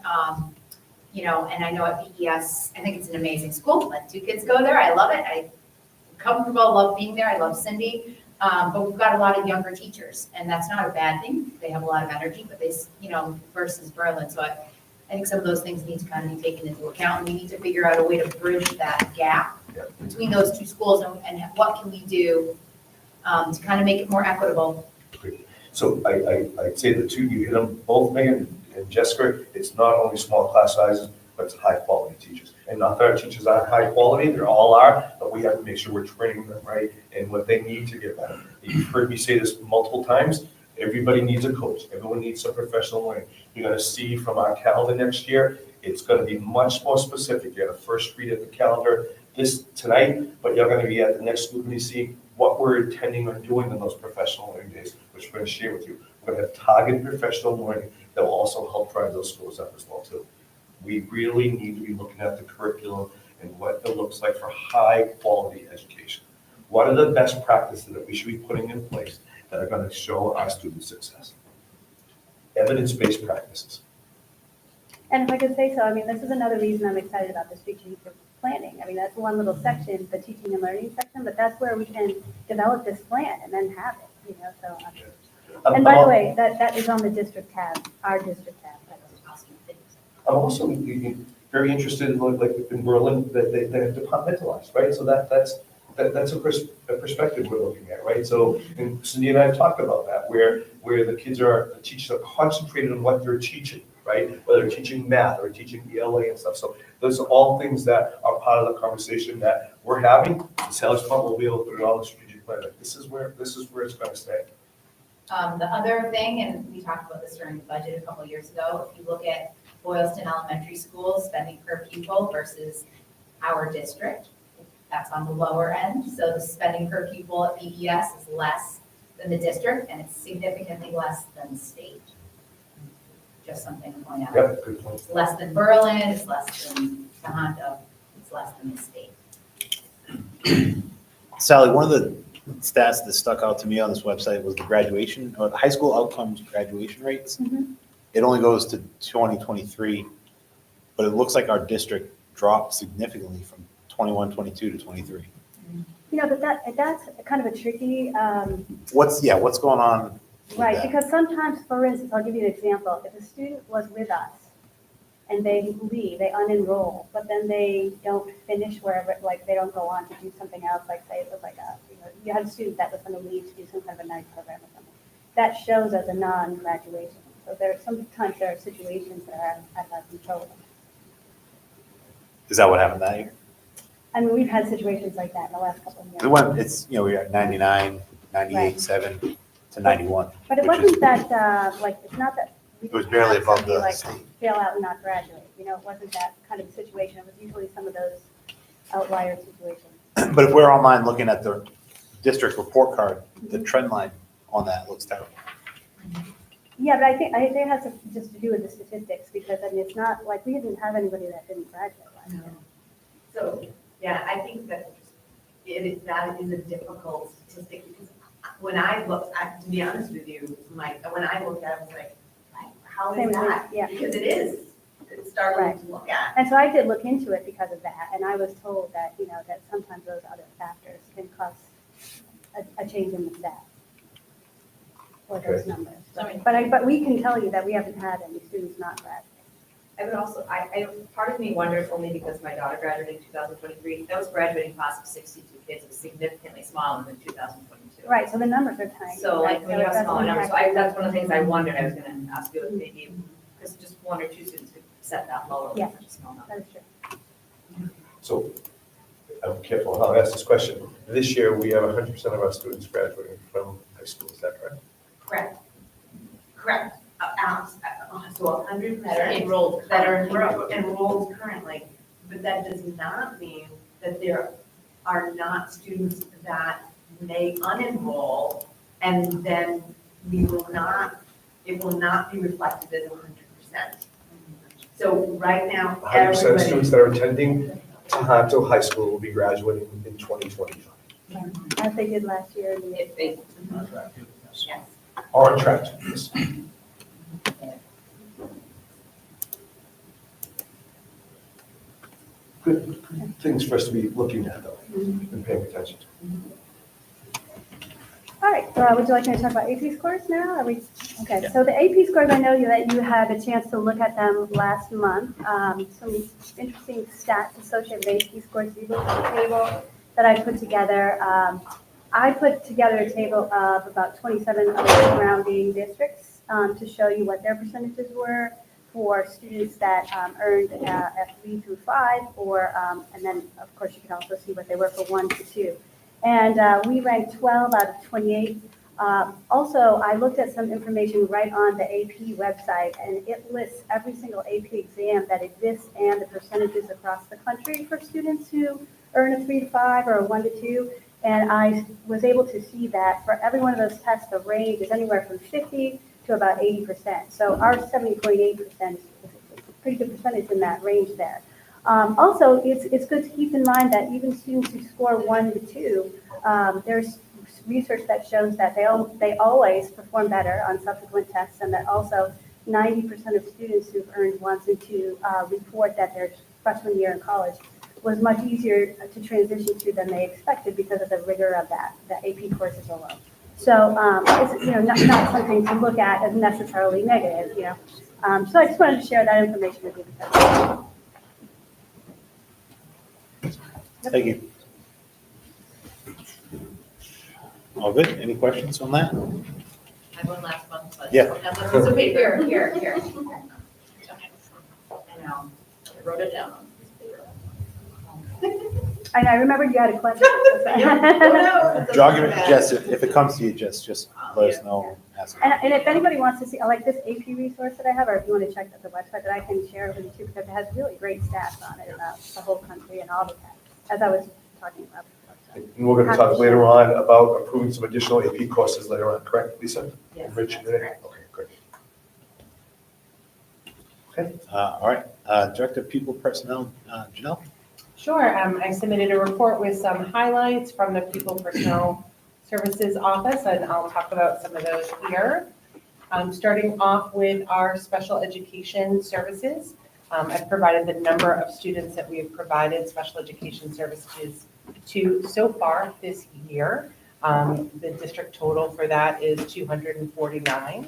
And I know at BES, I think it's an amazing school. Let two kids go there. I love it. I'm comfortable, love being there. I love Cindy. But we've got a lot of younger teachers, and that's not a bad thing. They have a lot of energy, but versus Berlin. So I think some of those things need to kind of be taken into account, and we need to figure out a way to bridge that gap between those two schools and what can we do to kind of make it more equitable. So I'd say the two, you hit them both, Megan and Jessica, it's not only small class sizes, but it's high quality teachers. And not that our teachers aren't high quality, they all are, but we have to make sure we're training them right and what they need to get better. You've heard me say this multiple times, Everybody needs a coach. Everyone needs some professional learning. You're gonna see from our calendar next year, it's gonna be much more specific. You're gonna first read at the calendar tonight, but you're gonna be at the next school committee see what we're intending on doing on those professional learning days, which we're gonna share with you. We're gonna have targeted professional learning that will also help drive those schools up as well too. We really need to be looking at the curriculum and what it looks like for high quality education. What are the best practices that we should be putting in place that are gonna show our students success? Evidence-based practices. And if I could say so, I mean, this is another reason I'm excited about the strategic planning. I mean, that's one little section, the teaching and learning section, but that's where we can develop this plan and then have it, you know, so. And by the way, that is on the district tab, our district tab. I'm also very interested in, like in Berlin, that they're departmentalized, right? So that's a perspective we're looking at, right? So, and Cindy and I have talked about that, where the teachers are concentrated on what they're teaching, right? Whether they're teaching math or teaching ELA and stuff. So those are all things that are part of the conversation that we're having. The sales department will be able to put it all in the strategic plan. Like, this is where it's going to stay. The other thing, and we talked about this during the budget a couple of years ago, if you look at Boylston Elementary School spending per pupil versus our district, that's on the lower end. So the spending per pupil at BES is less than the district, and it's significantly less than the state. Just something to point out. Yep, good point. It's less than Berlin, it's less than Tohoto, it's less than the state. Sally, one of the stats that stuck out to me on this website was the graduation, or the high school outcomes graduation rates. Mhm. It only goes to 2023, but it looks like our district dropped significantly from 21, 22 to 23. You know, but that's kind of a tricky, What's going on with right, that? because sometimes, for instance, I'll give you an example. If a student was with us and they leave, they unenroll, but then they don't finish wherever, like they don't go on to do something else, like say it was like you had a student that was going to leave to do some kind of a night program or something. That shows as a non-graduation. So sometimes there are situations that are out of our control. Is that what happened that year? I mean, we've had situations like that in the last couple of years. It went, we were at 99, 98, Right. 7 to 91. But it which is- wasn't that, it's not that. we It was didn't barely have above somebody, the like, state. fail out and not graduate, you know, it wasn't that kind of situation. It was usually some of those outlier situations. But if we're online looking at the district report card, the trend line on that looks terrible. Yeah, but I think it has just to do with the statistics, because I mean, it's not like we didn't have anybody that didn't graduate last year. So, yeah, I think that that is a difficult statistic, because when I looked, to be honest with you, Mike, when I looked at it, I was like, how Same is with me, that? yeah. Because it's startling to look at. And so I did look into it because of that, and I was told that, you know, that sometimes those other factors can cause a change in the stats or those Okay. numbers. I mean- But we can tell you that we haven't had any students not graduate. I would also, part of me wonders, only because my daughter graduated in 2023, that was graduating class of 62 kids, it was significantly smaller than 2022. Right, so the numbers are tiny. So right? like when you have that's smaller numbers, so impacting- that's one of the things I wondered, I was gonna ask you if maybe, because just one or two students could set that lower with Yeah. such a small number. That is true. So I'm careful how I ask this question. This year, we have 100% of our students graduating from high school. Is that correct? Correct. So 100% That are enrolled. that are enrolled currently, but that does not mean that there are not students that may unenroll, and then it will not be reflected as 100%. So right now, 100% of everybody, students that are attending Tohoto High School will be graduating in 2025. As they did last year. if they, yes. Are on track to this. Good things for us to be looking at, though, and paying attention to. All right, so would you like me to talk about AP scores now? Okay, so the AP scores, I know that you had a chance to look at them last month. Some interesting stats associated with AP scores. You look at the table that I put together. I put together a table of about 27 of the surrounding districts to show you what their percentages were for students that earned F3 through 5, and then of course you can also see what they were for 1 to 2. And we ranked 12 out of 28 Also, I looked at some information right on the AP website, and it lists every single AP exam that exists and the percentages across the country for students who earn a 3 to 5 or a 1 to 2. And I was able to see that for every one of those tests, the range is anywhere from 50 to about 80%. So our 70.8% is a pretty good percentage in that range there. Also, it's good to keep in mind that even students who score 1 to 2, there's research that shows that they always perform better on subsequent tests, and that also 90% of students who've earned 1s and 2 report that their freshman year in college was much easier to transition to than they expected because of the rigor of the AP courses alone. So it's not something to look at as necessarily negative. So I just wanted to share that information with you. Thank you. All good? Any questions on that? I have one last one, but. Yeah. So wait, here. I know, I wrote it down. I remembered you had a question. Jog it, Jess, if it comes to you, just let us know. Ask. And if anybody wants to see, like this AP resource that I have, or if you want to check out the website, that I can share it with you too, because it has really great stats on it about the whole country and all the tests, as I was talking about. And we're going to talk later on about approving some additional AP courses later on, correct, Lisa? Yes. Rich, okay, great. Okay, all right. Director of Pupil Personnel, Janelle? Sure. I submitted a report with some highlights from the Pupil Personnel Services Office, and I'll talk about some of those here. Starting off with our special education services. I've provided the number of students that we have provided special education services to so far this year. The district total for that is 249.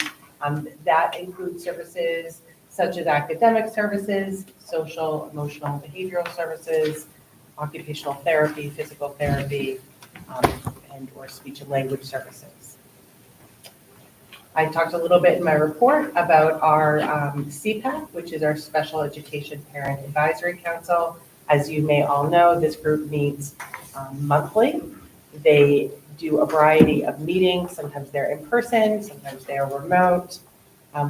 That includes services such as academic services, social, emotional, behavioral services, occupational therapy, physical therapy, and or speech and language services. I talked a little bit in my report about our CPAC, which is our Special Education Parent Advisory Council. As you may all know, this group meets monthly. They do a variety of meetings. Sometimes they're in person, sometimes they're remote.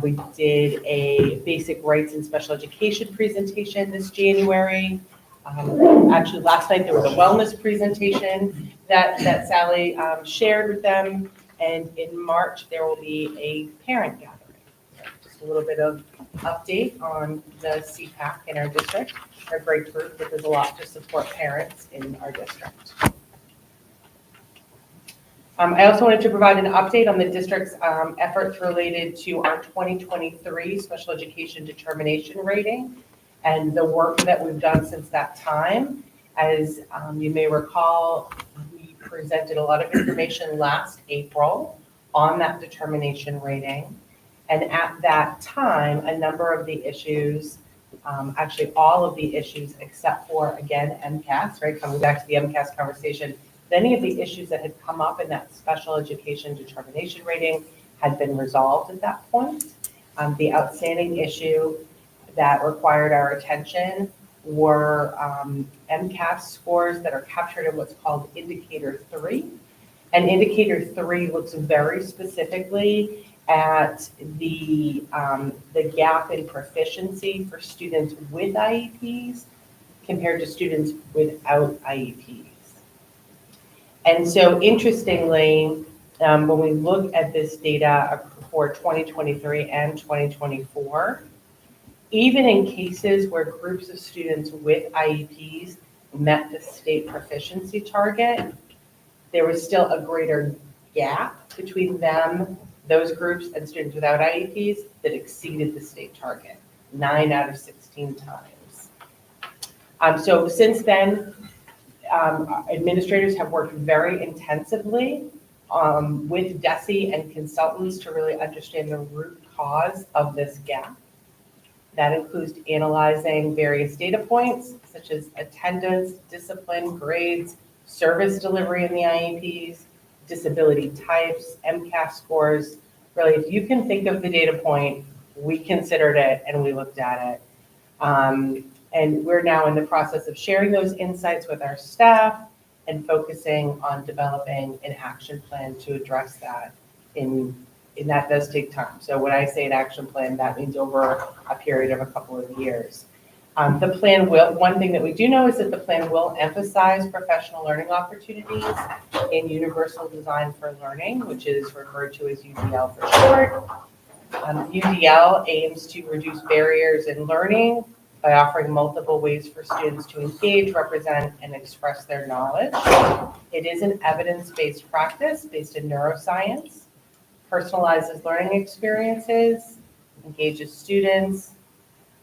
We did a basic rights in special education presentation this January. Actually, last night there was a wellness presentation that Sally shared with them. And in March, there will be a parent gathering. Just a little bit of update on the CPAC in our district. They're a great group, but there's a lot to support parents in our district. I also wanted to provide an update on the district's efforts related to our 2023 special education determination rating and the work that we've done since that time. As you may recall, we presented a lot of information last April on that determination rating. And at that time, a number of the issues, actually all of the issues except for, again, MCAS, right? Coming back to the MCAS conversation, many of the issues that had come up in that special education determination rating had been resolved at that point. The outstanding issue that required our attention were MCAS scores that are captured in what's called Indicator 3. And Indicator 3 looks very specifically at the gap in proficiency for students with IEPs compared to students without IEPs. And so interestingly, when we look at this data for 2023 and 2024, even in cases where groups of students with IEPs met the state proficiency target, there was still a greater gap between them, those groups, and students without IEPs that exceeded the state target, 9 out of 16 times. So since then, administrators have worked very intensively with DESE and consultants to really understand the root cause of this gap. That includes analyzing various data points, such as attendance, discipline, grades, service delivery in the IEPs, disability types, MCAS scores. Really, if you can think of the data point, we considered it and we looked at it. And we're now in the process of sharing those insights with our staff and focusing on developing an action plan to address that And that does take time. So when I say an action plan, that means over a period of a couple of years. The plan will, one thing that we do know is that the plan will emphasize professional learning opportunities in universal design for learning, which is referred to as UDL for short. UDL aims to reduce barriers in learning by offering multiple ways for students to engage, represent, and express their knowledge. It is an evidence-based practice based in neuroscience, personalizes learning experiences, engages students,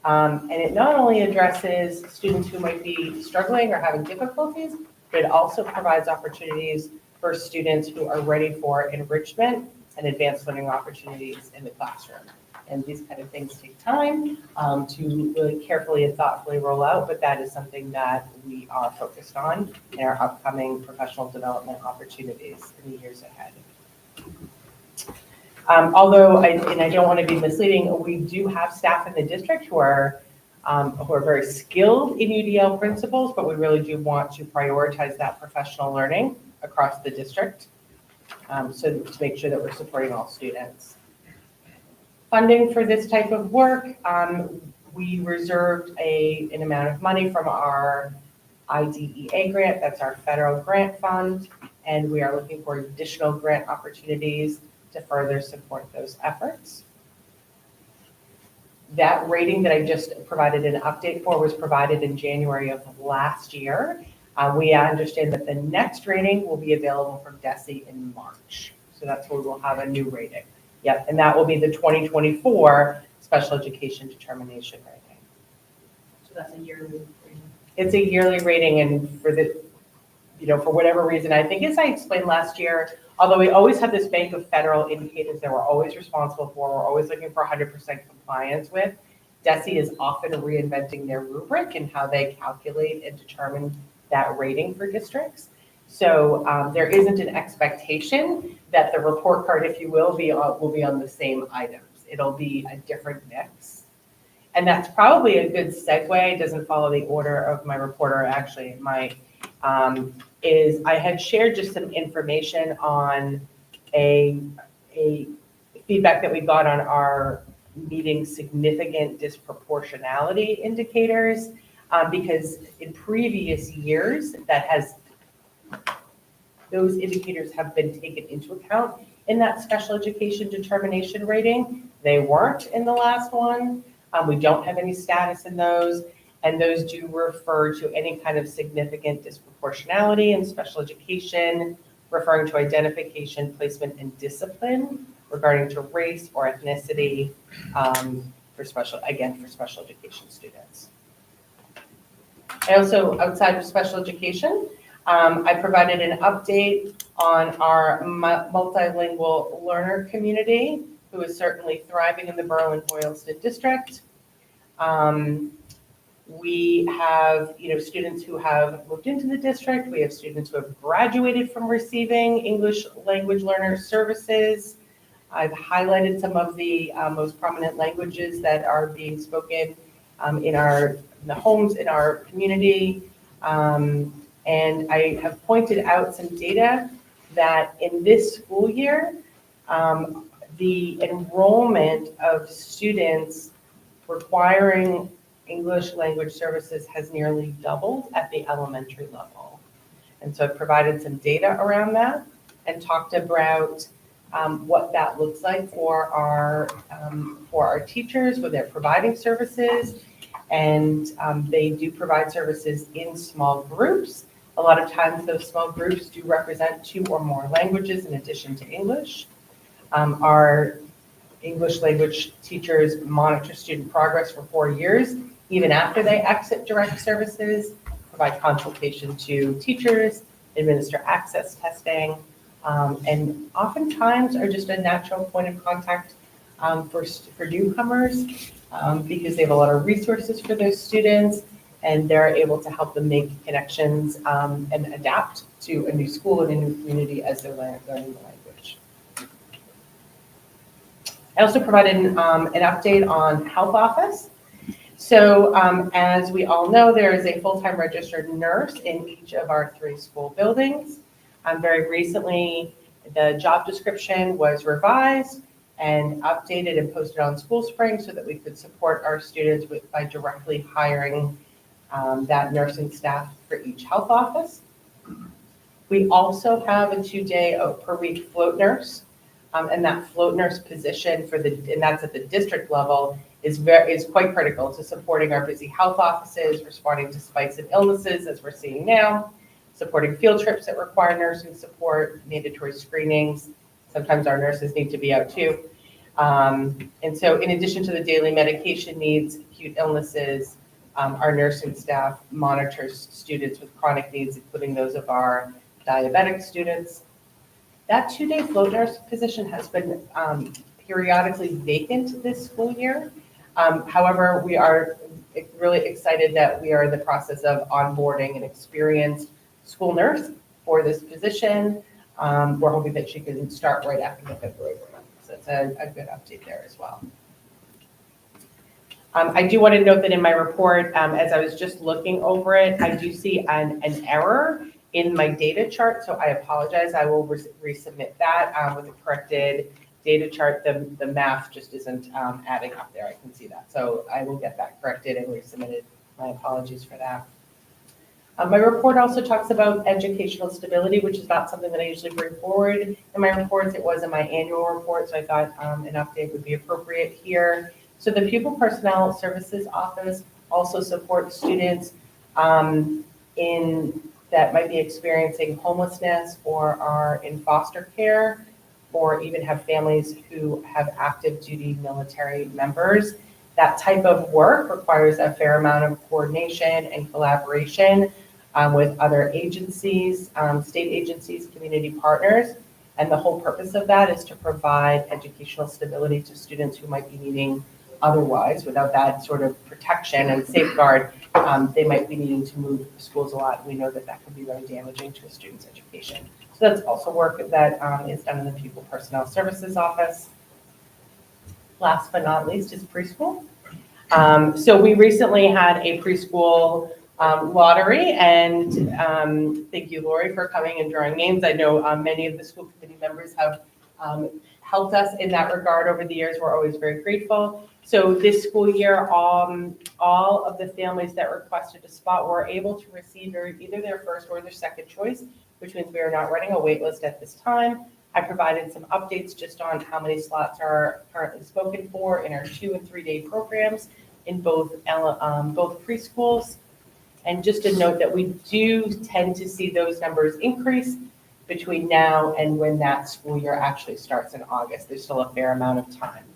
and it not only addresses students who might be struggling or having difficulties, but it also provides opportunities for students who are ready for enrichment and advanced learning opportunities in the classroom. And these kind of things take time to really carefully and thoughtfully roll out, but that is something that we are focused on in our upcoming professional development opportunities in the years ahead. Although, I don't want to be misleading, we do have staff in the district who are very skilled in UDL principles, but we really do want to prioritize that professional learning across the district, so to make sure that we're supporting all students. Funding for this type of work, we reserved an amount of money from our IDEA grant, that's our federal grant fund, and we are looking for additional grant opportunities to further support those efforts. That rating that I just provided an update for was provided in January of last year. We understand that the next rating will be available from DESE in March. So that's where we'll have a new rating. Yep, and that will be the 2024 Special Education Determination rating. So that's a yearly rating. It's a yearly rating, and for for whatever reason, I think as I explained last year, although we always have this bank of federal indicators that we're always responsible for, we're always looking for 100% compliance with, DESE is often reinventing their rubric and how they calculate and determine that rating for districts. So there isn't an expectation that the report card, if you will be on the same items. It'll be a different mix. And that's probably a good segue, it doesn't follow the order of my report, or actually it might, is I had shared just some information on a feedback that we got on our meeting significant disproportionality indicators, because in previous years those indicators have been taken into account in that special education determination rating. They weren't in the last one. We don't have any status in those. And those do refer to any kind of significant disproportionality in special education, referring to identification, placement, and discipline regarding to race or ethnicity for special education students. I also, outside of special education, I provided an update on our multilingual learner community, who is certainly thriving in the Berlin-Boylston district. We have, students who have moved into the district. We have students who have graduated from receiving English language learner services. I've highlighted some of the most prominent languages that are being spoken in the homes in our community. And I have pointed out some data that in this school year, the enrollment of students requiring English language services has nearly doubled at the elementary level. And so I've provided some data around that and talked about what that looks like for our teachers when they're providing services. And they do provide services in small groups. A lot of times those small groups do represent 2 or more languages in addition to English. Our English language teachers monitor student progress for 4 years, even after they exit direct services, provide consultation to teachers, administer access testing, and oftentimes are just a natural point of contact for newcomers because they have a lot of resources for those students, and they're able to help them make connections and adapt to a new school and a new community as they're learning the language. I also provided an update on Health Office. So as we all know, there is a full-time registered nurse in each of our 3 school buildings. Very recently, The job description was revised and updated and posted on School Spring so that we could support our students by directly hiring that nursing staff for each health office. We also have a 2-day per week float nurse, and that float nurse position and that's at the district level, is quite critical to supporting our busy health offices, responding to spikes in illnesses as we're seeing now, supporting field trips that require nursing support, mandatory screenings. Sometimes our nurses need to be out too. And so in addition to the daily medication needs, acute illnesses, our nursing staff monitors students with chronic needs, including those of our diabetic students. That 2-day float nurse position has been periodically vacant this school year. However, we are really excited that we are in the process of onboarding an experienced school nurse for this position. We're hoping that she can start right after the February month. So it's a good update there as well. I do want to note that in my report, as I was just looking over it, I do see an error in my data chart. So I apologize. I will resubmit that with the corrected data chart. The math just isn't adding up there. I can see that. So I will get that corrected and resubmitted. My apologies for that. My report also talks about educational stability, which is not something that I usually bring forward in my reports. It was in my annual report, so I thought an update would be appropriate here. So the Pupil Personnel Services Office also supports students that might be experiencing homelessness or are in foster care, or even have families who have active duty military members. That type of work requires a fair amount of coordination and collaboration with other agencies, state agencies, community partners. And the whole purpose of that is to provide educational stability to students who might be needing otherwise, without that sort of protection and safeguard, they might be needing to move schools a lot. We know that that can be very damaging to a student's education. So that's also work that is done in the Pupil Personnel Services Office. Last but not least is preschool. So we recently had a preschool lottery, and thank you, Lori, for coming and drawing names. I know many of the school committee members have helped us in that regard over the years. We're always very grateful. So this school year, all of the families that requested a spot were able to receive either their first or their second choice, which means we are not running a wait list at this time. I provided some updates just on how many slots are currently spoken for in our 2- and 3-day programs in both preschools. And just a note that we do tend to see those numbers increase between now and when that school year actually starts in August. There's still a fair amount of time.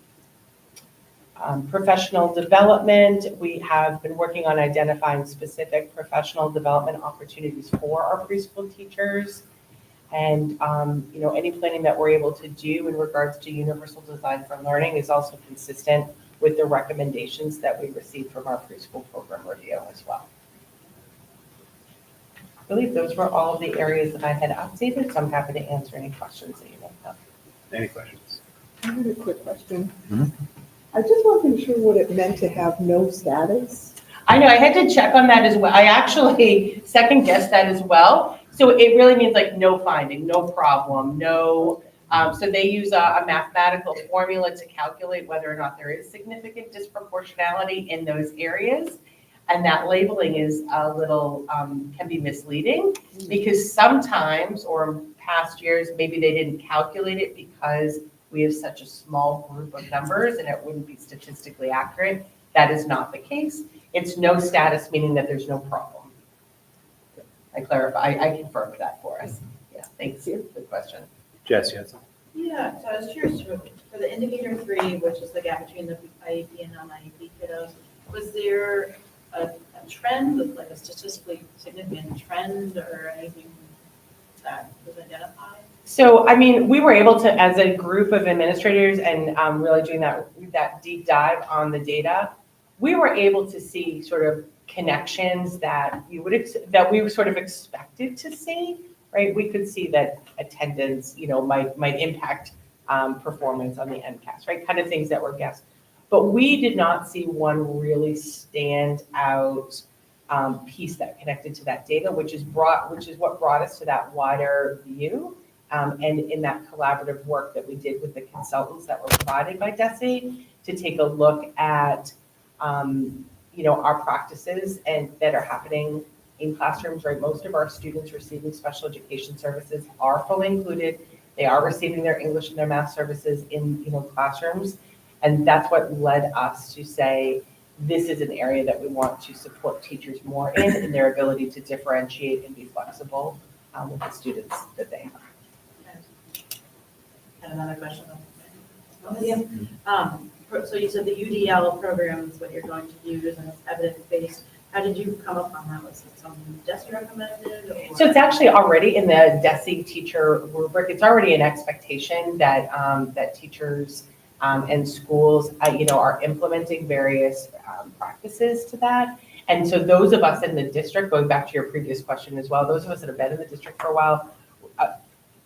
Professional development, we have been working on identifying specific professional development opportunities for our preschool teachers. And any planning that we're able to do in regards to universal design for learning is also consistent with the recommendations that we received from our preschool program review as well. I believe those were all of the areas that I had updated, so I'm happy to answer any questions that you may have. Any questions? I have a quick question. Mhm. I just wasn't sure what it meant to have no status. I know, I had to check on that as well. I actually second guessed that as well. So it really means like no finding, no problem, no. So they use a mathematical formula to calculate whether or not there is significant disproportionality in those areas. And that labeling is a little, can be misleading, because sometimes, or past years, maybe they didn't calculate it because we have such a small group of numbers and it wouldn't be statistically accurate. That is not the case. It's no status, meaning that there's no problem. I clarify, I confirmed that for us. Yeah, thanks. Good question. Jess, you had something? Yeah, so I was curious, for the indicator 3, which is the gap between the IEP and non-IEP kiddos, was there a trend with like a statistically significant trend or anything that was identified? So, I mean, we were able to, as a group of administrators and really doing that deep dive on the data, we were able to see sort of connections that we were sort of expected to see, right? We could see that attendance, might impact performance on the MCAS, right? Kind of things that were guessed. But we did not see one really stand out piece that connected to that data, which is what brought us to that wider view and in that collaborative work that we did with the consultants that were provided by DESE to take a look at, our practices and that are happening in classrooms, right? Most of our students receiving special education services are fully included. They are receiving their English and their math services in, classrooms. And that's what led us to say, this is an area that we want to support teachers more in their ability to differentiate and be flexible with the students that they have. And another question. So you said the UDL program is what you're going to use and it's evidence-based. How did you come up on that? Was it something DESE recommended? Or? So it's actually already in the DESE teacher rubric. It's already an expectation that that teachers and schools, are implementing various practices to that. And so those of us in the district, going back to your previous question as well, those of us that have been in the district for a while,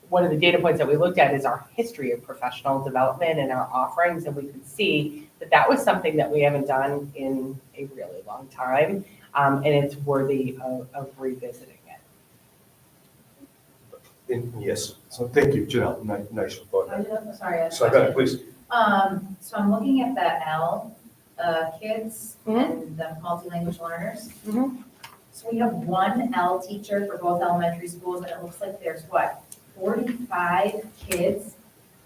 one of the data points that we looked at is our history of professional development and our offerings, and we could see that that was something that we haven't done in a really long time, and it's worthy of revisiting it. Yes, so thank you, Janelle, nice report. Sorry. So I got it, please. So I'm looking at the L kids and the multilingual learners. So we have one L teacher for both elementary schools, and it looks like there's 45 kids.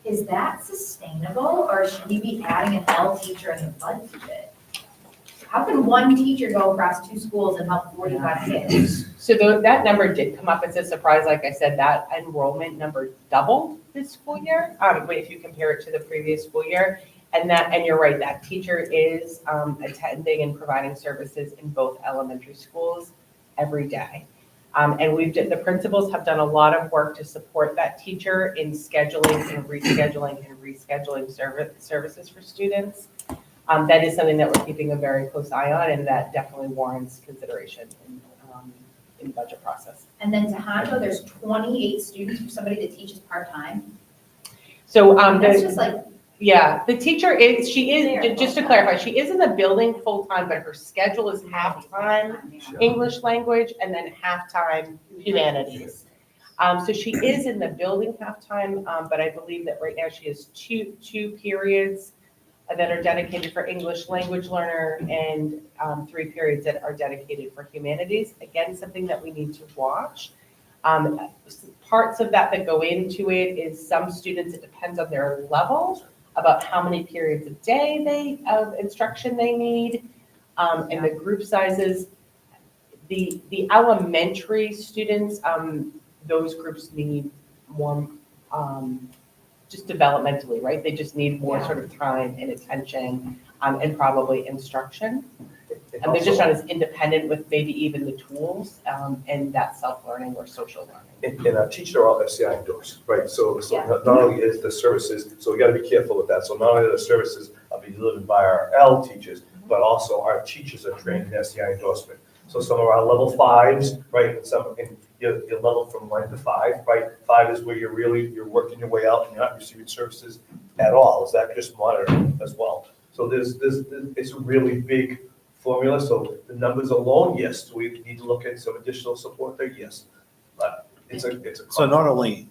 Is that sustainable, or should we be adding an L teacher in the budget? How can one teacher go across 2 schools and help 45 kids? So that number did come up as a surprise. Like I said, that enrollment number doubled this school year, if you compare it to the previous school year. And you're right, that teacher is attending and providing services in both elementary schools every day. And the principals have done a lot of work to support that teacher in scheduling and rescheduling services for students. That is something that we're keeping a very close eye on, and that definitely warrants consideration in the budget process. And then Tohoto, there's 28 students for somebody that teaches part-time. So That's just like. Yeah, the teacher just to clarify, she is in the building full-time, but her schedule is half-time English language and then half-time humanities. So she is in the building half-time, but I believe that right now she has two periods that are dedicated for English language learner and 3 periods that are dedicated for humanities. Again, something that we need to watch. Parts of that go into it is some students, it depends on their level, about how many periods a day of instruction they need, and the group sizes. The elementary students, those groups need more, just developmentally, right? They just need more sort of time and attention, and probably instruction. And they're just not as independent with maybe even the tools, and that self-learning or social learning. And our teachers are all SCI endorsed, right? So not only is the services, so we gotta be careful with that. So not only the services are being delivered by our L teachers, but also our teachers are trained in SCI endorsement. So some of our level 5s, right, and some, and your level from 1 to 5, right? 5 is where you're working your way out and you're not receiving services at all. Is that just monitoring as well? So it's a really big formula. So the numbers alone, yes, we need to look at some additional support there, yes. But it's a. So not only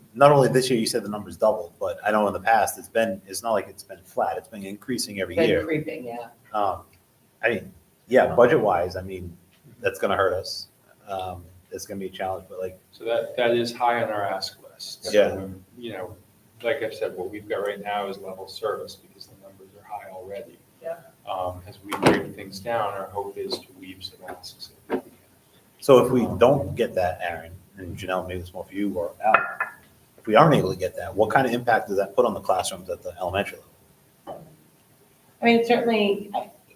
this year, you said the numbers doubled, but I know in the past, it's not like it's been flat. It's been increasing every year. Been creeping, yeah. I mean, yeah, budget-wise, I mean, that's gonna hurt us. It's gonna be a challenge, but like. So that is high on our ask list. Yeah. So, like I've said, what we've got right now is level service because the numbers are high already. Yeah. As we break things down, our hope is to weave some asks. So if we don't get that, Aaron, and Janelle, maybe it's more for you or Al, if we aren't able to get that, what kind of impact does that put on the classrooms at the elementary level? I mean, certainly,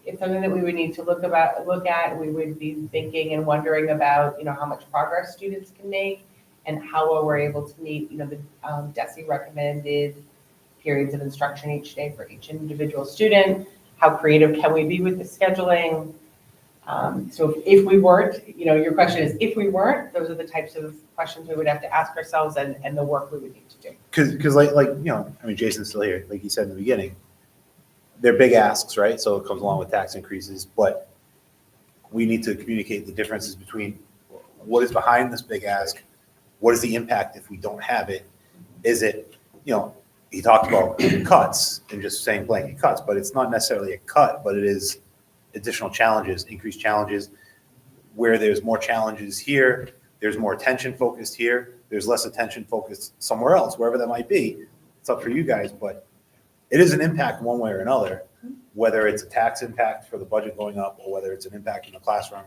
it's something that we would need to look at. We would be thinking and wondering about, how much progress students can make and how well we're able to meet, the DESE recommended periods of instruction each day for each individual student. How creative can we be with the scheduling? So if we weren't, your question is, if we weren't, those are the types of questions we would have to ask ourselves and the work we would need to do. Because Jason's still here, like he said in the beginning, they're big asks, right? So it comes along with tax increases, but we need to communicate the differences between what is behind this big ask, what is the impact if we don't have it, Is it, he talked about cuts and just saying blanket cuts, but it's not necessarily a cut, but it is additional challenges, increased challenges. Where there's more challenges here, there's more attention focused here, there's less attention focused somewhere else, wherever that might be. It's up for you guys, but it is an impact one way or another, whether it's a tax impact for the budget going up or whether it's an impact in the classroom.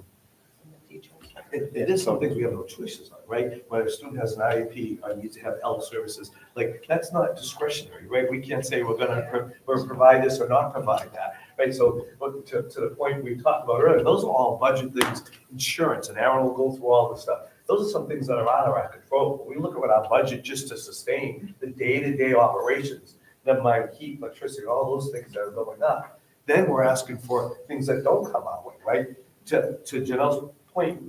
It is some things we have no choices on, right? When a student has an IEP, needs to have L services, like, that's not discretionary, right? We can't say we're gonna provide this or not provide that, right? So, but to the point we talked about earlier, those are all budget things, insurance, and Aaron will go through all this stuff. Those are some things that are out of our control. When we look at our budget just to sustain the day-to-day operations, never mind heat, electricity, all those things that are going up, then we're asking for things that don't come our way, right? To Janelle's point,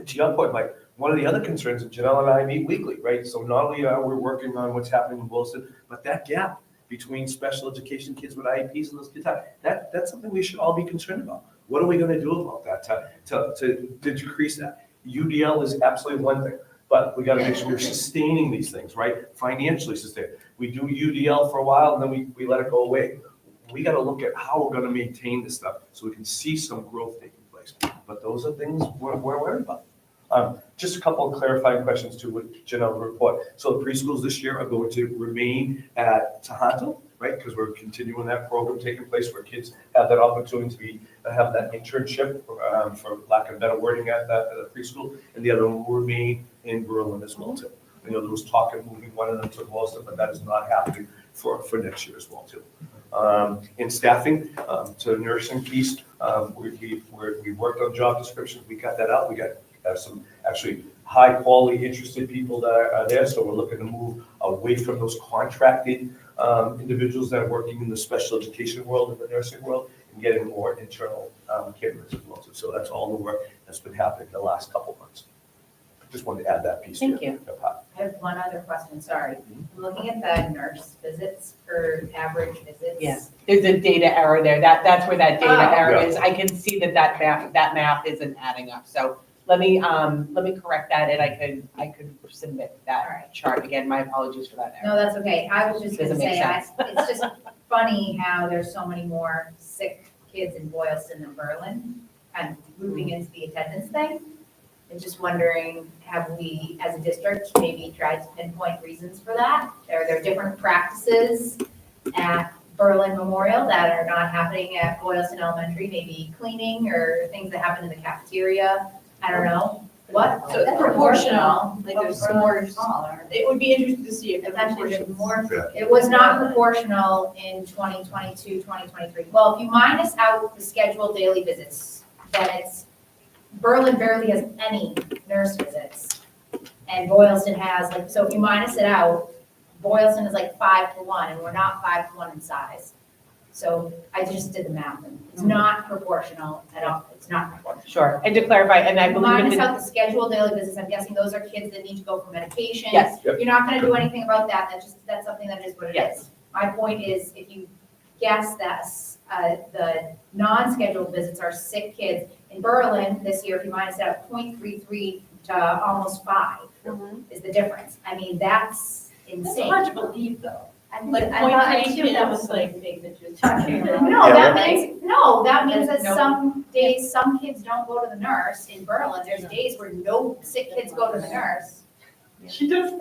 to your point, Mike, one of the other concerns that Janelle and I meet weekly, right? So not only are we working on what's happening in Wilson, but that gap between special education kids with IEPs and those kids, that's something we should all be concerned about. What are we gonna do about that to decrease that? UDL is absolutely one thing, but we gotta make sure we're sustaining these things, right? Financially sustain. We do UDL for a while and then we let it go away. We gotta look at how we're gonna maintain this stuff so we can see some growth taking place. But those are things we're worried about. Just a couple of clarifying questions to what Janelle report. So the preschools this year are going to remain at Tohoto, right? Because we're continuing that program taking place where kids have that opportunity to have that internship, for lack of better wording, at the preschool. And the other one will remain in Berlin as well too. I know there was talk of moving one of them to Boston, but that is not happening for next year as well too. In staffing, to the nursing piece, we worked on job descriptions. We got that out. We got some actually high quality interested people that are there. So we're looking to move away from those contracted individuals that are working in the special education world and the nursing world and getting more internal candidates as well. So that's all the work that's been happening the last couple of months. Just wanted to add that piece. Thank you. I have one other question, sorry. I'm looking at the nurse visits for average visits. Yes, there's a data error there. That's where that data error Yeah. is. I can see that math isn't adding up. So let me correct that and I could submit that chart again. My apologies for that error. No, that's okay. I was just gonna Doesn't make say, sense. it's just funny how there's so many more sick kids in Boylston than Berlin, kind of moving into the attendance thing. And just wondering, have we, as a district, maybe tried to pinpoint reasons for that? Are there different practices at Berlin Memorial that are not happening at Boylston Elementary? Maybe cleaning or things that happen in the cafeteria? I don't know. What? So it's proportional, like Oh, there's Berlin's more, smaller. it would be interesting to see if the Potentially there's proportions. more. It was not proportional in 2022, 2023. Well, if you minus out the scheduled daily visits, then Berlin barely has any nurse visits. And Boylston has so if you minus it out, Boylston is 5-to-1 and we're not 5-to-1 in size. So I just did the math and it's not proportional at all. It's not proportional. Sure. And to clarify, and I believe Minus out the scheduled daily visits, I'm guessing those are kids that need to go for medication. Yes. Yep. You're not gonna do anything about that, that's something that is what it Yes. is. My point is, if you guess that, the non-scheduled visits are sick kids, in Berlin this year, if you minus out 0.33 to almost 5 is the difference. I mean, that's That's insane. hard to believe though. Like, Like I thought, I 0.32, assumed that that was was like big that you're talking about. No, Yeah, that means that No. some days, some kids don't go to the nurse in Berlin. There's days where no sick kids go to the nurse. She does.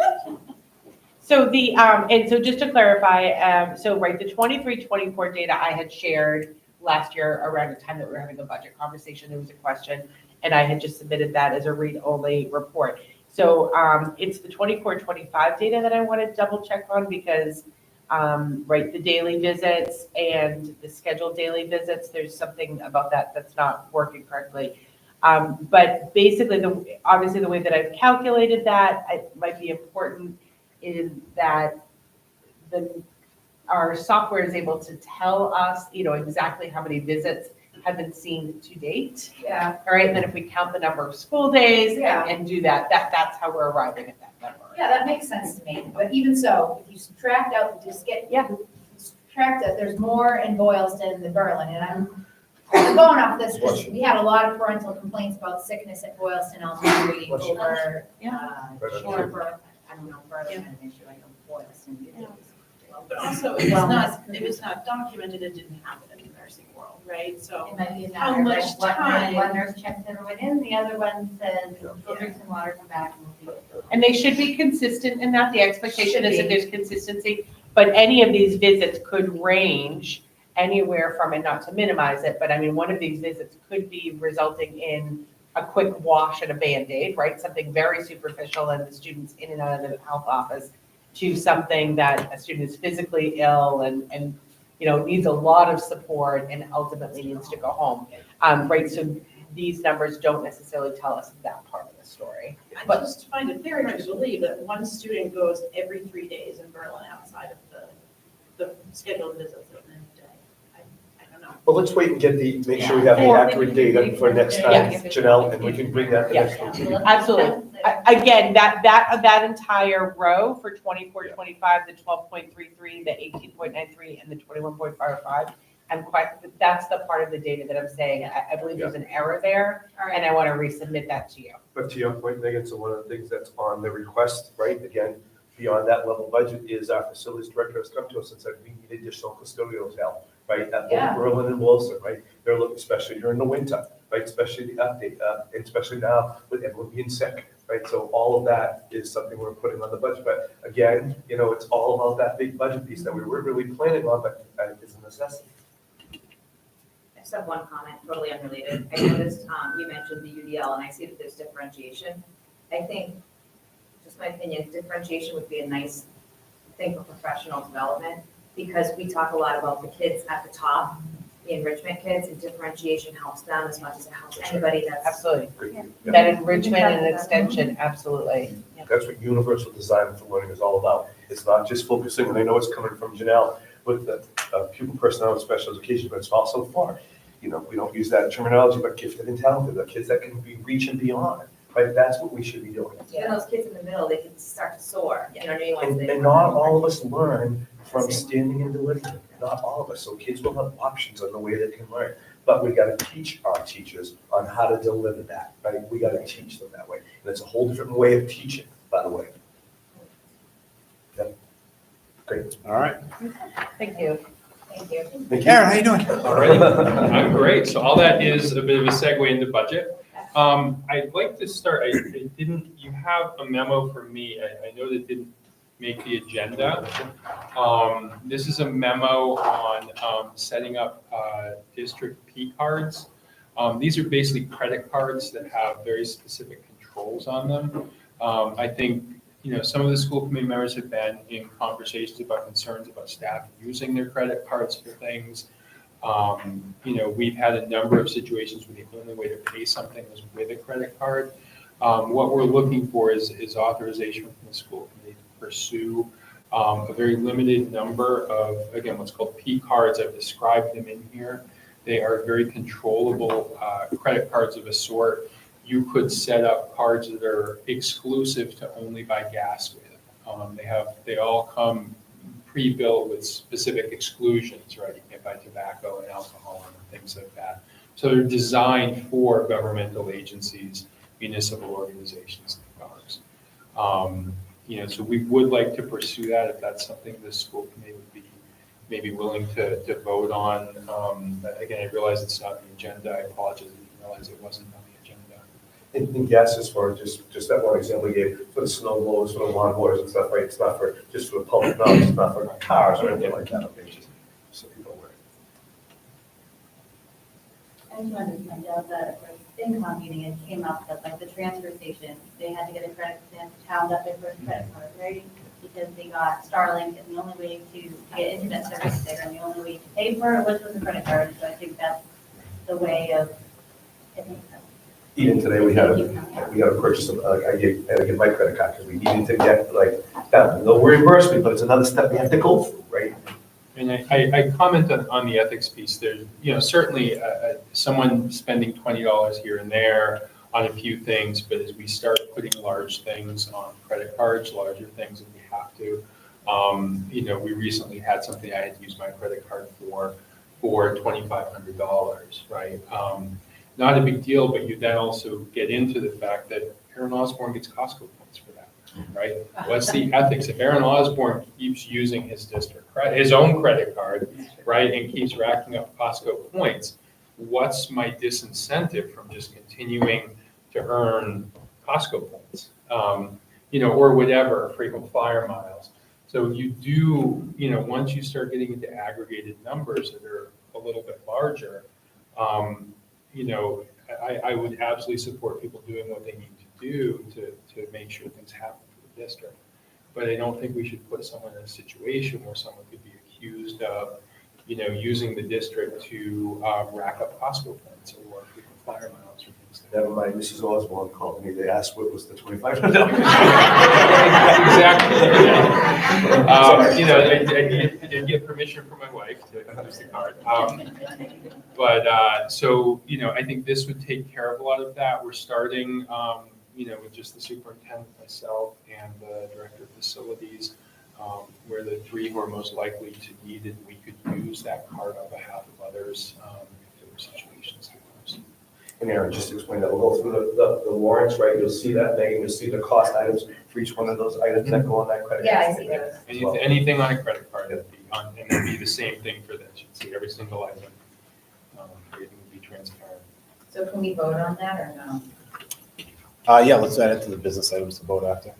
So and so just to clarify, so right, the 23-24 data I had shared last year around the time that we were having a budget conversation, there was a question, and I had just submitted that as a read-only report. So it's the 24-25 data that I want to double check on because, right, the daily visits and the scheduled daily visits, there's something about that that's not working correctly. But basically, obviously the way that I've calculated that, it might be important, is that our software is able to tell us, exactly how many visits have been seen to date. Yeah. All right, and then if we count the number of school days Yeah. and do that's how we're arriving at that number. Yeah, that makes sense to me. But even so, if you subtract out, subtract out, there's more in Boylston than Berlin. And I'm going off this because we had a lot of parental complaints about sickness at Boylston Elementary over, I don't know, Berlin had an issue, I don't. for us in the But also, if it's not documented, it didn't happen in the nursing world, right? So It might be a how matter of much like, time? one nurse checks everyone in, the other one says, go drink some water, come back, and we'll see. And they should be consistent in that. The expectation Should is that be. there's consistency, but any of these visits could range anywhere from, and not to minimize it, but I mean, one of these visits could be resulting in a quick wash and a Band-Aid, right? Something very superficial and the student's in and out of the health office, to something that a student is physically ill and needs a lot of support and ultimately needs to go home. Right, so these numbers don't necessarily tell us that part of the story. I just find it very hard to believe that one student goes every 3 days in Berlin outside of the scheduled visits of the day. I don't know. Well, let's wait and make sure we have the accurate data for next time, Yes. Janelle, and we can bring that the Yes. next meeting. Absolutely. Again, that entire row for 24-25, the 12.33, the 18.93, and the 21.55, that's the part of the data that I'm saying, I believe there's an error there, and I want to resubmit that to you. But to your point, Megan, so one of the things that's on the request, right, again, beyond that level budget is our facilities director has come to us and said, we need additional custodial help, right, at both Berlin and Wilson, right? They're looking, especially during the winter, right, especially the update, and especially now with everyone being sick, right? So all of that is something we're putting on the budget, but again, it's all about that big budget piece that we weren't really planning on, but it's a necessity. I just have one comment, totally unrelated. I noticed, you mentioned the UDL, and I see that there's differentiation. I think, just my opinion, differentiation would be a nice thing for professional development, because we talk a lot about the kids at the top, the enrichment kids, and differentiation helps them as much as it helps anybody that's. Absolutely. Yeah. That enrichment and extension, absolutely. That's what universal design for learning is all about. It's not just focusing, and I know it's coming from Janelle with the pupil personnel and special education, but it's also for, we don't use that terminology, but gifted and talented, the kids that can be reaching beyond, right? That's what we should be doing. Even those kids in the middle, they can start to soar, once they. And not all of us learn from standing and delivering. Not all of us. So kids will have options on the way they can learn. But we got to teach our teachers on how to deliver that, right? We got to teach them that way. And it's a whole different way of teaching, by the way. Yep. Great. All right. Thank you. Thank you. Thank you. Karen, how you doing? All right, I'm great. So all that is a bit of a segue into budget. I'd like to start, you have a memo for me. I know that didn't make the agenda. This is a memo on setting up district P cards. These are basically credit cards that have very specific controls on them. I think some of the school committee members have been in conversations about concerns about staff using their credit cards for things. We've had a number of situations where the only way to pay something is with a credit card. What we're looking for is authorization from the school committee to pursue a very limited number of, again, what's called P cards. I've described them in here. They are very controllable credit cards of a sort. You could set up cards that are exclusive to only buy gas with. They all come pre-built with specific exclusions, right? You can't buy tobacco and alcohol and things like that. So they're designed for governmental agencies, municipal organizations like ours. So we would like to pursue that if that's something the school committee would be maybe willing to vote on. Again, I realize it's not on the agenda. I apologize, I didn't realize it wasn't on the agenda. And gas is for just that one example we gave for the snow blowers, for the lawnmowers and stuff, right? It's not for just for the public knowledge, it's not for cars or anything like that. Okay, just so people are aware. I just wanted to point out that for FinCom meeting, it came up that like the transfer station, they had to get a credit, they had to town up their first credit card, right? Because they got Starlink and the only way to get internet service there and the only way to pay for it was with a credit card. So I think that's the way of, I think so. Even today, we had to purchase some, I had to get my credit card because we needed to get no reimbursement, but it's another step we have to go through, right? And I comment on the ethics piece. There's, certainly someone spending $20 here and there on a few things, but as we start putting large things on credit cards, larger things that we have to, we recently had something I had to use my credit card for $2,500, right? Not a big deal, but you then also get into the fact that Aaron Osborne gets Costco points for that. right? What's the ethics? If Aaron Osborne keeps using his his own credit card, right, and keeps racking up Costco points, what's my disincentive from just continuing to earn Costco points? Or whatever, frequent flyer miles. So you do, once you start getting into aggregated numbers that are a little bit larger, I would absolutely support people doing what they need to do to make sure things happen for the district. But I don't think we should put someone in a situation where someone could be accused of, using the district to rack up Costco points or frequent flyer miles or things like that. Never mind, Mrs. Osborne called me, they asked what was the $2,500. Exactly. I did get permission from my wife to use the card. I think this would take care of a lot of that. We're starting, with just the superintendent, myself, and the director of facilities. We're the three who are most likely to need it. We could use that card on behalf of others if there were situations like those. And Aaron, just to explain that, we'll go through the warrants, right? You'll see that, Megan, you'll see the cost items for each one of those items that go on that credit card. Yeah, I see those. Anything on a credit card would be on, and it'd be the same thing for this. You'd see every single item. Everything would be transparent. So can we vote on that or no? Yeah, let's add it to the business items to vote after.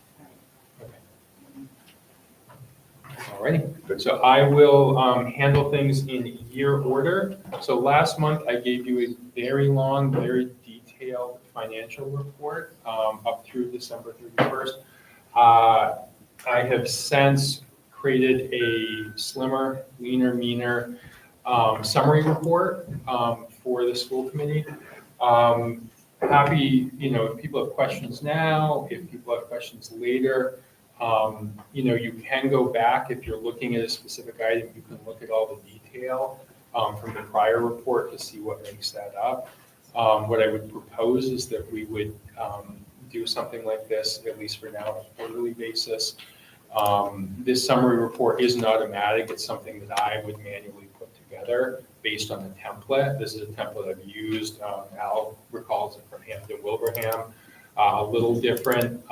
Alrighty, so I will handle things in year order. So last month I gave you a very long, very detailed financial report up through December 31st. I have since created a slimmer, leaner, meaner summary report for the school committee. Happy, if people have questions now, if people have questions later, you can go back if you're looking at a specific item, you can look at all the detail from the prior report to see what makes that up. What I would propose is that we would do something like this, at least for now, on a quarterly basis. This summary report isn't automatic. It's something that I would manually put together based on the template. This is a template I've used. Al recalls it from Hampton Wilbraham. A little different,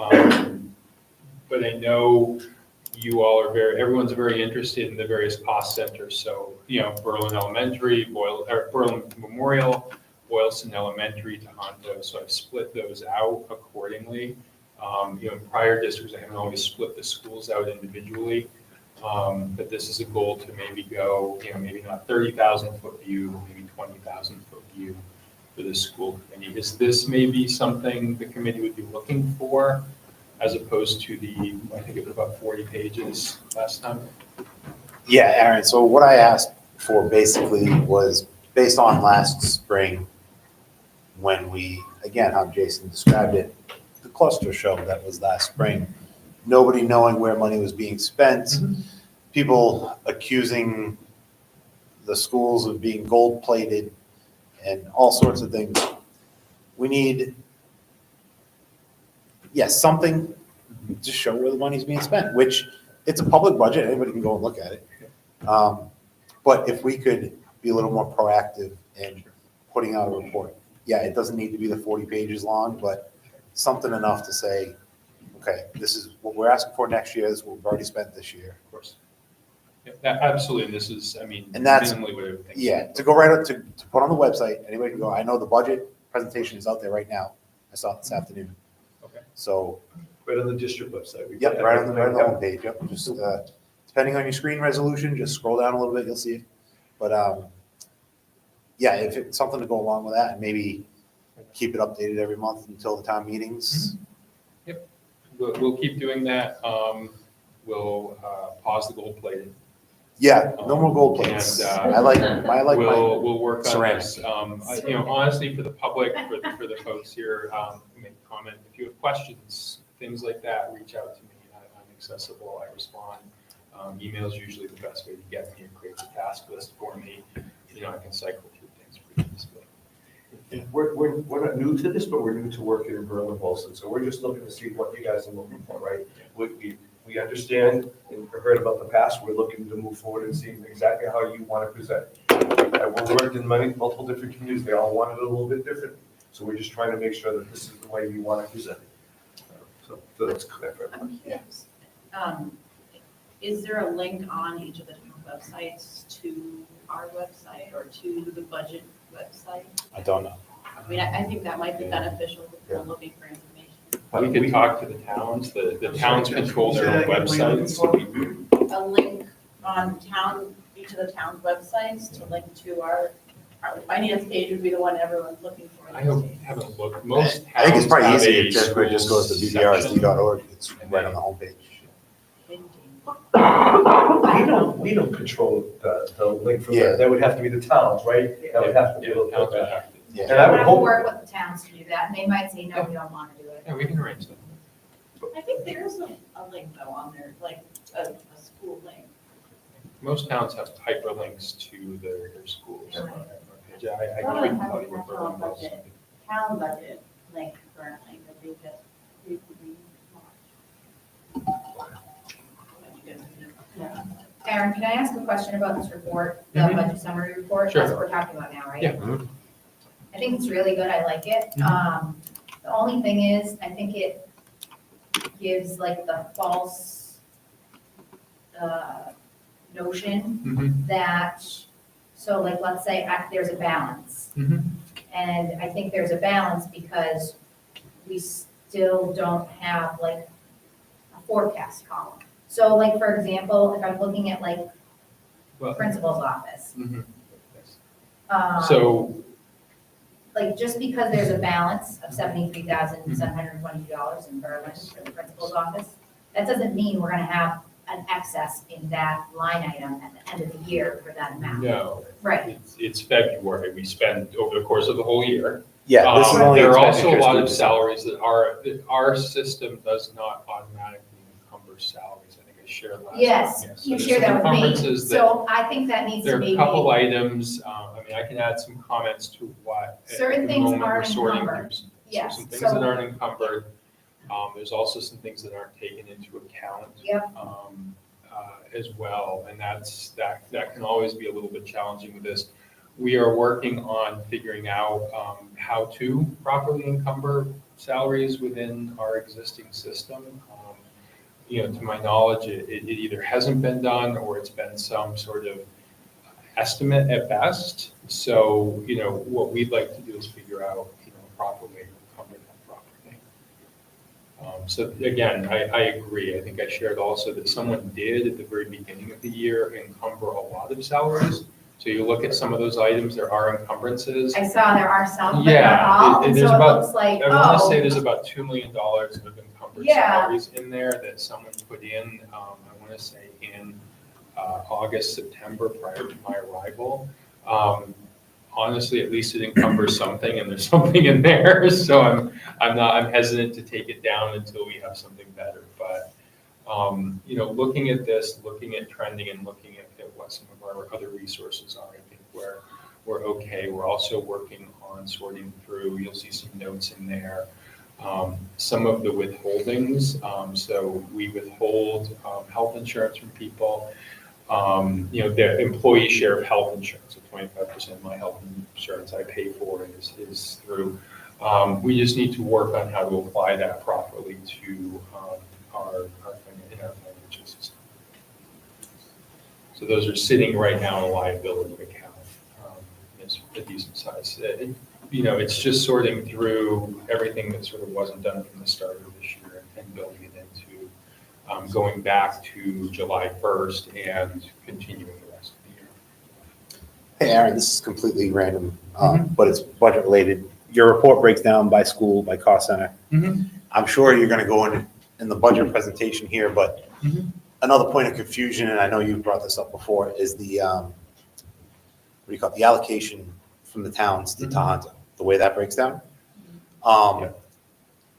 but I know you all are everyone's very interested in the various cost centers. So, Berlin Elementary, Berlin Memorial, Boylston Elementary, Tohoto. So I've split those out accordingly. In prior districts, I haven't always split the schools out individually. But this is a goal to maybe go, maybe not 30,000 foot view, maybe 20,000 foot view for the school committee. Is this maybe something the committee would be looking for as opposed to I think it was about 40 pages last time? Yeah, Aaron, so what I asked for basically was based on last spring when how Jason described it, the cluster show that was last spring. Nobody knowing where money was being spent, people accusing the schools of being gold-plated and all sorts of things. We need, something to show where the money's being spent, which it's a public budget, anybody can go and look at it. But if we could be a little more proactive in putting out a report, it doesn't need to be the 40 pages long, but something enough to say, okay, this is what we're asking for next year, this is what we've already spent this year. Of course. Yeah, absolutely. This is, and that's minimally what I would think. Yeah, to go right up to put on the website, anybody can go, I know the budget presentation is out there right now. I saw it this afternoon. Okay. So. Right on the district website. Yep, right on the homepage, yep. Just, depending on your screen resolution, just scroll down a little bit, you'll see it. But, if it's something to go along with that, and maybe keep it updated every month until the town meetings. Yep, we'll keep doing that. We'll pause the gold plating. Yeah, no more gold plates. I like we'll work on ceramic. this. Honestly, for the public, for the folks here, who make comment, if you have questions, things like that, reach out to me. I'm accessible. I respond. Email is usually the best way to get me. It creates a task list for me. I can cycle through things pretty easily. We're not new to this, but we're new to working in Berlin Boylston. So we're just looking to see what you guys are looking for, right? We understand and heard about the past. We're looking to move forward and see exactly how you want to present. We've worked in multiple different communities. They all wanted it a little bit different. So we're just trying to make sure that this is the way you want to present it. So that's clear for everyone. I'm curious, is there a link on each of the town websites to our website or to the budget website? I don't know. I mean, I think that might be beneficial if we're looking for information. We could talk to the towns, the towns control their own websites, so we A link on each of the town's websites to link to our finance page would be the one everyone's looking for. I haven't looked, most I think it's towns probably have easy a if Jennifer just goes to schools BBRSD.org. It's right on the homepage. We don't control the link for Yeah. that. That would have to be the towns, right? That would have to be Yeah, able towns to. would have to. Yeah. And I would We'll have to hope, work with the towns to do that, and they might say, no, we don't want to do it. Yeah, we can arrange that. I think there's a link though on there, like a school link. Most towns have hyperlinks to their schools. Right. Yeah, I Berlin couldn't has tell a you what national Berlin was. budget, town budget link currently that they just recently launched. Yeah. Aaron, can I ask a question about this report, the Mhm. budget summary report? Sure. That's what we're talking about now, right? Yeah. I think it's really good, I like it. The only thing is, I think it gives like the false notion Mhm. that, so like, let's say there's a balance. Mhm. And I think there's a balance because we still don't have like a forecast column. So like, for example, if I'm looking at like Well, principal's office. mhm. um, So, Like, just because there's a balance of $73,722 in Berlin for the principal's office, that doesn't mean we're gonna have an excess in that line item at the end of the year for that amount. no, Right, it's February. We spend over the course of the whole year. Yeah, this is only. There are also a lot of expenditures salaries that our system does not automatically encumber salaries. I think I shared last time. yes, Yeah, so you there's shared some that with me, encumbrances that- so I think that needs There to are be a couple made. items, I mean, I can add some comments to what. at Certain the things moment we're aren't sorting encumbered. through. Yes, Some things so- that aren't encumbered. There's also some things that aren't taken into account. Yep. As well, and that can always be a little bit challenging with this. We are working on figuring out how to properly encumber salaries within our existing system. To my knowledge, it either hasn't been done or it's been some sort of estimate at best. So, what we'd like to do is figure out, proper way to encumber that properly. So again, I agree. I think I shared also that someone did at the very beginning of the year encumber a lot of salaries. So you look at some of those items, there are encumbrances. I saw there are some, but Yeah, not all, and there's so it about- looks like, I want to say oh, there's about $2 million of encumbered Yeah. salaries in there that someone put in, I want to say in August, September, prior to my arrival. Honestly, at least it encumbers something and there's something in there. So I'm hesitant to take it down until we have something better. But, looking at this, looking at trending and looking at what some of our other resources are, I think we're okay. We're also working on sorting through, you'll see some notes in there, some of the withholdings. So we withhold health insurance from people. The employee share of health insurance, so 25% of my health insurance I pay for is through. We just need to work on how to apply that properly to our financial system. So those are sitting right now in a liability account. It's a decent size. It's just sorting through everything that sort of wasn't done from the start of this year and building it into going back to July 1st and continuing the rest of the year. Hey, Aaron, this is completely random, but it's budget related. Your report breaks down by school, by cost center. Mhm. I'm sure you're gonna go in the budget presentation here, but Mhm. another point of confusion, and I know you brought this up before, is the, the allocation from the towns to Tohoto, the way that breaks down.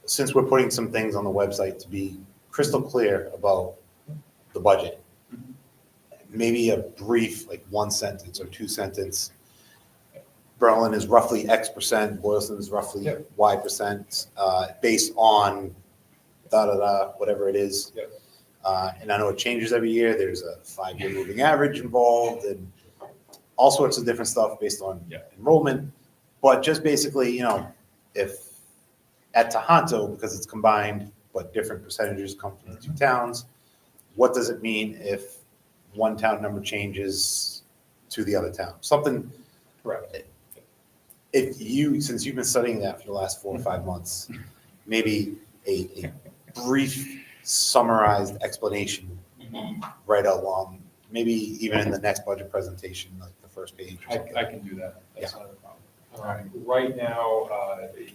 Since we're putting some things on the website to be crystal clear about the budget, maybe a brief, like 1 sentence or 2 sentence. Berlin is roughly X percent, Boylston is roughly Y percent, based on whatever it is. Yep. And I know it changes every year. There's a 5-year moving average involved and all sorts of different stuff based on enrollment. But just basically, if at Tohoto, because it's combined, but different percentages come from the two towns. What does it mean if one town number changes to the other town? Something. Correct. If you, since you've been studying that for the last 4 or 5 months, maybe a brief summarized explanation right along, maybe even in the next budget presentation, like the first page. I can do that. That's not a problem. Right now,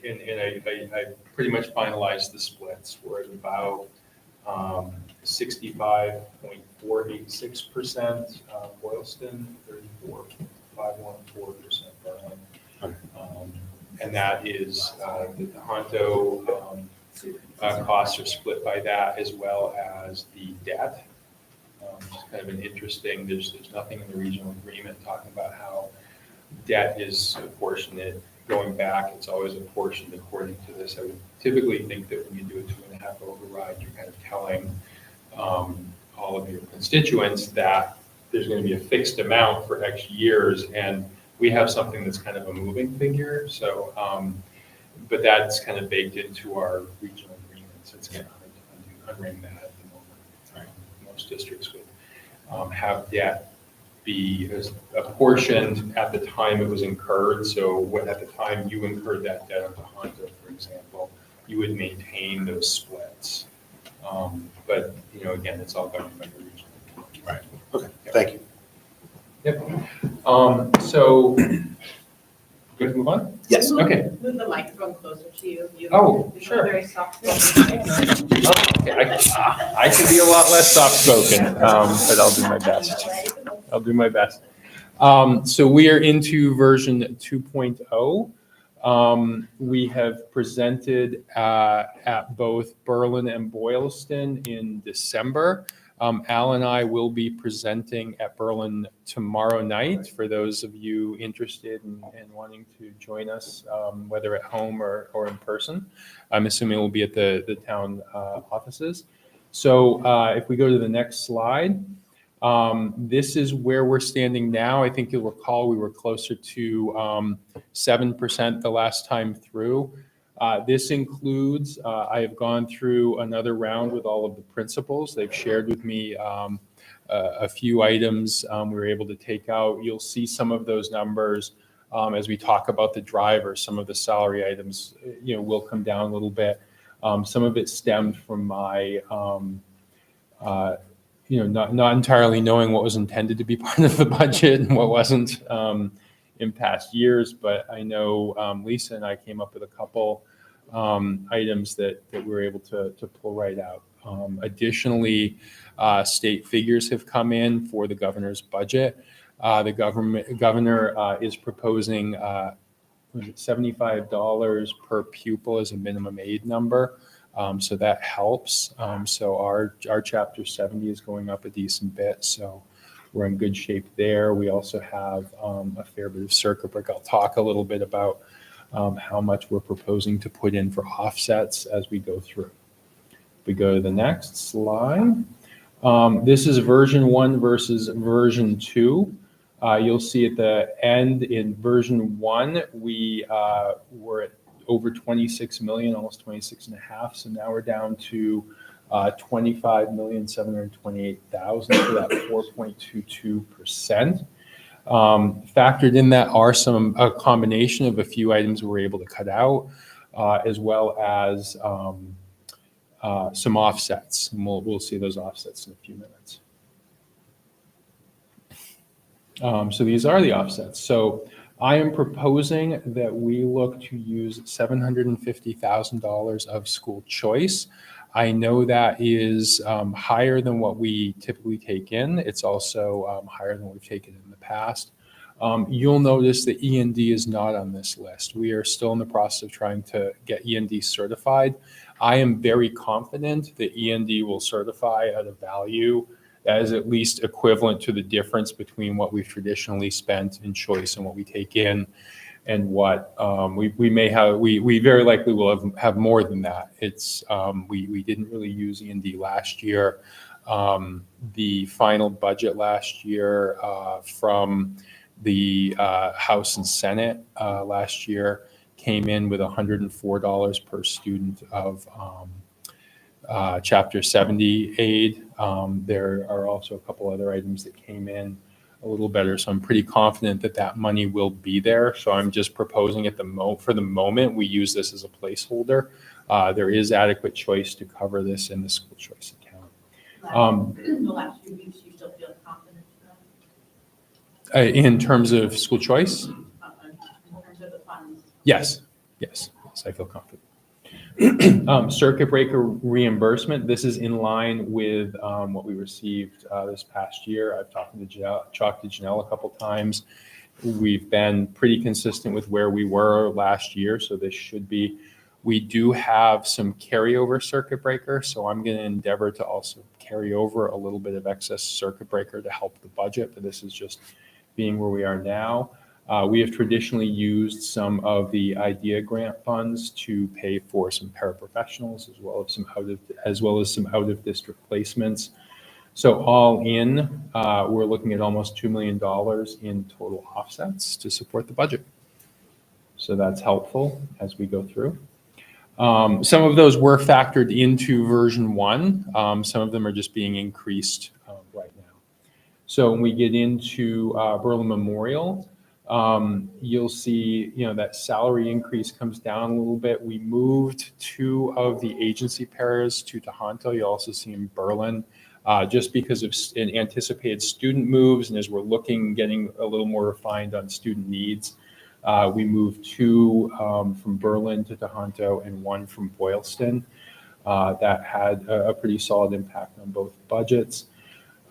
and I pretty much finalized the splits. We're at about 65.486% Boylston, 34.514% Berlin. And that is the Tohoto costs are split by that, as well as the debt. It's kind of an interesting, there's nothing in the regional agreement talking about how debt is apportioned. Going back, it's always apportioned according to this. I would typically think that when you do a 2.5 override, you're kind of telling all of your constituents that there's going to be a fixed amount for X years, and we have something that's kind of a moving figure. So, but that's kind of baked into our regional agreements. It's kind of hard to unring that at the moment. Most districts would have debt be apportioned at the time it was incurred. So when at the time you incurred that debt on Tohoto, for example, you would maintain those splits. But again, it's all governed by the regional. Right. Okay. Thank you. Yep. So, good to move on? Yes. Okay. Move the microphone closer to you. Oh, You're sure. Very soft. Okay, I can be a lot less soft-spoken, but I'll do my best. So we are into version 2.0. We have presented at both Berlin and Boylston in December. Al and I will be presenting at Berlin tomorrow night for those of you interested in wanting to join us, whether at home or in person. I'm assuming we'll be at the town offices. So if we go to the next slide, this is where we're standing now. I think you'll recall we were closer to 7% the last time through. This includes, I have gone through another round with all of the principals. They've shared with me a few items we were able to take out. You'll see some of those numbers as we talk about the drivers. Some of the salary items, will come down a little bit. Some of it stemmed from my, not entirely knowing what was intended to be part of the budget and what wasn't in past years. But I know Lisa and I came up with a couple items that we were able to pull right out. Additionally, state figures have come in for the governor's budget. The governor is proposing $75 per pupil as a minimum aid number. So that helps. So our chapter 70 is going up a decent bit. So we're in good shape there. We also have a fair bit of circuit breaker. I'll talk a little bit about how much we're proposing to put in for offsets as we go through. If we go to the next slide, this is version 1 versus version 2. You'll see at the end in version 1, we were at over 26 million, almost 26 and a half. So now we're down to 25,728,000 for that 4.22%. Factored in that are a combination of a few items we were able to cut out, as well as some offsets. And we'll see those offsets in a few minutes. So these are the offsets. So I am proposing that we look to use $750,000 of school choice. I know that is higher than what we typically take in. It's also higher than what we've taken in the past. You'll notice that E&D is not on this list. We are still in the process of trying to get E&D certified. I am very confident that E&D will certify at a value that is at least equivalent to the difference between what we've traditionally spent in choice and what we take in, and what we may have. We very likely will have more than that. It's we didn't really use E&D last year. The final budget last year from the House and Senate last year came in with $104 per student of Chapter 70 aid. There are also a couple other items that came in a little better, so I'm pretty confident that that money will be there. So I'm just proposing for the moment, we use this as a placeholder. There is adequate choice to cover this in the school choice account. The last few weeks, you still feel confident in In terms of school choice, terms of the funds? yes, I feel confident. Circuit breaker reimbursement, this is in line with what we received this past year. I've talked to Janelle a couple times. We've been pretty consistent with where we were last year, so this should be. We do have some carryover circuit breaker, so I'm going to endeavor to also carry over a little bit of excess circuit breaker to help the budget, but this is just being where we are now. We have traditionally used some of the IDEA grant funds to pay for some paraprofessionals as well as some out of district placements. So all in, we're looking at almost $2 million in total offsets to support the budget. So that's helpful as we go through. Some of those were factored into version 1. Some of them are just being increased right now. So when we get into Berlin Memorial, you'll see, that salary increase comes down a little bit. We moved 2 of the agency pairs to Tohoto. You also see in Berlin, just because of anticipated student moves, and as we're getting a little more refined on student needs, we moved 2 from Berlin to Tohoto and 1 from Boylston. That had a pretty solid impact on both budgets.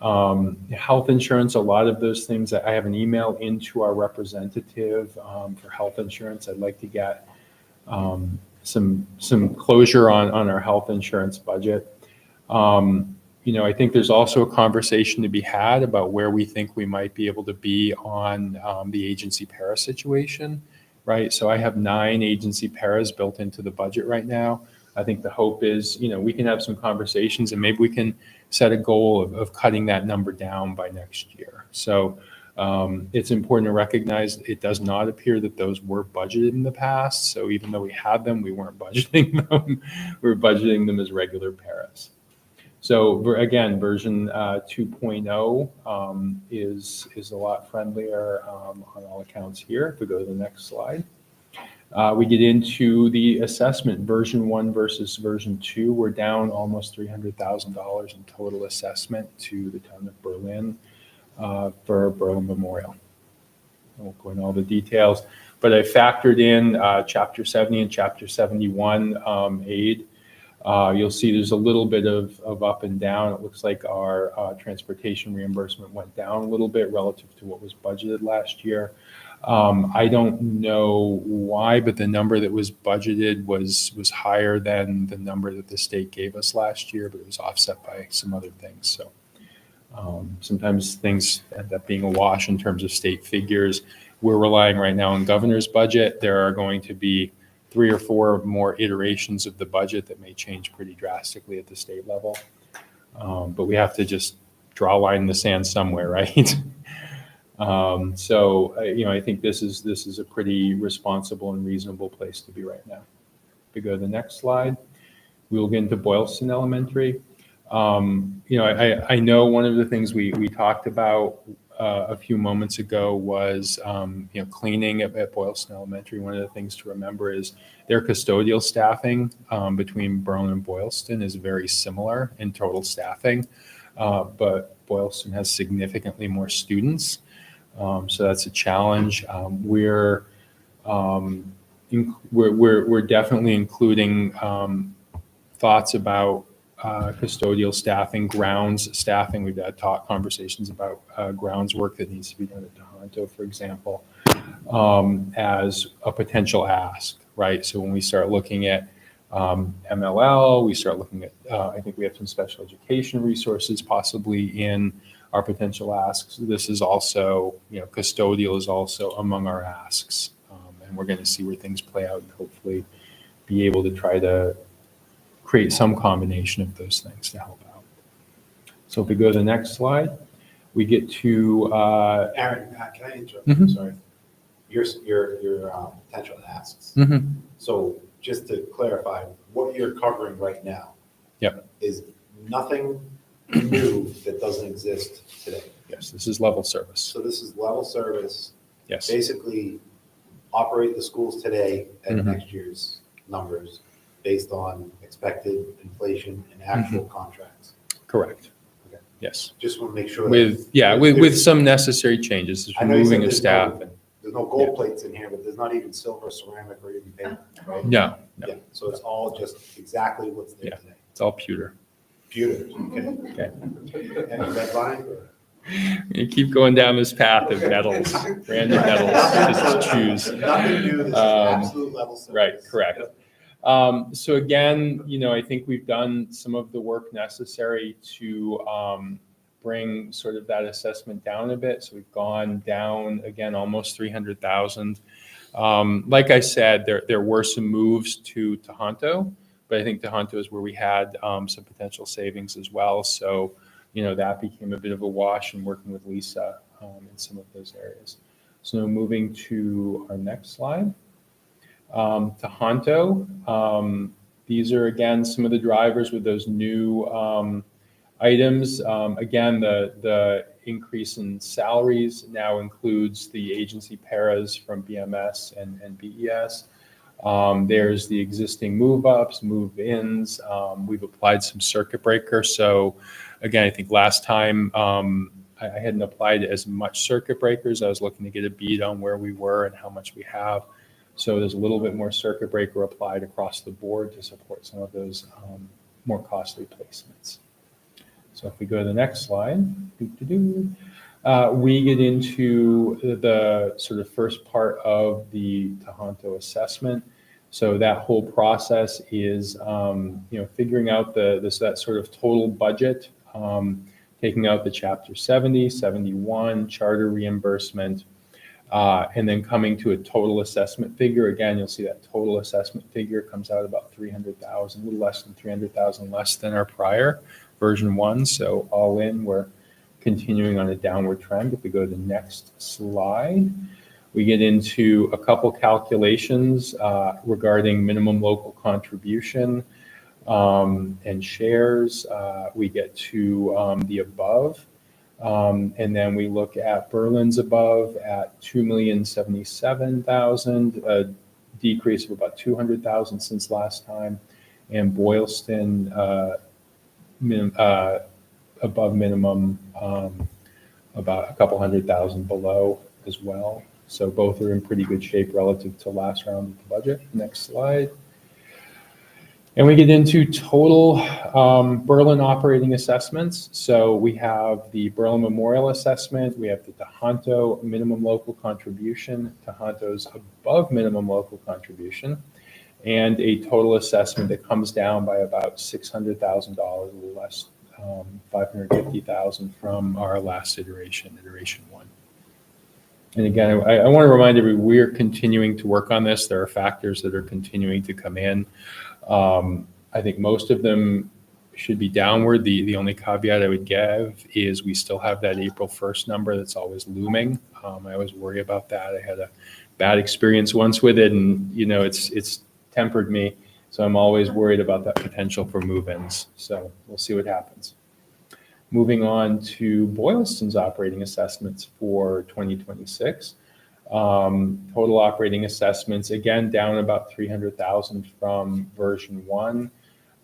Health insurance, a lot of those things, I have an email into our representative for health insurance. I'd like to get some closure on our health insurance budget. I think there's also a conversation to be had about where we think we might be able to be on the agency para situation, right? So I have 9 agency paras built into the budget right now. I think the hope is, we can have some conversations and maybe we can set a goal of cutting that number down by next year. So it's important to recognize it does not appear that those were budgeted in the past. So even though we had them, we weren't budgeting them. We were budgeting them as regular paras. So again, version 2.0 is a lot friendlier on all accounts here. If we go to the next slide. We get into the assessment, version 1 versus version 2. We're down almost $300,000 in total assessment to the town of Berlin for Berlin Memorial. I won't go into all the details, but I factored in Chapter 70 and Chapter 71 aid. You'll see there's a little bit of up and down. It looks like our transportation reimbursement went down a little bit relative to what was budgeted last year. I don't know why, but the number that was budgeted was higher than the number that the state gave us last year, but it was offset by some other things. So sometimes things end up being a wash in terms of state figures. We're relying right now on governor's budget. There are going to be 3 or 4 more iterations of the budget that may change pretty drastically at the state level. But we have to just draw a line in the sand somewhere, right? I think this is a pretty responsible and reasonable place to be right now. If we go to the next slide, we'll get into Boylston Elementary. I know one of the things we talked about a few moments ago was cleaning at Boylston Elementary. One of the things to remember is their custodial staffing between Berlin and Boylston is very similar in total staffing, but Boylston has significantly more students. So that's a challenge. We're definitely including thoughts about custodial staffing, grounds staffing. We've had conversations about grounds work that needs to be done at Tohoto, for example, as a potential ask, right? So when we start looking at MLL, we start looking at, I think we have some special education resources possibly in our potential asks. This is also, custodial is also among our asks. And we're going to see where things play out and hopefully be able to try to create some combination of those things to help out. So if we go to the next slide, we get to Aaron, can I interrupt? Mm-hmm. Sorry. Your potential asks. Mm-hmm. So just to clarify, what you're covering right now Yep. Is nothing new that doesn't exist today. Yes, this is level service. So this is level service. Yes. Basically, operate the schools today at Mhm. next year's numbers based on expected inflation and actual contracts. Correct. Okay. Yes. Just want to make sure. With some necessary changes, there's I know you said removing of there's staff. There's no gold plates in here, but there's not even silver, ceramic, or even paper, right? No, Yeah, so it's all just exactly what's there today. it's all pewter. Pewters, okay. Okay. Any red line? Or? You keep going down this path of metals, branded metals, just choose. Nothing new, this is absolute level service. Right, correct. So again, I think we've done some of the work necessary to bring sort of that assessment down a bit. So we've gone down again almost 300,000. Like I said, there were some moves to Tohoto, but I think Tohoto is where we had some potential savings as well. So that became a bit of a wash in working with Lisa in some of those areas. So moving to our next slide. Tohoto, these are again some of the drivers with those new items. Again, the increase in salaries now includes the agency paras from BMS and BES. There's the existing move-ups, move-ins. We've applied some circuit breaker. So again, I think last time I hadn't applied as much circuit breakers. I was looking to get a beat on where we were and how much we have. So there's a little bit more circuit breaker applied across the board to support some of those more costly placements. So if we go to the next slide, we get into the sort of first part of the Tohoto assessment. So that whole process is, figuring out that sort of total budget, taking out the Chapter 70, 71, charter reimbursement, and then coming to a total assessment figure. Again, you'll see that total assessment figure comes out about 300,000, a little less than 300,000 less than our prior version 1. So all in, we're continuing on a downward trend. If we go to the next slide, we get into a couple calculations regarding minimum local contribution and shares. We get to the above. And then we look at Berlin's above at 2,077,000, a decrease of about 200,000 since last time, and Boylston above minimum, about a couple 100,000 below as well. So both are in pretty good shape relative to last round of the budget. Next slide. And we get into total Berlin operating assessments. So we have the Berlin Memorial Assessment, we have the Tohoto minimum local contribution, Tohonto's above minimum local contribution, and a total assessment that comes down by about $600,000, a little less, 550,000 from our last iteration 1. And again, I want to remind everyone, we're continuing to work on this. There are factors that are continuing to come in. I think most of them should be downward. The only caveat I would give is we still have that April 1st number that's always looming. I always worry about that. I had a bad experience once with it, and it's tempered me. So I'm always worried about that potential for move-ins. So we'll see what happens. Moving on to Boylston's operating assessments for 2026. Total operating assessments, again, down about 300,000 from version 1.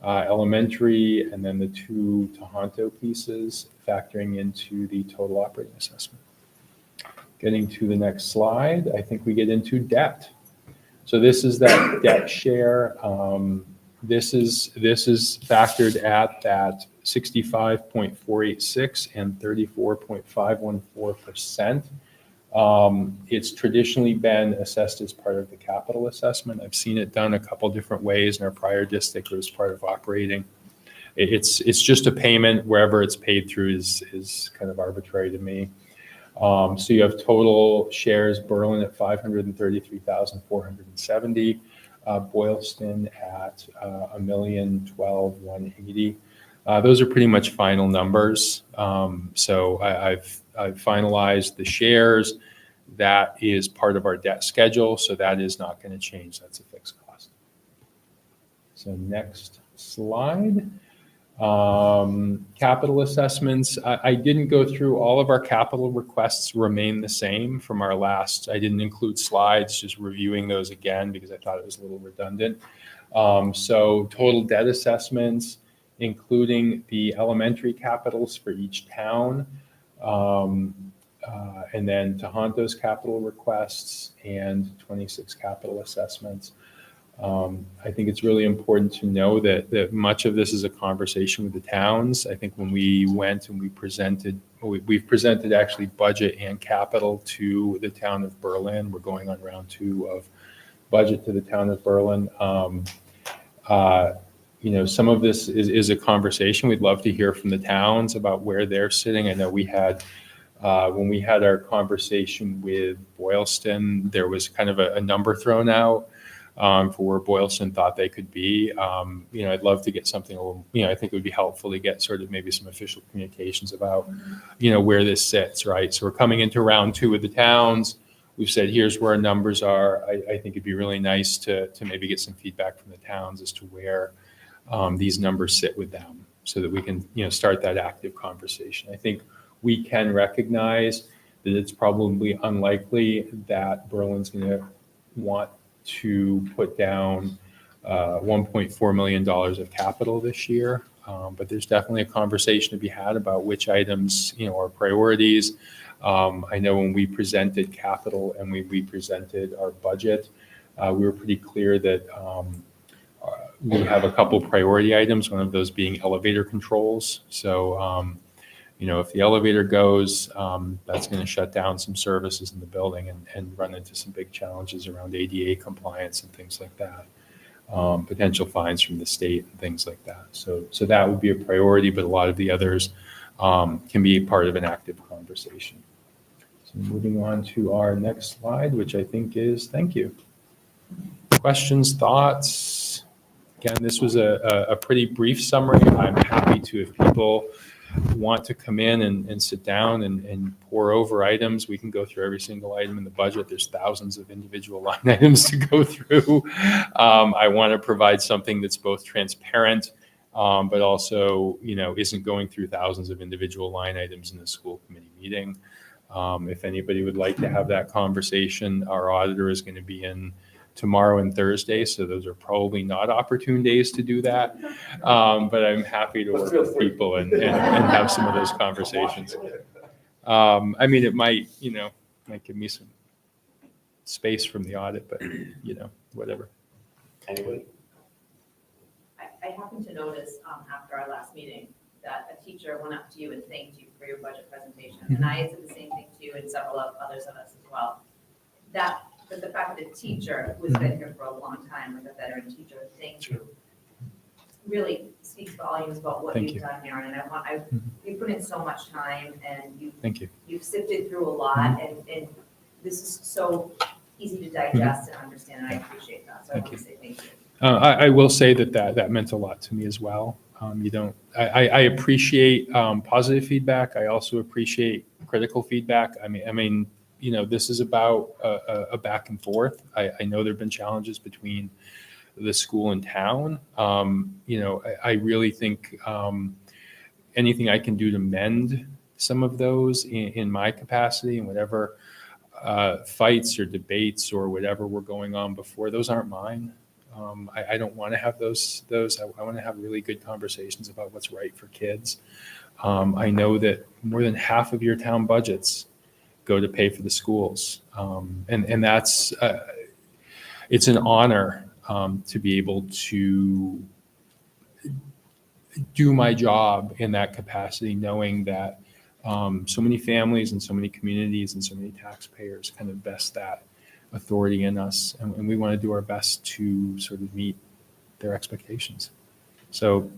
Elementary, and then the 2 Tohoto pieces factoring into the total operating assessment. Getting to the next slide, I think we get into debt. So this is that debt share. This is factored at that 65.486 and 34.514%. It's traditionally been assessed as part of the capital assessment. I've seen it done a couple different ways in our prior district. It was part of operating. It's just a payment. Wherever it's paid through is kind of arbitrary to me. So you have total shares, Berlin at 533,470, Boylston at 1,012,180. Those are pretty much final numbers. So I've finalized the shares. That is part of our debt schedule, so that is not going to change. That's a fixed cost. So next slide. Capital assessments, I didn't go through, all of our capital requests remain the same from our last, I didn't include slides, just reviewing those again because I thought it was a little redundant. So total debt assessments, including the elementary capitals for each town, and then Tohonto's capital requests and 26 capital assessments. I think it's really important to know that much of this is a conversation with the towns. I think when we went and we've presented actually budget and capital to the town of Berlin. We're going on round 2 of budget to the town of Berlin. Some of this is a conversation. We'd love to hear from the towns about where they're sitting. I know we had, when we had our conversation with Boylston, there was kind of a number thrown out for where Boylston thought they could be. I'd love to get something, I think it would be helpful to get sort of maybe some official communications about, where this sits, right? So we're coming into round 2 with the towns. We've said, here's where our numbers are. I think it'd be really nice to maybe get some feedback from the towns as to where these numbers sit with them so that we can, start that active conversation. I think we can recognize that it's probably unlikely that Berlin's going to want to put down $1.4 million of capital this year. But there's definitely a conversation to be had about which items, are priorities. I know when we presented capital and we presented our budget, we were pretty clear that we have a couple priority items, one of those being elevator controls. So, if the elevator goes, that's going to shut down some services in the building and run into some big challenges around ADA compliance and things like that. Potential fines from the state and things like that. So that would be a priority, but a lot of the others can be part of an active conversation. So moving on to our next slide, which I think is, thank you. Questions, thoughts? Again, this was a pretty brief summary. I'm happy to, if people want to come in and sit down and pour over items, we can go through every single item in the budget. There's thousands of individual line items to go through. I want to provide something that's both transparent, but also, isn't going through thousands of individual line items in the school committee meeting. If anybody would like to have that conversation, our auditor is going to be in tomorrow and Thursday, so those are probably not opportune days to do that. But I'm happy to work with people and have some of those conversations. It might, might give me some space from the audit, but, whatever. Anybody? I happened to notice after our last meeting that a teacher went up to you and thanked you for your budget presentation. And I had said the same thing to you and several of others of us as well. But the fact that a teacher who's been here for a long time, like a veteran teacher, thank you, really speaks volumes about what you've done, Aaron. And you put in so much time and you've sifted through a lot and this is so easy to digest and understand, and I appreciate that. So I want to say thank you. I will say that meant a lot to me as well. I appreciate positive feedback. I also appreciate critical feedback. I mean, this is about a back and forth. I know there've been challenges between the school and town. I really think anything I can do to mend some of those in my capacity and whatever fights or debates or whatever were going on before, those aren't mine. I don't want to have those. I want to have really good conversations about what's right for kids. I know that more than half of your town budgets go to pay for the schools. And that's, it's an honor to be able to do my job in that capacity, knowing that so many families and so many communities and so many taxpayers kind of vest that authority in us. And we want to do our best to sort of meet their expectations. So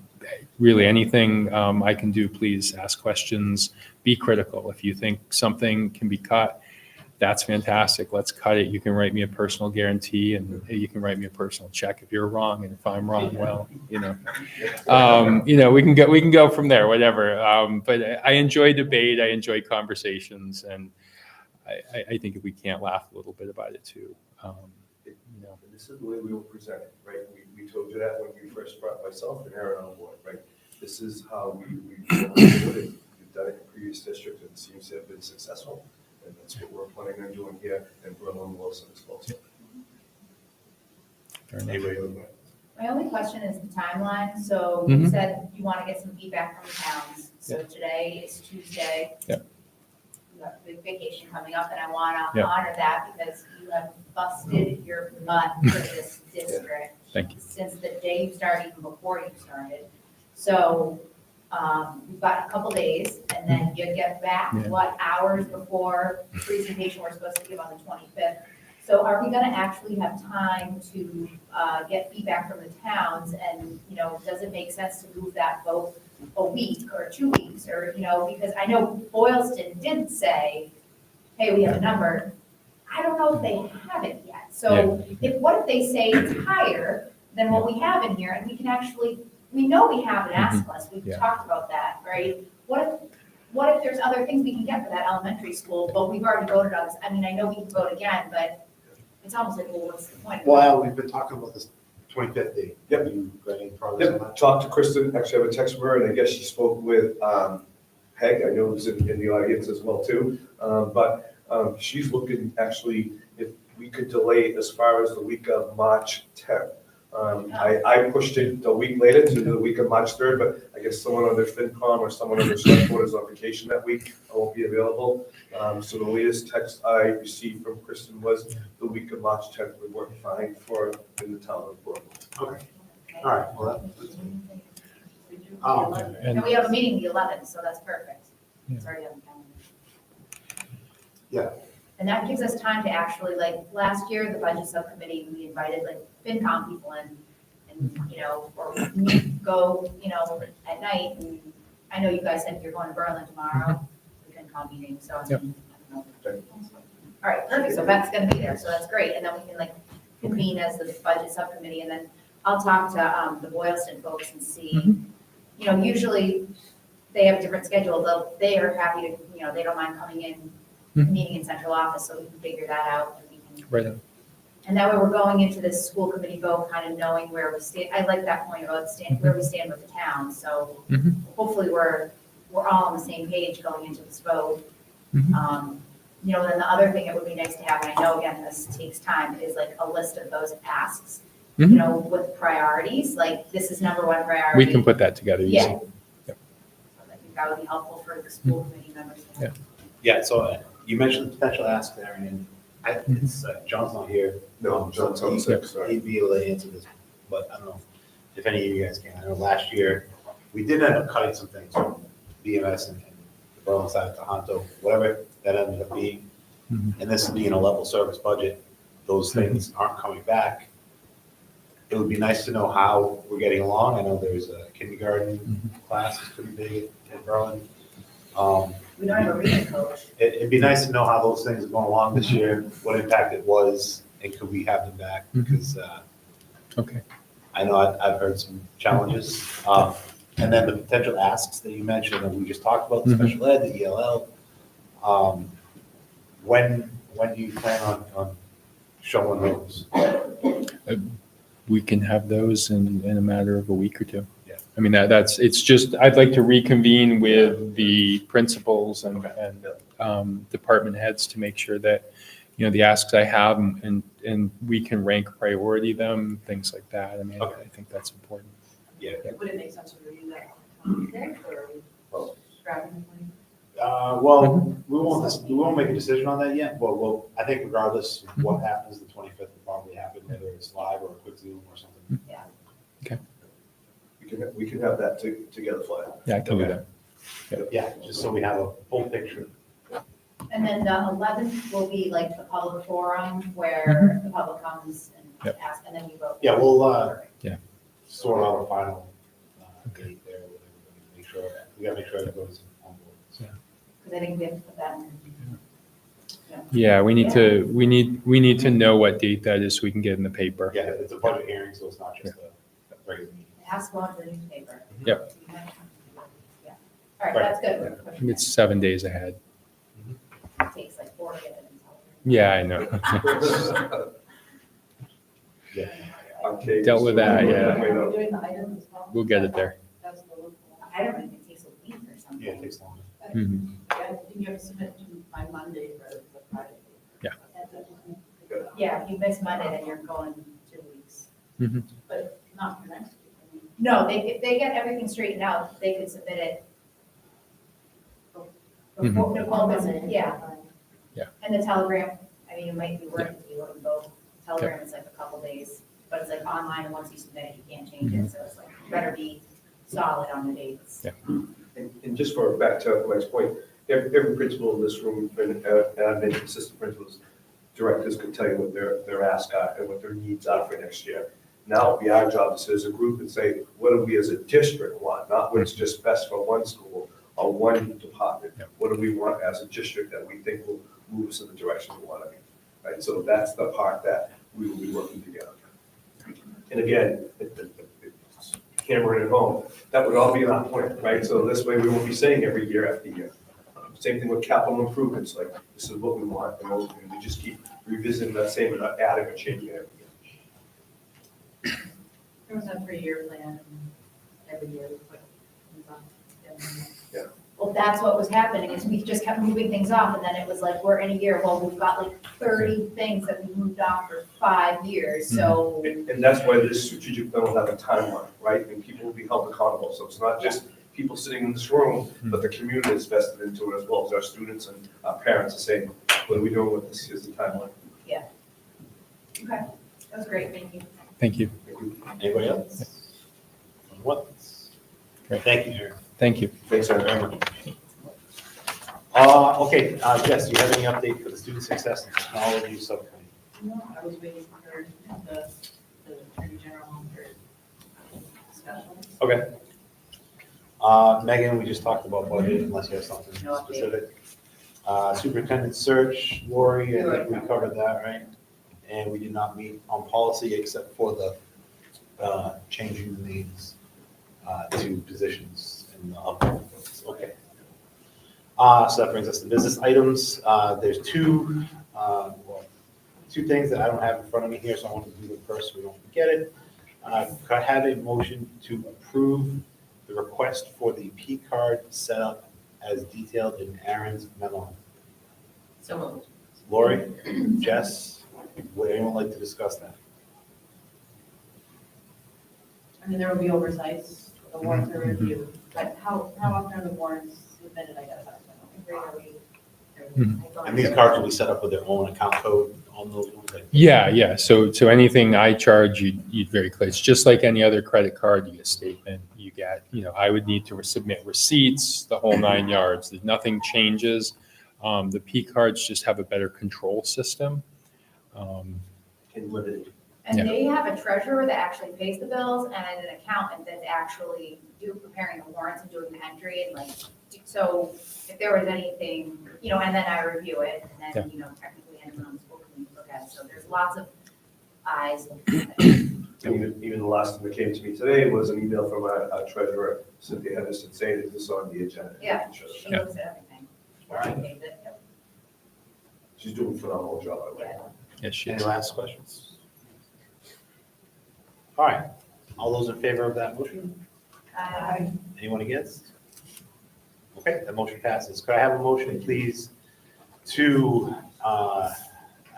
really anything I can do, please ask questions, be critical. If you think something can be cut, that's fantastic. Let's cut it. You can write me a personal guarantee and you can write me a personal check if you're wrong. And if I'm wrong, well, we can go from there, whatever. But I enjoy debate. I enjoy conversations. And I think if we can't laugh a little bit about it too. This is the way we will present it, right? We told you that when we first brought myself and Aaron on board, right? this is how we've do it. We've done it in previous districts, and it seems to have been successful. And that's what we're planning on doing here in Berlin, Wilson as well. Anyway, My only question is the timeline. So you said you want to get some feedback from the towns. So today is Tuesday. Yep. You have a big vacation coming up, and I want to Yep. honor that because you have busted your butt for this district. Thank you. Since the day you started, even before you started. So we've got a couple days, and then you get back, Yeah. what, hours before the presentation we're supposed to give on the 25th. So are we gonna actually have time to get feedback from the towns? And, you know, does it make sense to move that vote a week or 2 weeks? Or, you know, because I know Boylston did say, hey, we have a number. I don't know if they have it yet. So what if they say it's higher than what we have in here? And we can actually, we know we have an ask list. We've talked about that, right? What if there's other things we can get for that elementary school, but we've already voted on this? I mean, I know we can vote again, but it's almost like, well, what's the point? Well, we've been talking about this 25th date. Yep. You got any progress on Yep, that? talked to Kristen, actually I have a text from her, and I guess she spoke with Peg, I know who's in the audience as well too. But she's looking, actually, if we could delay it as far as the week of March 10th. I pushed it a week later to the week of March 3rd, but I guess someone on their FinCom or someone on their select board is on vacation that week. I won't be available. So the latest text I received from Kristen was the week of March 10th would work fine for in the town of Brooklyn. Okay. All right, well, that's. And we have a meeting the 11th, so that's perfect. It's already on the calendar. Yeah. And that gives us time to actually, like, last year, the budget subcommittee, we invited like FinCom people in, and, you know, or go, you know, at night, and I know you guys said you're going to Berlin tomorrow, the FinCom meeting, so. I don't know. All right, perfect, so Beth's gonna be there, so that's great, and then we can like convene as the budget subcommittee, and then I'll talk to the Boylston folks and see, you know, usually they have a different schedule, they are happy to, you know, they don't mind coming in, meeting in central office, so we can figure that out. And we can, Right on. and that way we're going into this school committee vote, kind of knowing where we stand. I like that point about where we stand with the town, so hopefully we're all on the same page going into this vote. You know, then the other thing it would be nice to have, and I know again, this takes time, is like a list of those asks, you know, with priorities, like this is number one priority. We can put that together easy. Yeah. So I think that would be helpful for the school committee members. Yeah. Yeah, so you mentioned the potential ask there, and it's, John's not here. No, John's on sick, sorry. He'd be able to answer this, but I don't know if any of you guys can. I know last year, we did end up cutting some things from BMS and the Berlin side to Tohoto, whatever that ended up being. And this being a level service budget, those things aren't coming back. It would be nice to know how we're getting along. I know there's a kindergarten class that's pretty big in Berlin. We don't have a reading coach. It'd be nice to know how those things are going along this year, what impact it was, and could we have them back? Because Okay. I know I've heard some challenges. And then the potential asks that you mentioned, and we just talked about, the special ed, the ELL. When do you plan on showing those? We can have those in a matter of a week or two. Yeah. I mean, it's just, I'd like to reconvene with the principals and department heads to make sure that, you know, the asks I have and we can rank priority them, things like that. I mean, I think that's important. Yeah. Would it make sense to review that on Tuesday, or grabbing the point? Well, we won't make a decision on that yet, but I think regardless of what happens, the 25th will probably happen, whether it's live or a quick Zoom or something. Yeah. Okay. We can have that together for you. Yeah, I can do that. Yeah, just so we have a full picture. And then the 11th will be like the public forum where the public comes and asks, and then you vote. Yeah, we'll Sort sort out a final date there with everybody, make sure, we gotta make sure everybody's on board. So. Because I think we have to put that in. Yeah, we need to know what date that is so we can get it in the paper. Yeah, it's a budget hearing, so it's not just a regular meeting. It has to go into the newspaper. Yep. Yeah. All right, that's good. We're pushing It's 7 days ahead. it. It takes like 4 to get it in. Yeah, I know. Okay. Dealt with that, yeah. Are we doing the items as well? We'll get it there. That's the local I don't even think it takes a week or something. Yeah, it takes longer. Yeah, you have to submit by Monday for the Friday. Yeah. Yeah, if you miss Monday, then you're going 2 weeks. But not for next week. No, if they get everything straightened out, they could submit it. Before Nicole does it, yeah. Yeah. And the Telegram, I mean, it might be worth it if you look at both. Telegram is like a couple days, but it's like online, and once you submit it, you can't change it, so it's like, you better be solid on the dates. Yeah. And just for, back to Mike's point, every principal in this room, and admin, assistant principals, directors can tell you what their asks are and what their needs are for next year. Now it'll be our job to sit as a group and say, what do we as a district want, not what's just best for one school or one department. What do we want as a district that we think will move us in the direction we want to be, right? So that's the part that we will be working together. And again, hammering it home, that would all be in our plan, right? So this way we won't be saying every year after year. Same thing with capital improvements, like this is what we want, and we just keep revisiting that same and not adding or changing it. There was a 3-year plan, every year we put things on. Yeah. Well, that's what was happening, is we just kept moving things off, and then it was like, we're in a year, well, we've got like 30 things that we moved off for 5 years, so. And that's why this strategic plan will have a timeline, right? And people will be held accountable. So it's not just people sitting in this room, but the community is vested into it as well as our students and our parents are saying, what are we doing with this? Here's the timeline. Yeah. Okay, that was great, thank you. Thank you. Anybody else? What? Great. Thank you, Aaron. Thank you. Thanks, Aaron. Okay, Jess, do you have any update for the Student Success and Technology Subcommittee? No, I was waiting for the Attorney General for discussion. Okay. Megan, we just talked about budget, unless you have something No update. specific. Superintendent search, Lori, I think we covered that, right? And we did not meet on policy except for the changing the names to positions in the upper. Okay. So that brings us to business items. There's two things that I don't have in front of me here, so I want to do them first so we don't forget it. Could I have a motion to approve the request for the P card setup as detailed in Aaron's memo? So moved. Lori, Jess, would anyone like to discuss that? I mean, there will be oversights, the warrants are reviewed, but how often are the warrants submitted, I guess? And these cards will be set up with their own account code on those ones? Yeah. So anything I charge, you'd very clear. It's just like any other credit card. You get a statement, you get, I would need to submit receipts, the whole 9 yards. Nothing changes. The P cards just have a better control system. And they have a treasurer that actually pays the bills and an accountant that's actually preparing the warrants and doing the entry and like, so if there was anything, and then I review it and then, technically anyone on the school committee look at it. So there's lots of eyes. Even the last thing that came to me today was an email from our treasurer, Cynthia Henderson, saying, is this on the agenda? Yeah, she looks at everything. All right. She pays it, yep. She's doing a phenomenal job, I think. Yes, she Any is. last questions? All right, all those in favor of that motion? Anyone against? Okay, that motion passes. Could I have a motion, please, to, I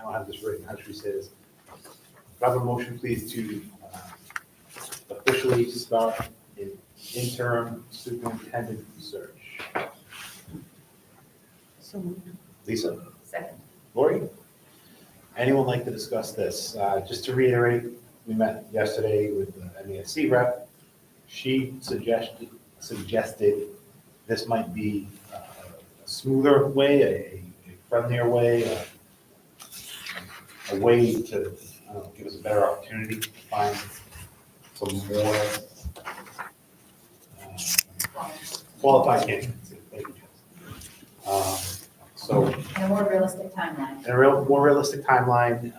don't have this written, how should we say this? Could I have a motion, please, to officially start an interim superintendent search? So moved. Lisa? Second. Lori? Anyone like to discuss this? Just to reiterate, we met yesterday with the MESC rep. She suggested this might be a smoother way, a friendlier way, a way to give us a better opportunity to find some more qualified candidates. Thank you, Jess. And a more realistic timeline. In a more realistic timeline,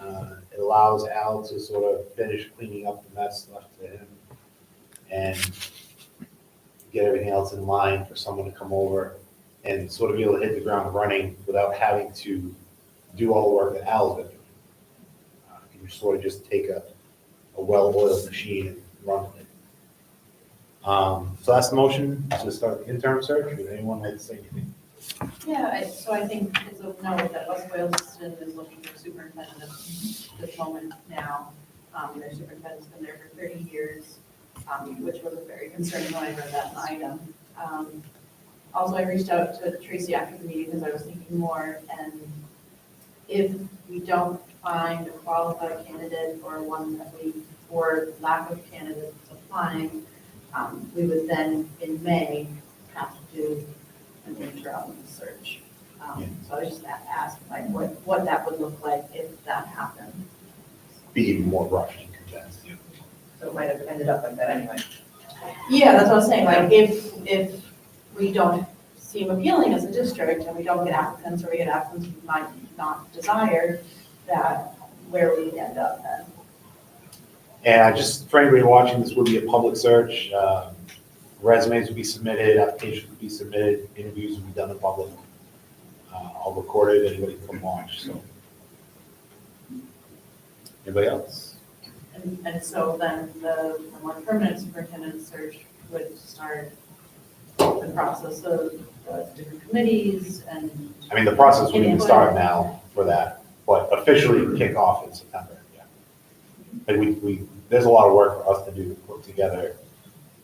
it allows Al to sort of finish cleaning up the mess left to him and get everything else in line for someone to come over and sort of be able to hit the ground running without having to do all the work that Al's been doing. You sort of just take a well-oiled machine and run with it. So that's the motion to start the interim search. Would anyone like to say anything? Yeah, so I think it's of note that West Boylston is looking for superintendent at this moment now. Their superintendent's been there for 30 years, which was very concerning when I read that item. Also, I reached out to Tracy after the meeting because I was thinking more, and if we don't find a qualified candidate or one that or lack of candidates applying, we would then in May have to do an interim search. So I was just asked like what that would look like if that happened. Be even more rushed and condensed. So it might have ended up like that anyway. Yeah, that's what I was saying, like if we don't seem appealing as a district and we don't get applicants or we get applicants who might not desire, that where we end up then. And just for anybody watching, this would be a public search. Resumes would be submitted, applications would be submitted, interviews would be done in public. All recorded, anybody can come watch, so. Anybody else? And so then the more permanent superintendent search would start the process of different committees and. I mean, the process would even start now for that, but officially kick off in September, yeah. But there's a lot of work for us to do to put together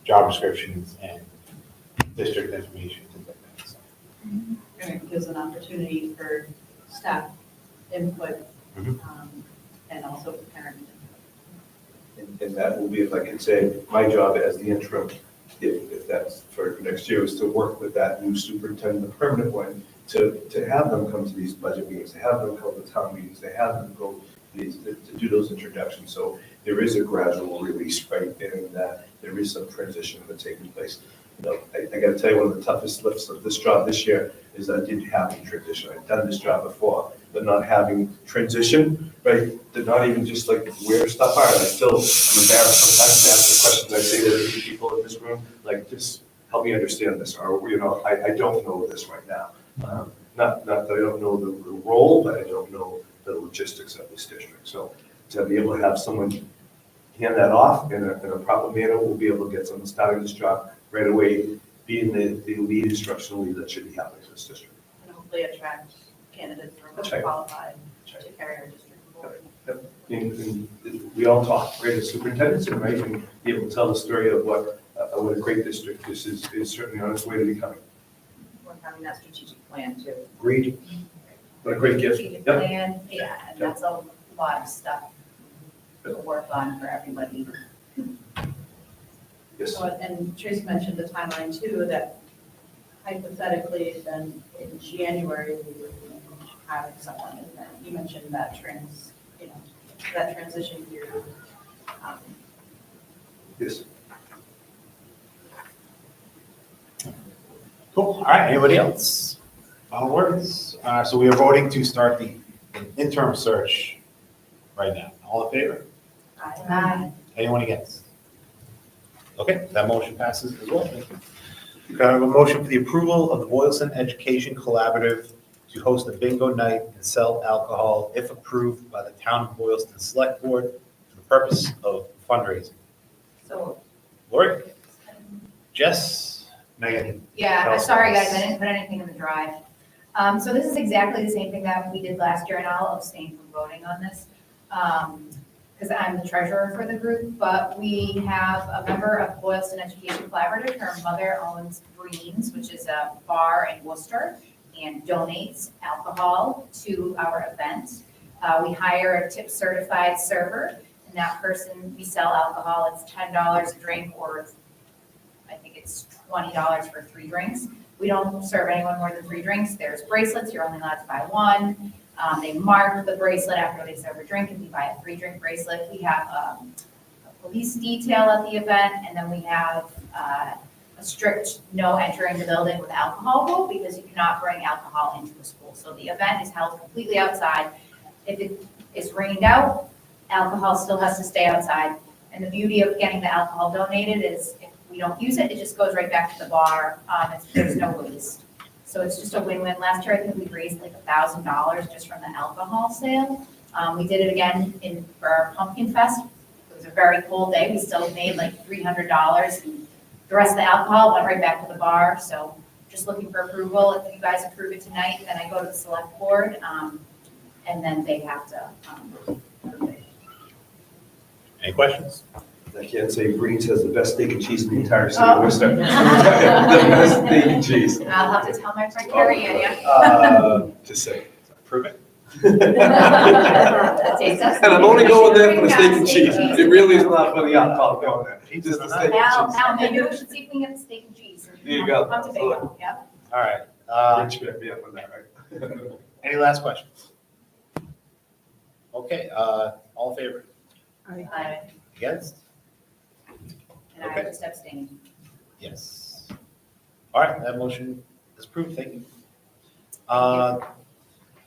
job descriptions and district information, things like that, so. And it gives an opportunity for staff input, and also parent input. And that will be, if I can say, my job as the interim, if that's for next year, is to work with that new superintendent, the permanent one, to have them come to these budget meetings, to have them come to town meetings, to have them go to do those introductions. So there is a gradual release, right, and there is some transition that's taking place. You know, I got to tell you, one of the toughest lifts of this job this year is I didn't have any transition. I've done this job before, but not having transition, right? That not even just like where stuff are. I'm embarrassed sometimes to ask the questions I say to the people in this room, like just help me understand this, or you know, I don't know this right now. Not that I don't know the role, but I don't know the logistics of this district. So to be able to have someone hand that off in a proper manner, we'll be able to get someone starting this job right away, being the lead instructional lead that should be happening in this district. And hopefully attract candidates who are qualified to carry our district forward. And we all talk, right, as superintendents, and right, and be able to tell the story of what a great district this is certainly on its way to becoming. We're having that strategic plan too. Great. What a great gift. Strategic Yep. plan, yeah, and that's a lot of stuff to work on for everybody. Yes. So, and Tracy mentioned the timeline too, that hypothetically then in January, we would be having someone, and then you mentioned that that transition period. Yes. Cool, all right, anybody else? Final words? So we are voting to start the interim search right now. All in favor? Aye. Anyone against? Okay, that motion passes as well. Thank you. Can I have a motion for the approval of the Boylston Education Collaborative to host a bingo night and sell alcohol if approved by the Town of Boylston Select Board for the purpose of fundraising? So, Lori? Jess? Megan? yeah, Tell I'm us sorry about guys, this. I didn't put anything in the drive. So this is exactly the same thing that we did last year, and I'll abstain from voting on this. Because I'm the treasurer for the group, but we have a member of Boylston Education Collaborative. Her mother owns Breen's, which is a bar in Worcester, and donates alcohol to our event. We hire a tip certified server, and that person, we sell alcohol. It's $10 a drink, or I think it's $20 for 3 drinks. We don't serve anyone more than 3 drinks. There's bracelets, you're only allowed to buy 1. They mark the bracelet after they serve a drink if you buy a 3-drink bracelet. We have a police detail at the event, and then we have a strict no entering the building with alcohol rule because you cannot bring alcohol into a school. So the event is held completely outside. If it is rained out, alcohol still has to stay outside. And the beauty of getting the alcohol donated is if we don't use it, it just goes right back to the bar. There's no waste. So it's just a win-win. Last year, I think we raised like $1,000 just from the alcohol sale. We did it again for our Pumpkin Fest. It was a very cold day. We still made like $300 and The rest of the alcohol went right back to the bar, so just looking for approval. If you guys approve it tonight, then I go to the select board, and then they have to, approve it. Any questions? I can't say Breeds has the best steak and cheese in the entire city Oh. of Worcester. The best steak and cheese. I'll have to tell my friend Carrie, yeah. Just say. Prove it. That tastes us. And I'm only going there for the steak and cheese. It really is not for the alcohol going there. Just the steak and Al, cheese. maybe we should see if we can get the steak and cheese. There you go. Come to Bingo, yep. All right. Rich picked me up on that, right? Any last questions? Okay, all in favor? Aye. Against? And I Okay. just abstained. Yes. All right, that motion is approved, thank you.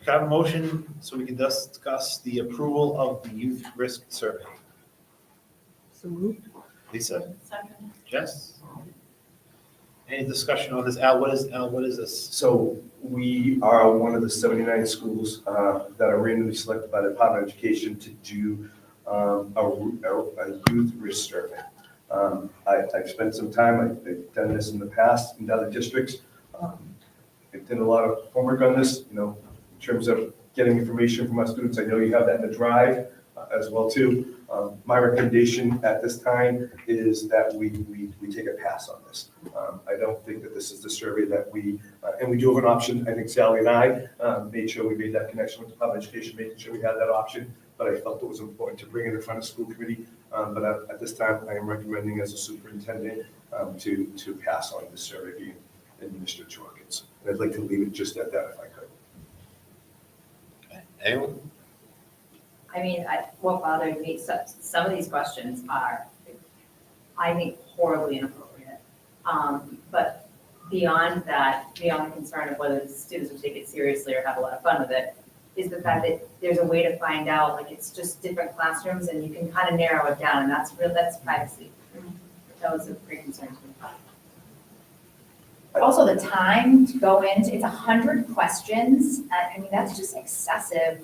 Can I have a motion so we can discuss the approval of the youth risk survey? So moved. Lisa? Second. Jess? Any discussion on this? Al, what is this? So we are one of the 79 schools that are randomly selected by the Department of Education to do a youth risk survey. I've spent some time, I've done this in the past in other districts. I've done a lot of homework on this, in terms of getting information from our students. I know you have that in the drive as well too. My recommendation at this time is that we take a pass on this. I don't think that this is the survey that and we do have an option. I think Sally and I made sure we made that connection with the Department of Education, making sure we had that option. But I felt it was important to bring it in front of school committee. But at this time, I am recommending as a superintendent to pass on this survey being administered to our kids. And I'd like to leave it just at that if I could. Anyone? I mean, what bothered me, some of these questions are, I think, horribly inappropriate. But beyond that, beyond the concern of whether the students will take it seriously or have a lot of fun with it, is the fact that there's a way to find out, like, it's just different classrooms and you can kind of narrow it down, and that's privacy. That was a great concern to me. Also, the time to go into, it's 100 questions. I mean, that's just excessive.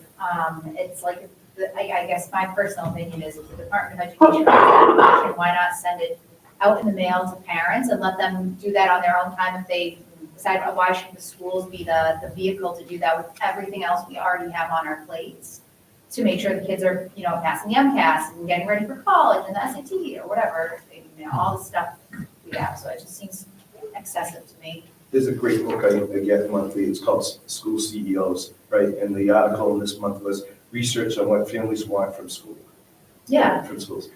It's like, I guess my personal opinion is if the Department of Education has that information, why not send it out in the mail to parents and let them do that on their own time if they decide, why should the schools be the vehicle to do that with everything else we already have on our plates to make sure the kids are, passing the MCAS and getting ready for college and the SAT or whatever, all the stuff we have. So it just seems excessive to me. There's a great book I get monthly. It's called School CEOs, right? And the article in this month was research on what families want from school. Yeah. From schools.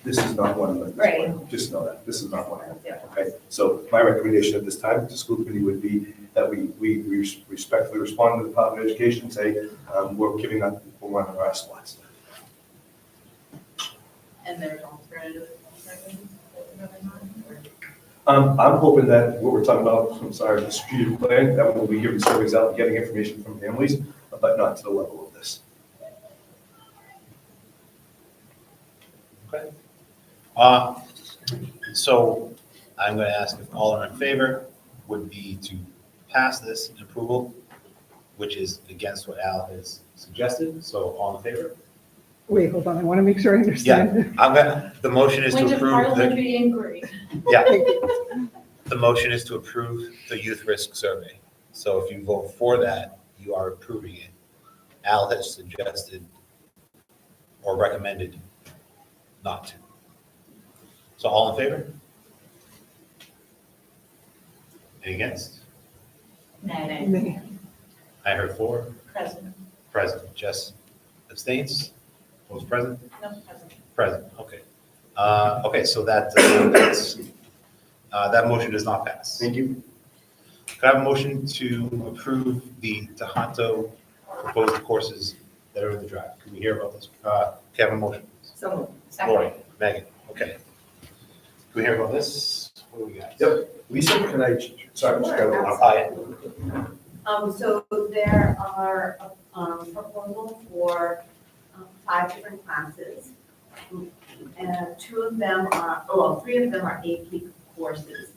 This is not one of them. Right. Just know that. This is not one of them. Yeah. Okay? So my recommendation at this time to school committee would be that we respectfully respond to the Department of Education and say, we're giving up one of our slots. And there's alternative. I'm hoping that what we're talking about, the strategic plan, that we'll be giving surveys out and getting information from families, but not to the level of this. Okay. So I'm going to ask if all are in favor would be to pass this approval, which is against what Al has suggested. So all in favor? Wait, hold on, I want to make sure I understand. The motion is to Point of approve parliamentary inquiry. yeah. The motion is to approve the youth risk survey. So if you vote for that, you are approving it. Al has suggested or recommended not to. So all in favor? Any against? Nay. Nay. I heard 4. Present. Present. Jess abstains? Was present? No, present. Present, okay. Okay, so that motion does not pass. Thank you. Could I have a motion to approve the Tohoto proposed courses that are in the draft? Can we hear about this? Can I have a motion? So, Lori, Megan, okay. Can we hear about this? What do we got? Yep. Lisa, can I, sorry, I'm just Sure, gonna. So there are proposals for 5 different classes. And 3 of them are AP courses.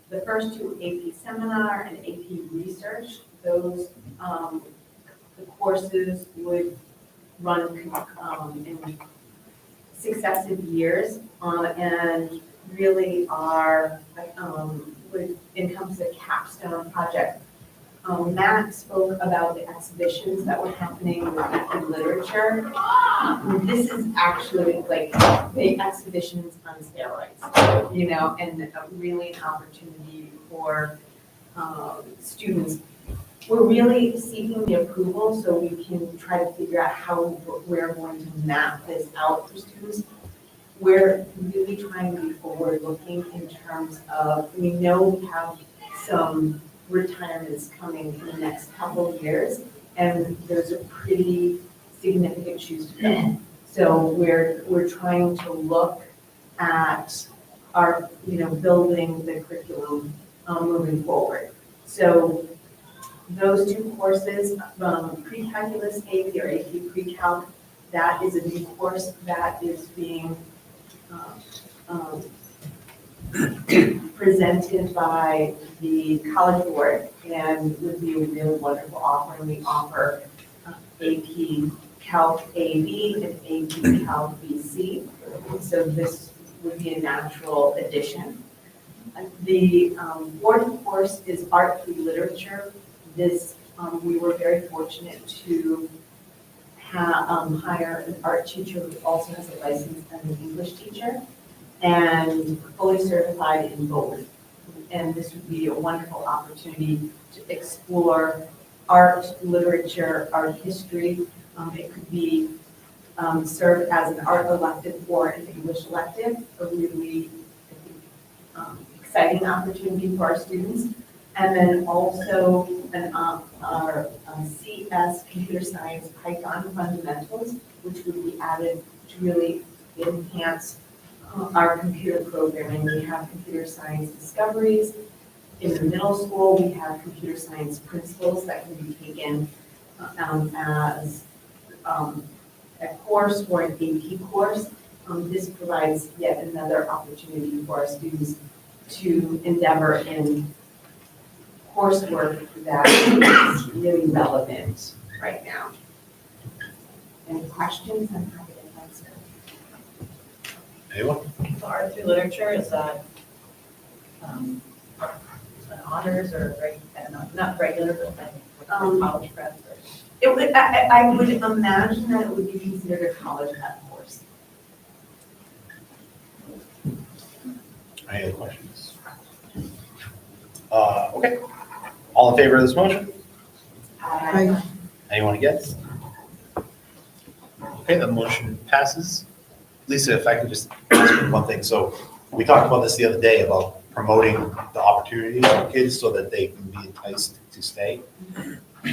The first 2, AP Seminar and AP Research, those, the courses would run in successive years. And really are, would encompass a capstone project. Matt spoke about the exhibitions that were happening with AP literature. This is actually like the exhibitions on steroids, you know, and really an opportunity for students. We're really seeking the approval so we can try to figure out how we're going to map this out for students. We're really trying to be forward-looking in terms of, we know we have some retirements coming in the next couple of years, and those are pretty significant shoes to fill. So we're trying to look at our, you know, building the curriculum moving forward. So those two courses, pre-calculus AP or AP pre-calc, that is a new course that is being presented by the College Board and would be a really wonderful offering. We offer AP Calc AB and AP Calc BC. So this would be a natural addition. The fourth course is Art Through Literature. This, we were very fortunate to hire an art teacher who also has a license as an English teacher and fully certified in both. And this would be a wonderful opportunity to explore art, literature, art history. It could be serve as an art elective or an English elective, a really exciting opportunity for our students. And then also our CS Computer Science Python Fundamentals, which would be added to really enhance our computer programming. We have computer science discoveries. In the middle school, we have computer science principles that can be taken as a course or an AP course. This provides yet another opportunity for our students to endeavor in coursework that is really relevant right now. Any questions? I'm happy to answer. Anyone? So art through literature, is that an honors or, I don't know, not regular, but like college prep? Or? It would, I would imagine that it would be considered a college prep course. Any other questions? Okay. All in favor of this motion? Aye. Anyone against? Okay, the motion passes. Lisa, if I could just ask you one thing. So we talked about this the other day about promoting the opportunities for kids so that they can be enticed to stay.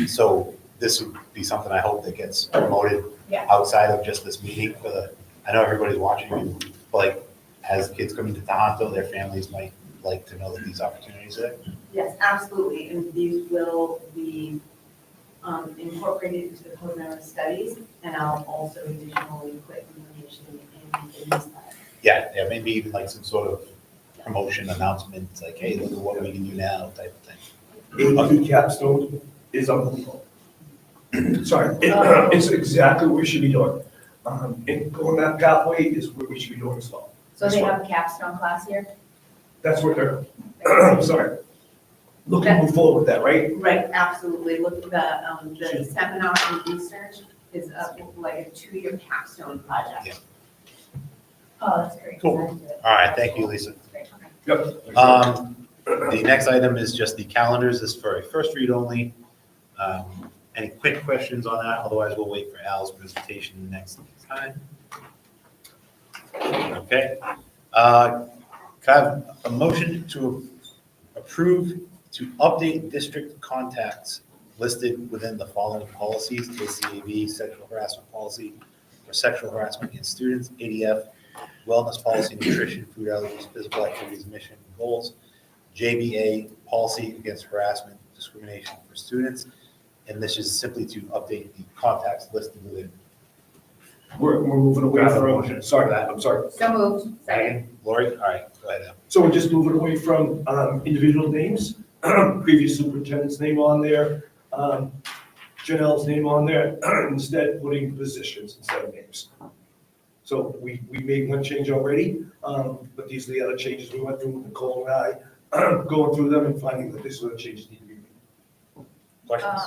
So this would be something I hope that gets promoted outside of just this meeting for the, I know everybody's watching, but like as kids come into Tohoto, their families might like to know that these opportunities are there. Yes, absolutely, and these will be incorporated into the program of studies, and I'll also additionally put information in the newsletter. Yeah, maybe even like some sort of promotion announcement, like, hey, look at what we can do now, type of thing. AP capstone is unbelievable. Sorry, it's exactly what we should be doing. And going that pathway is what we should be doing as well. So they have a capstone class here? That's what they're, sorry. Looking to move forward with that, right? Right, absolutely. Look at the seminar and research is like a 2-year capstone project. Yeah. Oh, that's great. Cool. All right, thank you, Lisa. Yep. The next item is just the calendars. This is for a first read only. Any quick questions on that? Otherwise, we'll wait for Al's presentation next time. Okay. Can I have a motion to approve to update district contacts listed within the following policies: ACAB, sexual harassment policy for sexual harassment against students, ADF, wellness policy, nutrition, food allergies, physical activities, mission, and goals, JBA, policy against harassment, discrimination for students. And this is simply to update the contacts listed within. We're moving away Got a from, motion. sorry, I'm sorry. So moved. Second. Lori, all right, go ahead. So we're just moving away from individual names, previous superintendent's name on there, Janelle's name on there, instead putting positions instead of names. So we made one change already, but these are the other changes we went through, Nicole and I, going through them and finding that these are the changes need to be made. Questions?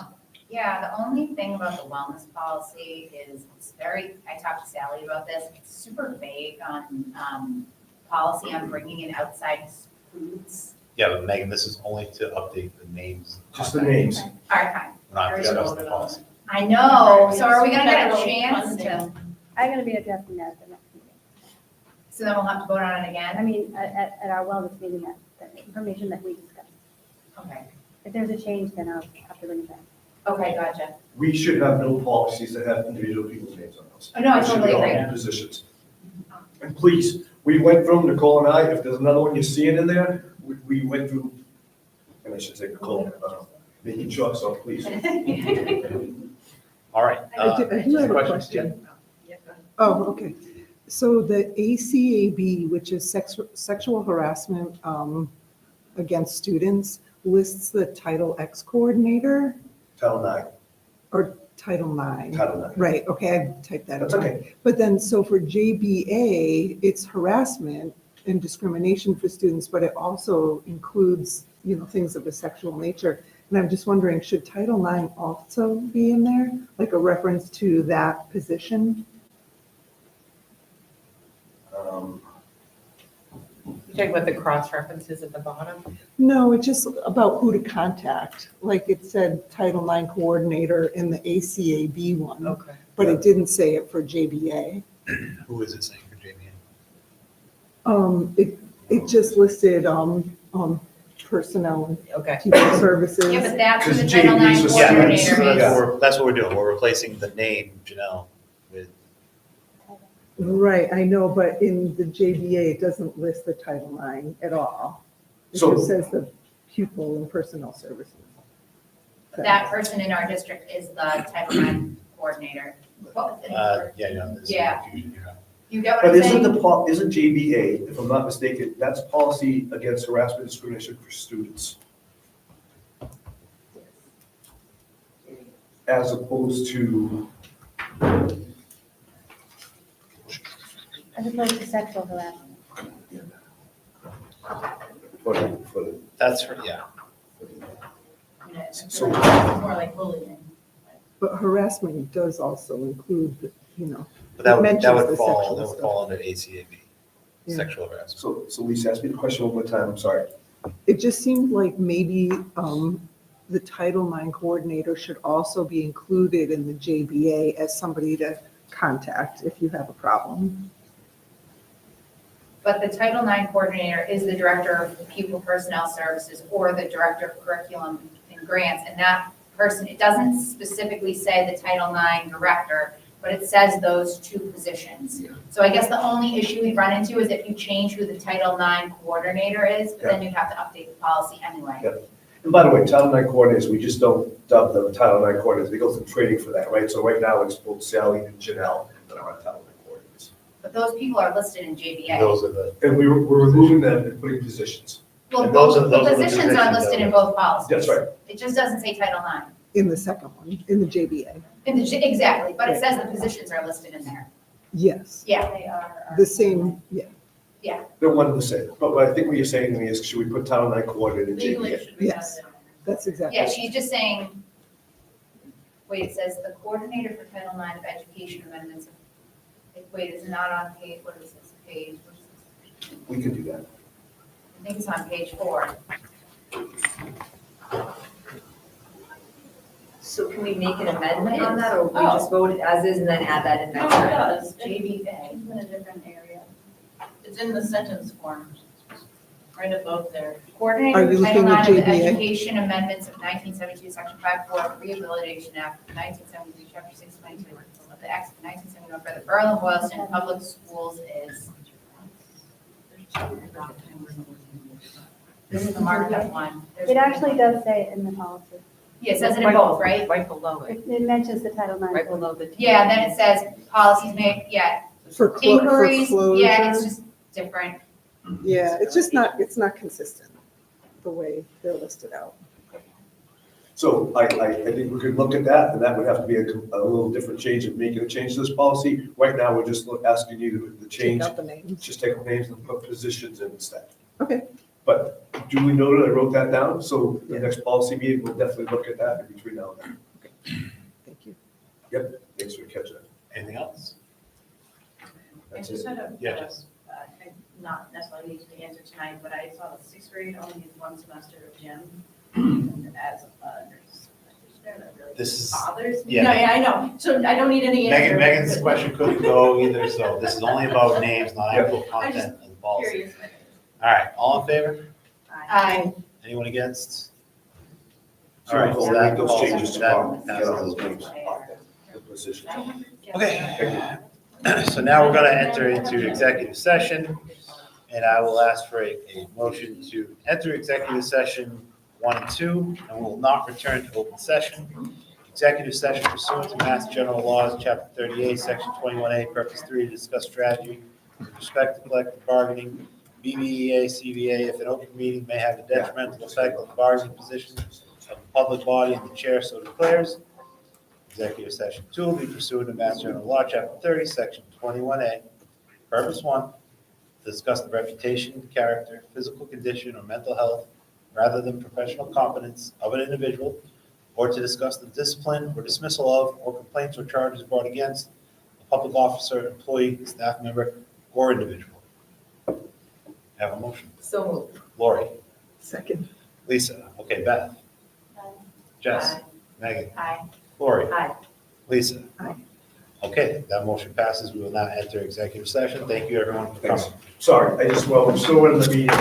Yeah, the only thing about the wellness policy is it's I talked to Sally about this, it's super vague on, policy on bringing in outside foods. Yeah, but Megan, this is only to update the names. Just the names. All right, fine. We're not discussing the policy. I know, so are we gonna get a chance to, I'm gonna be addressing that at the next meeting. so then we'll have to vote on it I again? mean, at our wellness meeting, that information that we discussed. Okay, If there's a change, then I'll have to bring it back. okay, gotcha. We should have no policies that have individual people's names on those. Oh, no, I It should totally be all agree. Positions. And please, we went through, Nicole and I, if there's another one you're seeing in there, we went through, and I should say Nicole, making sure, so please. All right. I do have a questions? question. Oh, okay. So the ACAB, which is sexual harassment against students, lists the Title X coordinator Title IX. or Title IX. Title IX. Right, okay, I typed that. That's in. okay. But then, so for JBA, it's harassment and discrimination for students, but it also includes, things of a sexual nature. And I'm just wondering, should Title IX also be in there, like a reference to that position? You're talking about the cross references at the bottom? No, it's just about who to contact. Like it said Title IX coordinator in the ACAB one. Okay. But it didn't say it for JBA. Who is it saying for JBA? It just listed, personnel and Okay. people services. Yeah, but that's who the Because Title JVs IX was coordinator students. is. That's what we're doing. We're replacing the name Janelle with, Right, I know, but in the JBA, it doesn't list the Title IX at all. It So- just says the pupil and personnel services. That person in our district is the Title IX coordinator. What was it? there's Yeah. confusion here. You get what But I'm isn't saying? isn't JBA, if I'm not mistaken, that's policy against harassment and discrimination for students? As opposed to, As opposed to sexual harassment. for the, That's, yeah. so, More like bullying. But harassment does also include, But that it would, mentions that would the fall, sexual that would stuff. fall under ACAB, Yeah. sexual harassment. so Lisa, ask me the question one more time, I'm sorry. It just seemed like maybe the Title IX coordinator should also be included in the JBA as somebody to contact if you have a problem. But the Title IX coordinator is the director of pupil personnel services or the director of curriculum and grants. And that person, it doesn't specifically say the Title IX director, but it says those two positions. So I guess the only issue we run into is if you change who the Title IX coordinator is, but then you'd have to update the policy anyway. Yep. And by the way, Title IX coordinators, we just don't dub them Title IX coordinators, they go through training for that, right? So right now, it's both Sally and Janelle that are on Title IX coordinators. But those people are listed in JBA. Those are the, And we're removing them and putting positions. Well, and those are- the those are the positions are positions listed that in both policies. That's right. It just doesn't say Title IX. In the second one, in the JBA. Exactly, but it Right. says the positions are listed in there. Yes, Yeah, They are. the same, yeah. yeah. They're one and the same. But I think what you're saying to me is, should we put Title IX coordinator in Legally, JBA? should we have Yes. it? That's exactly. Yeah, she's just saying, wait, it says the coordinator for Title IX of Education Amendments. Wait, is it not on page, what is this page? What is this? We can do that. I think it's on page 4. So can we make an amendment on that, or we Oh. just vote it as is and then add that in No, next it time? does. JBA. It's in a different area. It's in the sentence form, right above there. Coordinator Are for you Title looking at IX of the JBA? Education Amendments of 1972, Section 5-4, Rehabilitation Act of 1972, Chapter 622 of the Acts of 1971 for the Berlin Boylston Public Schools is. This is the marked up one. It actually does say it in the policy. Yeah, it says it in both, right? Right below it, It mentions the Title IX. right below the. Yeah, and then it says policies made, yeah, For inquiries, closure. yeah, it's just different. Yeah, it's just not, it's not consistent, the way they're listed out. So I think we could look at that, and that would have to be a little different change of making a change to this policy. Right now, we're just asking you to change, Take out the names. just take names and put positions in instead. Okay. But duly noted, I wrote that down, so the next policy meeting, we'll definitely look at that in between now and then. Thank you. Yep, thanks for catching that. Anything else? I That's just it. had a, Yeah, Jess. not necessarily need to be answered tonight, but I saw the sixth grade only needs one semester of gym. And as a nurse practitioner, that really This is- bothers me. yeah. No, I know, so I don't need any answer. Megan's question couldn't go either, so this is only about names, not actual content of the policy. Curious. All right, all in favor? Aye. Anyone against? So All right, we'll so that make those policy- changes that tomorrow, get passes. all those names off the positions. Okay, so now we're gonna enter into executive session, and I will ask for a motion to enter executive session 1 and 2, and we will not return to open session. Executive session pursuant to Mass General Laws, Chapter 38, Section 21A, Purpose 3, to discuss strategy with respect to collective bargaining, BBEA, CBA, if an open meeting may have a detrimental effect on the bargaining position of the public body and the chair so declares. Executive session 2 will be pursuant to Mass General Law, Chapter 30, Section 21A, Purpose 1, to discuss the reputation, character, physical condition, or mental health rather than professional competence of an individual, or to discuss the discipline or dismissal of, or complaints or charges brought against a public officer, employee, staff member, or individual. Have a motion. So moved. Lori, Second. Lisa, okay, Beth, Jess, Megan, Aye. Lori, Aye. Lisa. Aye. Okay, that motion passes. We will now enter executive session. Thank you, everyone, for coming. Thanks. Sorry, I just, well, we're still in the meeting.